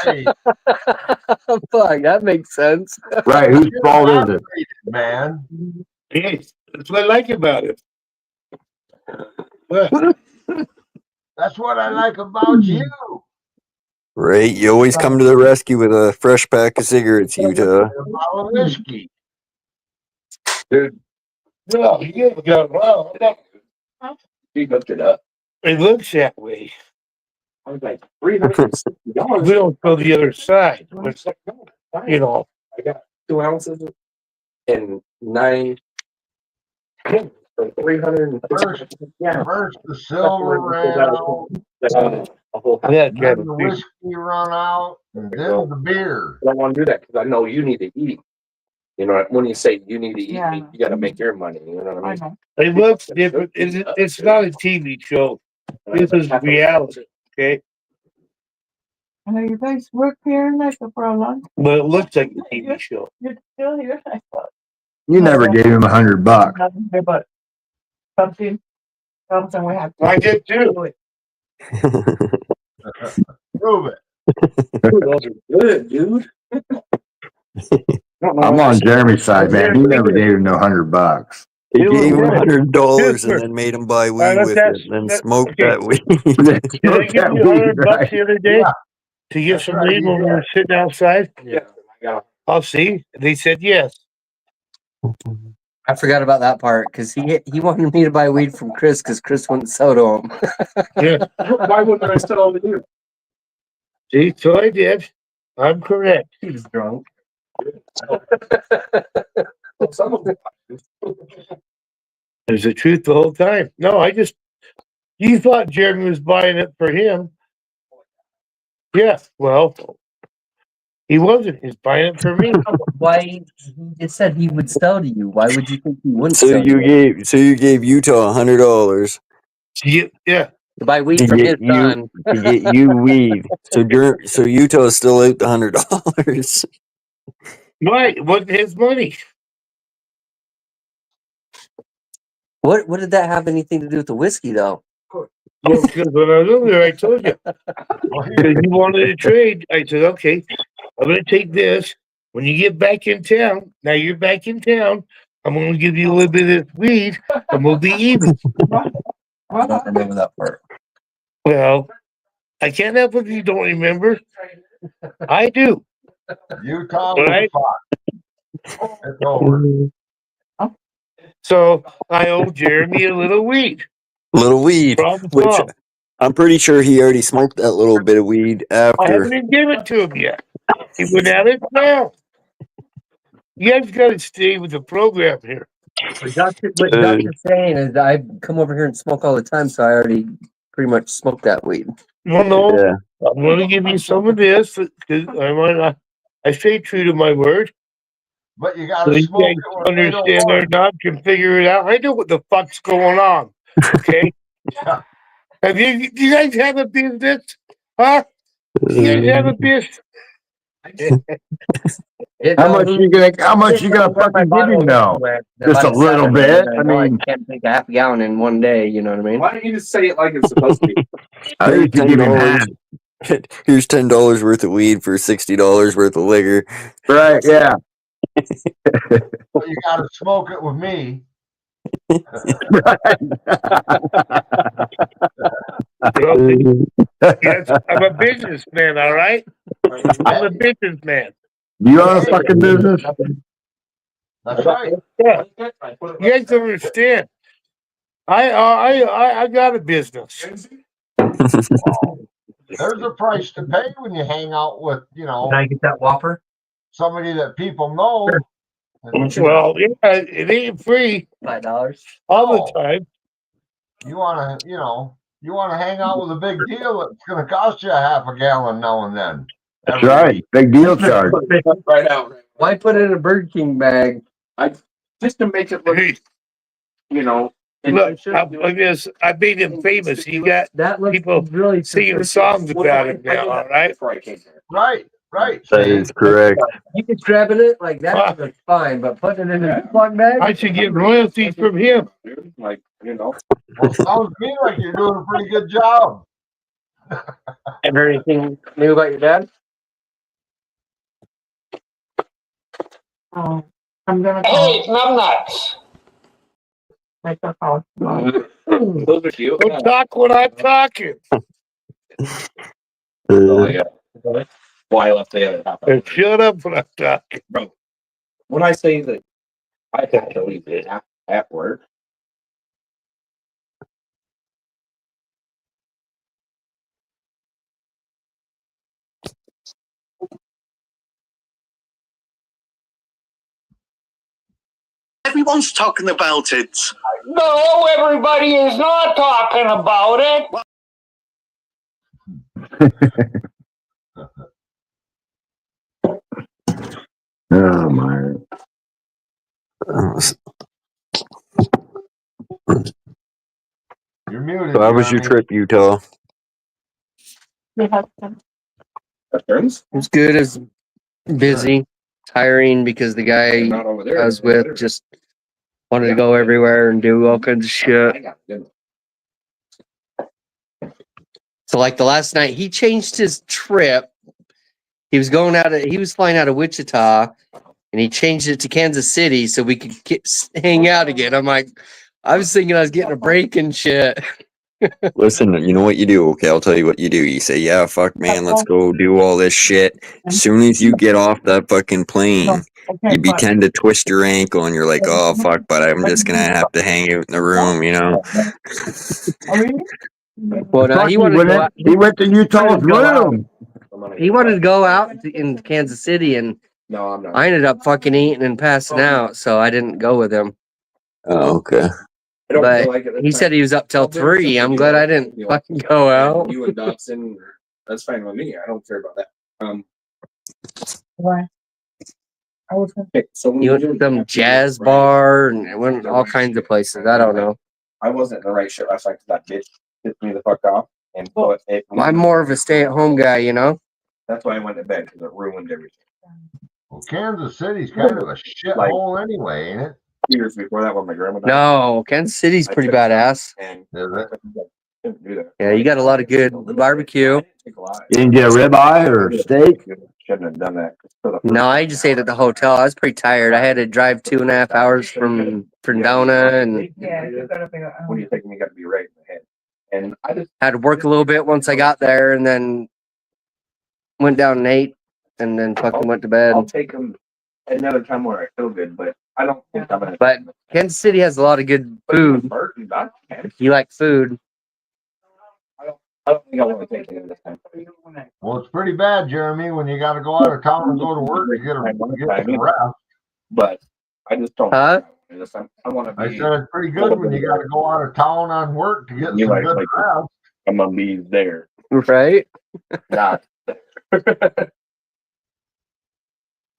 Hey, fuck, that makes sense. Right, whose fault is it? Man. Yes, that's what I like about it. That's what I like about you. Right, you always come to the rescue with a fresh pack of cigarettes, Utah. A bottle of whiskey. Dude, No, you haven't got well. He hooked it up. It looks that way. I was like $360. We don't go the other side. It's like, you know, I got 2 ounces and 9 for 300. First the silver ran out, yeah, then the whiskey run out, and then the beer. I don't want to do that because I know you need to eat. You know, when you say you need to eat, Yeah. you got to make your money. You know what I mean? it looks different. It's not a TV show. This is reality. Okay, I know you guys work here in Mexico for a long time. but it looks like a TV show. You're still here, I thought. You never gave him $100. Nothing here but something we have. I did too. Prove it. Those are good, dude. I'm on Jeremy's side, man. He never gave him no $100. He It was gave him good. $100 Super. and then made him buy weed let's with ask- it, and then let- smoked okay. that weed. Did I give you $100 the other day Yeah. to get That's some right, weed you when we did. were sitting outside? Yeah, I got. I'll see. They said yes. I forgot about that part because he wanted me to buy weed from Chris because Chris wouldn't sell to him. Yeah. Why wouldn't I sell to you? See, so I did. I'm correct. He was drunk. Some of it. There's the truth the whole time. No, you thought Jeremy was buying it for him. Yeah, well, he wasn't. He's buying it for me. Why he just said he would sell to you? Why would you think he wouldn't So sell to you? you gave Utah $100 Yeah. To buy weed to from his get you son. to get you weed. So Utah's still out the $100. Right, it wasn't his money. What did that have anything to do with the whiskey though? Well, because when I was over there, I told you. Because you wanted to trade. I said, okay, I'm going to take this. When you get back in town, now you're back in town, I'm going to give you a little bit of this weed, and we'll be even. I don't remember that part. Well, I can't help if you don't remember. I do. Utah Right? was fine. It's over. So I owe Jeremy a little weed. Little weed, Problem which solved. I'm pretty sure he already smoked that little bit of weed I after. haven't even given it to him yet. He went at it now. You guys got to stay with the program here. What Doctor's saying is I come over here and smoke all the time, so I already pretty much smoked that weed. Well, no, Yeah. I'm going to give you some of this because I stay true to my word. But you got So to you smoke guys it when they don't understand or want not can figure it out. I know what the fuck's going on. Okay. Have you guys have a business? Huh? You guys have a business? How much you gonna fucking give him now? Just a little bit. I mean, can't take a half gallon in one day. You know what I mean? Why don't you just say it like it's supposed to be? I used to give him half. Here's $10 worth of weed for $60 worth of liquor. Right? Yeah. But you got to smoke it with me. Yes, I'm a businessman, all right? I'm a businessman. You own a fucking business? That's right. Yeah. You guys don't understand. I got a business. There's a price to pay when you hang out with, Can I get that Whopper? somebody that people know. Well, yeah, it ain't free $5 all the time. You want to, you want to hang out with a big deal. It's going to cost you a half a gallon now and then. That's right. Big deal charge. Right out. Why put it in a Burger King bag? Just to make it look, you know. Look, I made him famous. You got That looks people really singing songs about him now, all right? Before I came here. Right, right. That is correct. You could grabbing it like that, that's fine, but putting it in a Ziploc bag? I should get royalties from him. Like, you know. Well, sounds to me like you're doing a pretty good job. Ever anything new about your dad? Oh, I'm gonna Hey, it's nuts. make a call. Those are cute. Don't talk when I'm talking. Oh, yeah. Why I left the other half. And shut up when I'm talking. Bro, when I say that I have to leave it, At work. Everyone's talking about it. No, everybody is not talking about it. Oh my. You're muted. So how was your Jeremy. trip, Utah? It was good. It was busy, tiring because the guy I was with just wanted to go everywhere and do all kinds of shit. So like the last night, he changed his trip. He was flying out of Wichita, and he changed it to Kansas City so we could hang out again. I'm like, I was thinking I was getting a break and shit. Listen, you know what you do, okay? I'll tell you what you do. You say, yeah, fuck, man, let's go do all this shit. As soon as you get off that fucking plane, you pretend to twist your ankle and you're like, oh, fuck, but I'm just gonna have to hang out in the room, you know? Well, no, he wanted to go out. He went to Utah's room. He wanted to go out in Kansas City, and No, I'm not. I ended up fucking eating and passing out, so I didn't go with him. Oh, okay. But he said he was up till 3. I'm glad I didn't fucking go out. You and Dobson, that's fine with me. I don't care about that. Why? So when You you went do to some jazz bar and it went all kinds of places. I don't know. I wasn't in the right shit last night because that bitch pissed me the fuck off. And put it, I'm more of a stay-at-home guy, you know? that's why I went to bed because it ruined everything. Well, Kansas City's kind of a shithole anyway, ain't it? Years before that, when my grandma died. No, Kansas City's pretty badass. And Is it? couldn't do that. Yeah, you got a lot of good barbecue. Take a lot. You didn't get a ribeye or steak? Shouldn't have done that. No, I just ate at the hotel. I was pretty tired. I had to drive 2.5 hours from Frindona and What do you think? You got to be right in the head. And I just had to work a little bit once I got there, and then went down and ate, and then fucking went to bed. I'll take them another time where I feel good, but I don't think I'm gonna. But Kansas City has a lot of good food. If you like food. I don't think I want to take it this time. Well, it's pretty bad, Jeremy, when you got to go out of town and go to work to get some rest. But I just don't. Huh? I want to be. I said it's pretty good when you got to go out of town on work to get some You like- good like- rest. I'm gonna be there. Right? Not.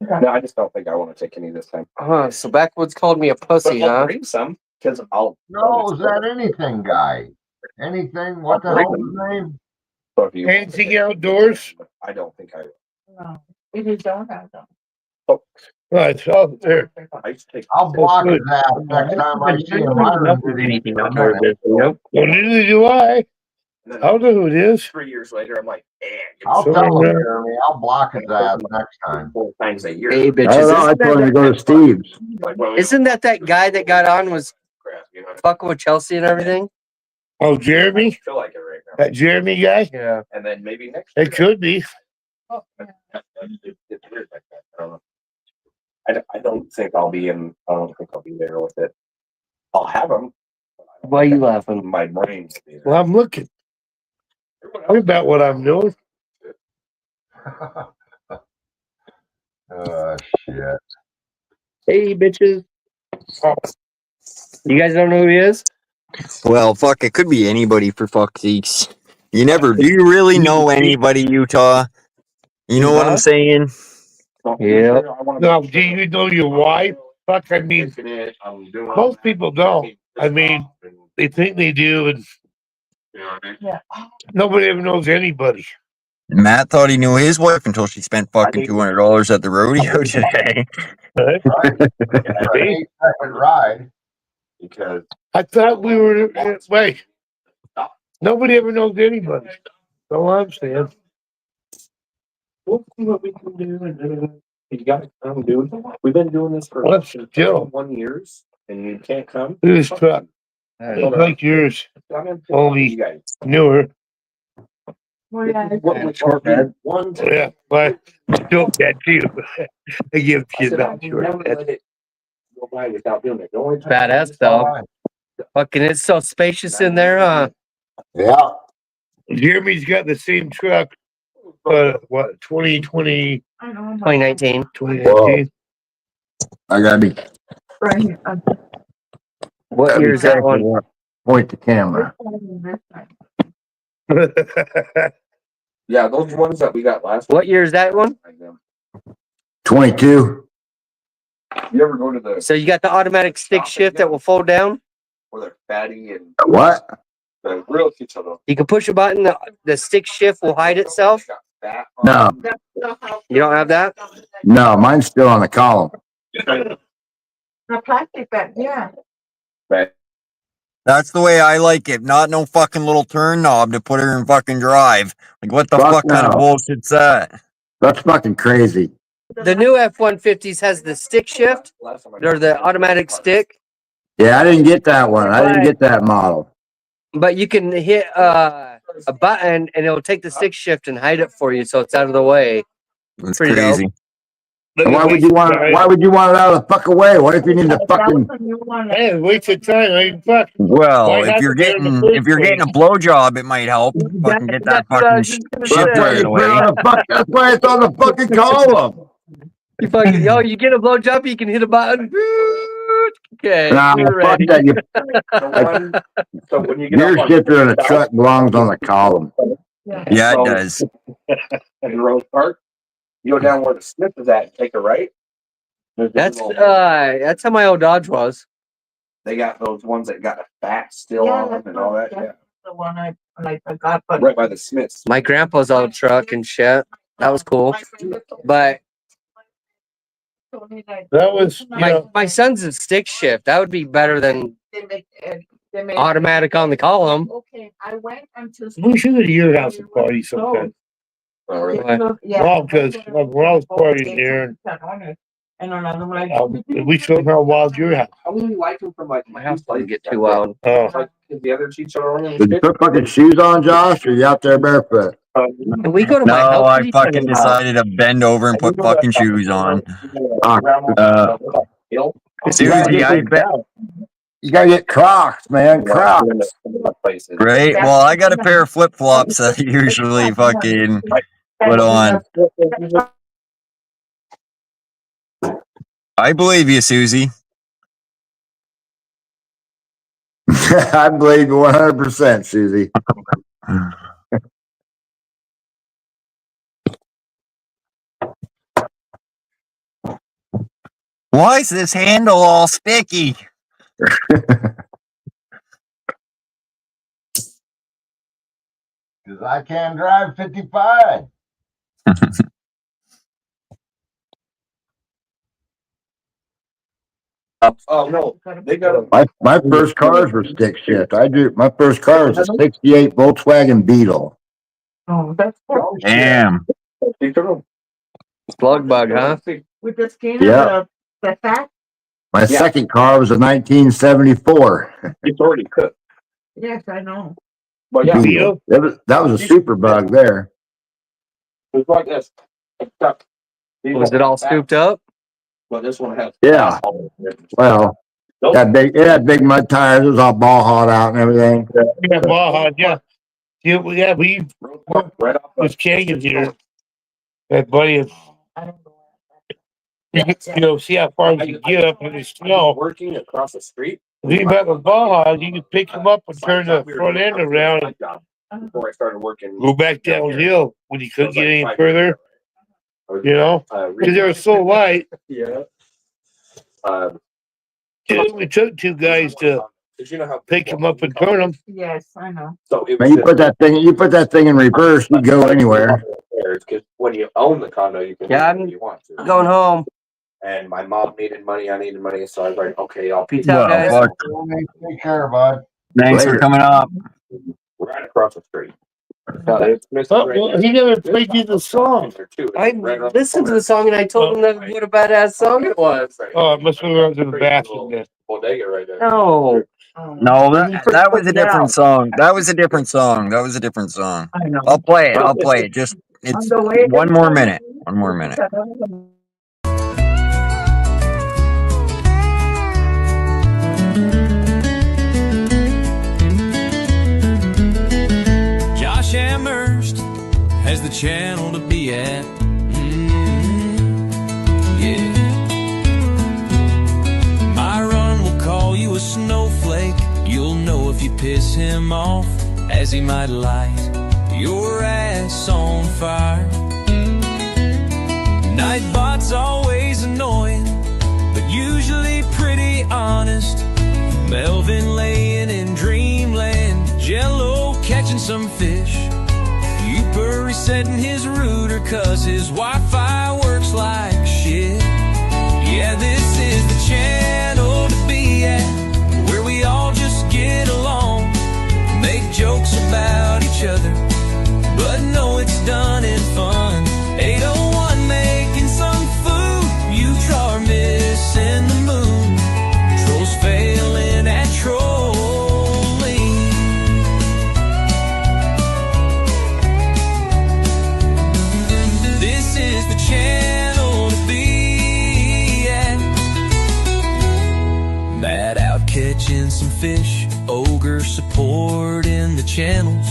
No, I just don't think I want to take any this time. So Backwoods called me a But pussy, I'll huh? bring some because I'll. No, is that anything guy? Anything? What the hell is his name? So if you- Anything outdoors? I don't think I. No, if you don't have them. Right, it's out there. I used to take. I'll block his ass next time I see him. I don't do Anything anything. outdoors, you know? Well, neither do I. I'll know who it is. 3 years later, I'm like, man, I'll So, tell him, Jeremy. I'll block his ass next time. 4 times a year. Hey, I bitches. don't know. I told him to go to Steve's. Like, well, Isn't that guy that got on was crap, you know, fucking with Chelsea and everything? Oh, I Jeremy? feel like it right now. That Jeremy guy? Yeah. And then maybe next year. It could be. It's weird like that. I don't know. I don't think I'll be in. I don't think I'll be there with it. I'll have them. Why are you laughing? My brain will be there. Well, I'm looking. Think about what I'm doing. Shit. Hey, bitches. You guys don't know who he is? Well, fuck, it could be anybody for fuck's sakes. You never, do you really know anybody, Utah? You know what I'm saying? Yeah. Now, do you know your wife? Fuck, I mean, most people don't. I mean, they think they do, and nobody ever knows anybody. Matt thought he knew his wife until she spent fucking $200 at the rodeo today. Right? An 8-second ride. Because I thought we were wait. Nobody ever knows anybody. That's all I'm saying. We'll see what we can do. And you got to come, dude. We've been doing this for Let's still 1 year, and you can't come. this truck. It's like yours, only newer. Short bed. Yeah, but still that too. I give you that short bed. go by without doing it. The only time Badass though. Fucking, it's so spacious in there, huh? Yeah. Jeremy's got the same truck. What 2020? 2019. 2019. I gotta be. What gotta year be is that careful one? where I point the camera. Yeah, those ones that we got last. What year is that one? 22. You ever go to the So you got the automatic stick shift that will fold down. where they're fatty and What? the grill kitchen? You can push a button. The stick shift will hide itself. No, You don't have that? no, mine's still on the column. The plastic bag, yeah. That's the way I like it. Not no fucking little turn knob to put her in fucking drive. Like, what the fuck kind of no. bullshit's that? That's fucking crazy. The new F-150s has the stick shift or the automatic stick, Yeah, I didn't get that one. I didn't get that model. but you can hit a button and it'll take the stick shift and hide it for you, so it's out of the way. That's Pretty dope. crazy. Why would you want it? Why would you want it out of the fuck away? What if you need to fucking? Hey, waste of time. I mean, fuck. Well, Why if not you're there in the getting first a place? blowjob, it might help. Fucking get that That's what I fucking was just gonna shit say. That's why right you put it away. on the fuck. That's why it's on the fucking column. You fucking you get a blowjob, you can hit a button. Okay, Nah, you're fuck ready. that. You, So when you get your up on shifter in a truck belongs on the column. Yeah, it does. in Rose Park, you go down where the Smith is at and take a right. There's a That's little- how my old Dodge was. they got those ones that got fat still on them and all that. Yeah. The one I got, but Right by the Smiths. My grandpa's old truck and shit. That was cool. But That was, you know, my son's a stick shift. That would be better than they made automatic on the column. Okay, I went until. we should go to your house and party sometime. Oh, really? Yeah. Well, because when I was partying there, And another one. we showed them how wild your house. I really like them from like My house doesn't get too wild. Oh, like the other teacher on Did you put fucking shoes on, Josh, or you out there barefoot? And we go to my No, house. I fucking decided to bend over and put fucking shoes on. Susie, I bet. You gotta get Crocs, man. Crocs. Right? Well, I got a pair of flip flops that I usually fucking put on. I believe you, Susie. I believe you 100%, Susie. Why is this handle all sticky? Because I can drive 55. Oh no, they got a My first cars were stick shift. My first car was a '68 Volkswagen Beetle. Oh, that's Damn. Slug bug, huh? with the skin Yeah. of the fat. My second car was a 1974 it's already cooked. Yes, I know. But yeah, Beetle. That was a super bug there. it's like this. It's tough. These Was ones it all are fat, scooped up? But this one has. Yeah. Well, it had big mud tires. It was all ball hauled out and everything. yeah, Baja, yeah. Yeah, we Right off was Kagan's here. That buddy of, you know, see how far we can get up in the snow. Working across the street. If you met with Baja, you can pick them up and turn the front end around and Before I started working. go back downhill when you couldn't get any further, you know, because they were so light. Yeah. It only took two guys to pick them up and turn them. Yes, I know. So it Man, was you put that thing in reverse, you go anywhere. because when you own the condo, you can Yeah, do what you want to. Going home. And my mom needed money, I needed money, so I was like, okay, I'll Peace out, guys. Fuck. Take care, bud. Thanks for Later. coming up. right across the street. Oh, well, he never played you the song. I listened to the song and I told him that what a badass song it was. Oh, it must have been to the bathroom then. Bodega right there. No. No, that was a different song. That was a different song. That was a different song. I know. I'll play it. I'll play it. Just it's On the way one more minute. One more minute. channel to be at. Yeah. Myron will call you a snowflake. You'll know if you piss him off, as he might light your ass on fire. Nightbot's always annoying, but usually pretty honest. Melvin laying in dreamland, Jello catching some fish. Uper resetting his router cause his Wi-Fi works like shit. Yeah, this is the channel to be at, where we all just get along, make jokes about each other, but know it's done in fun. 801 making some food, Utah are missing the moon, trolls failing at trolling. This is the channel to be at. Matt out catching some fish, Ogre supporting the channels,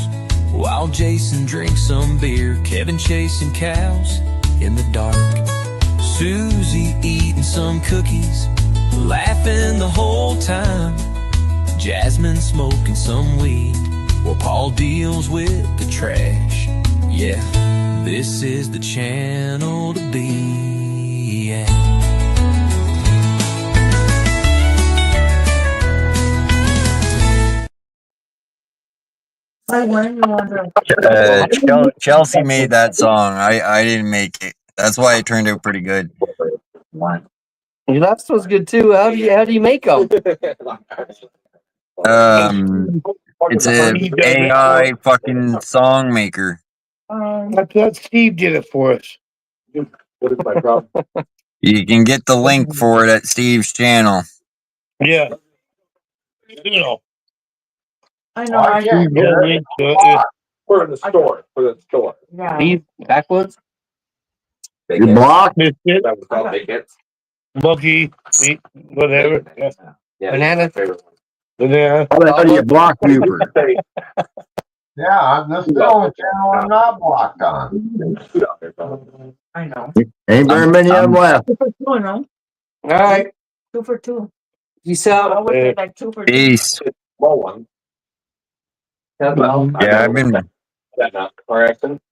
while Jason drinks some beer, Kevin chasing cows in the dark, Susie eating some cookies, laughing the whole time, Jasmine smoking some weed, while Paul deals with the trash. Yeah, this is the channel to be at. Chelsea made that song. I didn't make it. That's why it turned out pretty good. Your last was good too. How do you make them? It's a AI fucking song maker. I thought Steve did it for us. What is my problem? You can get the link for it at Steve's channel. Yeah. You know. I know. I Steve get got a link to it. We're in the store. We're in the store. Yeah. Steve backwoods. You're blocked. Missed it. That was called Big Hits. Monkey, meat, whatever. Yeah. Yeah, Banana. Banana. How do you block Uber? Yeah, this is the only channel I'm not blocked on. I know. Ain't very many of them left. 2 for 2, no? All right. 2 for 2. You sell. I would say like 2 for 2. Peace. Small one. Yeah,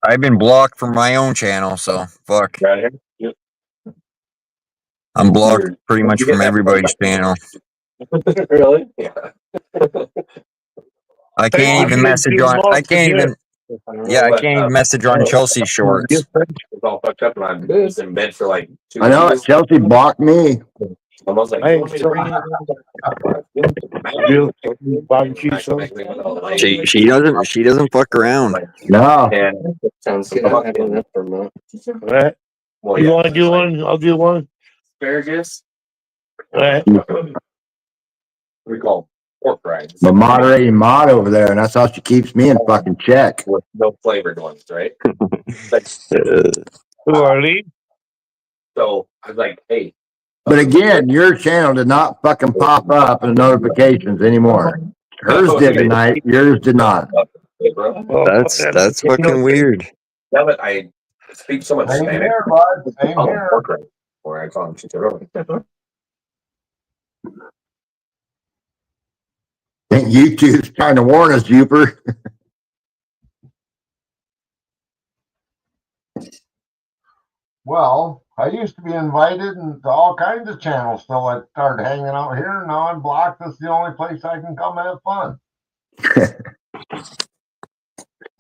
I've been blocked from my own channel, so fuck. Right here. Yep. I'm blocked pretty much from everybody's channel. Really? Yeah. I can't even message on. I can't even. Yeah, I can't even message on Chelsea shorts. It's all fucked up, and I've been in bed for like 2 I know it. weeks. Chelsea blocked me. I was like, Hey, you want me to bring it? She doesn't fuck around. No. And Sounds good. I haven't done that for a month. All right. well, You yeah. want to do one? I'll do one. Asparagus. All right. We call pork rinds. The moderating mod over there, and that's how she keeps me in fucking check. With no flavored ones, right? Who are these? So I was like, hey. But again, your channel did not fucking pop up in the notifications anymore. Hers did tonight, yours did not. Hey, bro. That's fucking weird. Now that I speak so much Same Spanish, here, bud. Same I call them here. pork rinds, or I call them chicharrones. I think YouTube's trying to warn us, Uper. Well, I used to be invited into all kinds of channels till I started hanging out here. Now I'm blocked. This is the only place I can come have fun.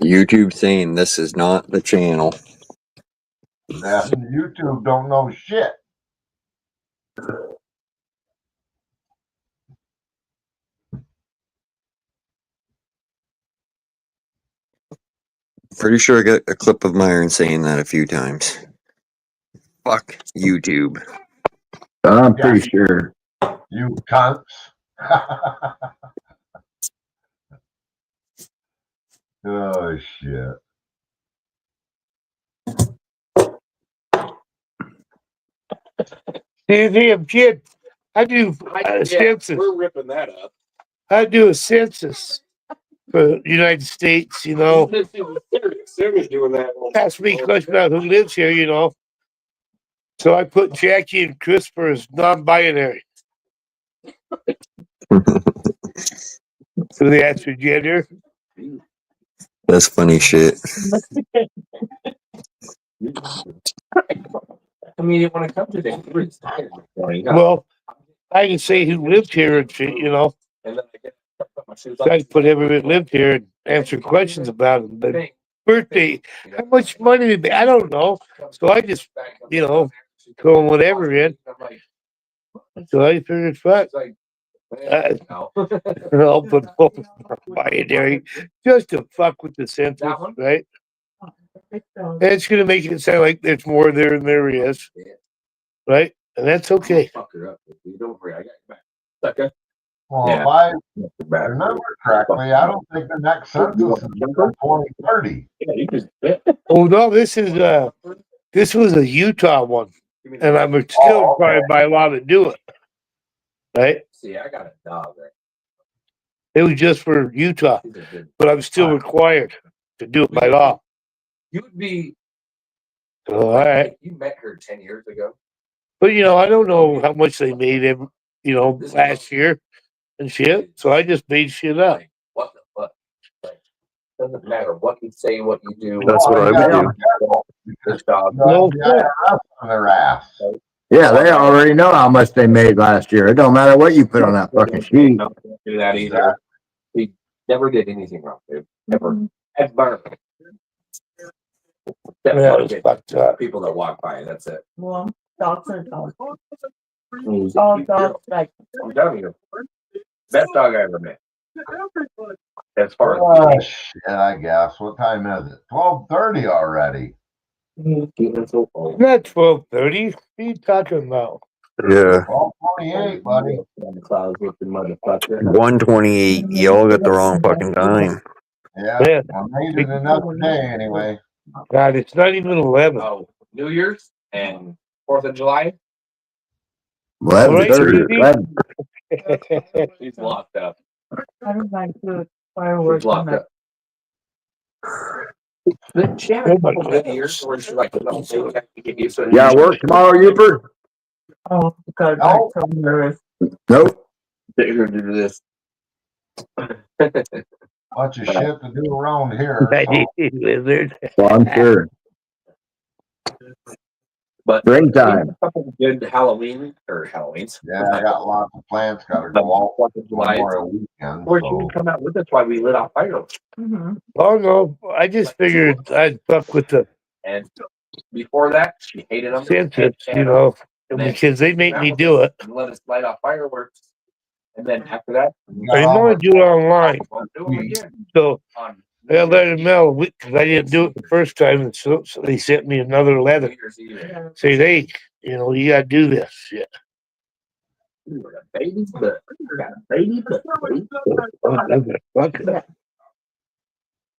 YouTube saying this is not the channel. That YouTube don't know shit. Pretty sure I got a clip of Myron saying that a few times. Fuck YouTube. I'm pretty sure. You cunts. Oh, shit. Damn kid. I do census. We're ripping that up. I do a census. for the United States, you know. Ask me a question about who lives here, you know. So I put Jackie and Christopher as non-binary. So they answer gender. That's funny shit. I mean, you want to come today? Well, I can say who lived here and shit, you know. So I put everyone that lived here and answer questions about them. But birthday, how much money did they? I don't know. So I just, you know, throw whatever in. So I figured, fuck. I'll put binary just to fuck with the census, right? And it's gonna make it sound like there's more there than there is, right? And that's okay. Well, if I remember correctly, I don't think the next census is until 2030. Oh no, this was a Utah one, and I'm still required by law to do it, right? See, I got a dog. It was just for Utah, but I'm still required to do it by law. You would be. All right. You met her 10 years ago. But you know, I don't know how much they made every, you know, last year and shit. So I just made shit up. What the fuck? Like, doesn't matter what you say, what you do. That's what I would do. This dog. No, On their ass. Yeah, they already know how much they made last year. It don't matter what you put on that fucking sheet. Don't do that either. We never did anything wrong, dude. Ever. Ever. Yeah, it's fucked up. People that walk by, that's it. Well, dogs are dogs. Who's- All dogs like. I'm telling you. Best dog I ever met. As far Oh, as shit, I guess. What time is it? 12:30 already. Not 12:30. What are you talking about? Yeah. 12:28, buddy. the clouds with the motherfucker. 128. Y'all got the wrong fucking time. Yeah, Yeah. I made it another day anyway. God, it's not even 11. Oh, New Year's and 4th of July. 11:30. She's locked up. I don't like the She's fireworks. locked up. Then she had a couple of years where she's like, "No, so we have to get used to it." Yeah, work tomorrow, Uper? Oh, because No. I'm so nervous. Nope. They're gonna do this. Bunch of shit to do around here. Lizard. Well, I'm sure. But Springtime. a couple good Halloween or Halloweens. Yeah, I got lots of plants got to go out 4th of July. Memorial weekend. Or she So. can come out with us while we lit off fireworks. Mm-hmm. Oh no, I just figured I'd fuck with the And before that, she hated them. census, you know, because they make me do it. And let us light off fireworks. And then after that, I didn't want to do it online, won't do them again. so On I let them know because I didn't do it the first time, and so they sent me another letter. New Year's Eve. Say, hey, you know, you gotta do this shit. You got a baby butt. You got a baby butt. Fuck it.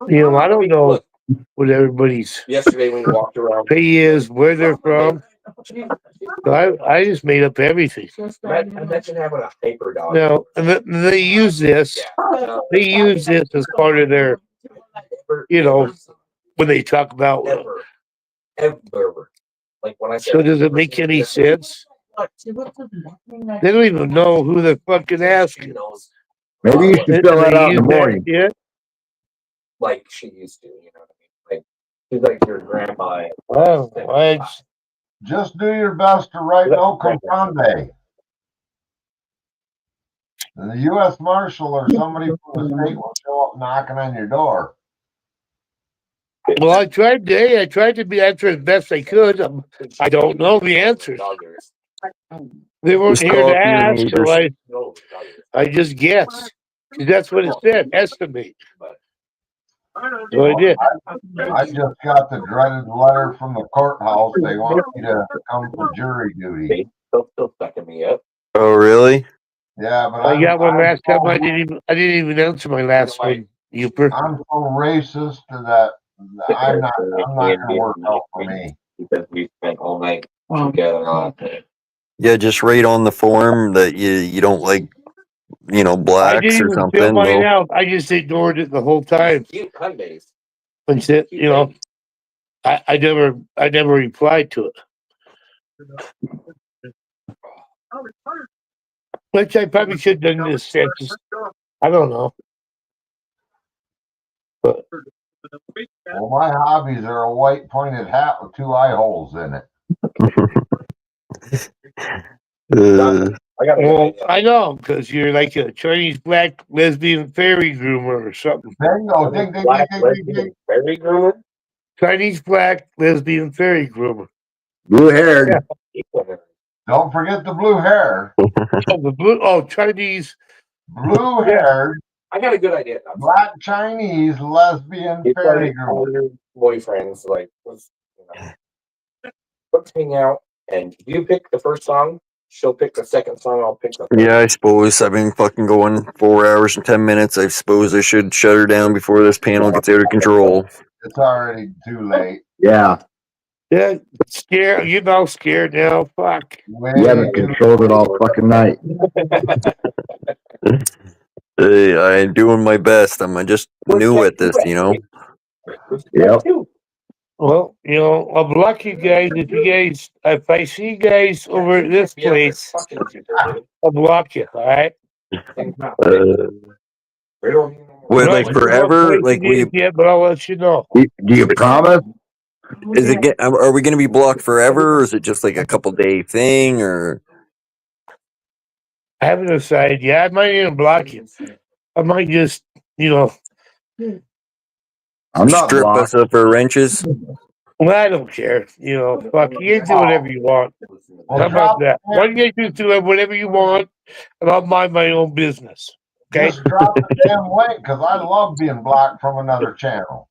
You know, I don't know what everybody's Yesterday when we walked around, pay is, where they're from. So I just made up everything. imagine having a paper dog. Now, and they use this. They use this as part of their, you know, when they talk about. Ever. Like when I said, So does it make any sense? They don't even know who they're fucking asking. Maybe you should fill that out in the morning. Yeah. Like she used to, you know what I mean? Like she's like your grandma. Well, Just do your best to write no comprende. And the U.S. Marshal or somebody from the state will show up knocking on your door. well, I tried to be answer as best I could. I don't know the answers. They weren't Just here call to up your ask, so neighbors. I just guessed. 'Cause that's what it said, estimate. So I did. I just got the dreaded letter from the courthouse. They want me to come for jury duty. Still sucking me up. Oh, really? Yeah, but I got one I'm last time. so- I didn't even answer my last one. Uper. I'm so racist to that. I'm not gonna work out for me. Because we spent all night together on it. Yeah, just write on the form that you don't like I blacks didn't or even fill something. mine Well, out. I just ignored it the whole time. That's it. I never replied to it. Which I probably should have done this. I don't know. But Well, my hobbies are a white pointed hat with 2 eye holes in it. well, I know because you're like a Chinese black lesbian fairy groomer or something. Bingo! Ding, ding, ding, ding, ding, ding. Fairy groomer. Chinese black lesbian fairy groomer. Blue haired. Don't forget the blue hair. Chinese blue haired. I got a good idea. Black Chinese lesbian fairy groomer. Boyfriends, like, let's hang out, and you pick the first song. She'll pick the second song. I'll pick the. yeah, I suppose I've been fucking going 4 hours and 10 minutes. I suppose I should shut her down before this panel gets out of control. It's already too late. Yeah. Yeah, scared. Scared now. Fuck. You haven't controlled it all fucking night. Hey, I'm doing my best. I'm just new at this, Yep. Well, I'll block you guys if I see you guys over at this place, I'll block you, all right? Wait, like forever? Like but I'll let you know. Do you promise? Is it? Are we going to be blocked forever, or is it just like a couple day thing, or? I haven't decided yet. I might even block you. I might just, I'm not strip blocked. us up for wrenches. Well, I don't care. Fuck, you can do whatever you want. How about that? Why don't you just do whatever you want, and I'll mind my own business. Okay? Just drop the damn link because I love being blocked from another channel.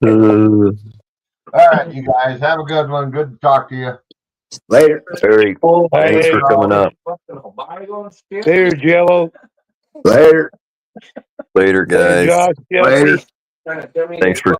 All right, you guys, have a good one. Good to talk to you. Later. Very. Thanks for coming up. Later, Jello. Later. Later, guys. Josh, Later. Thanks for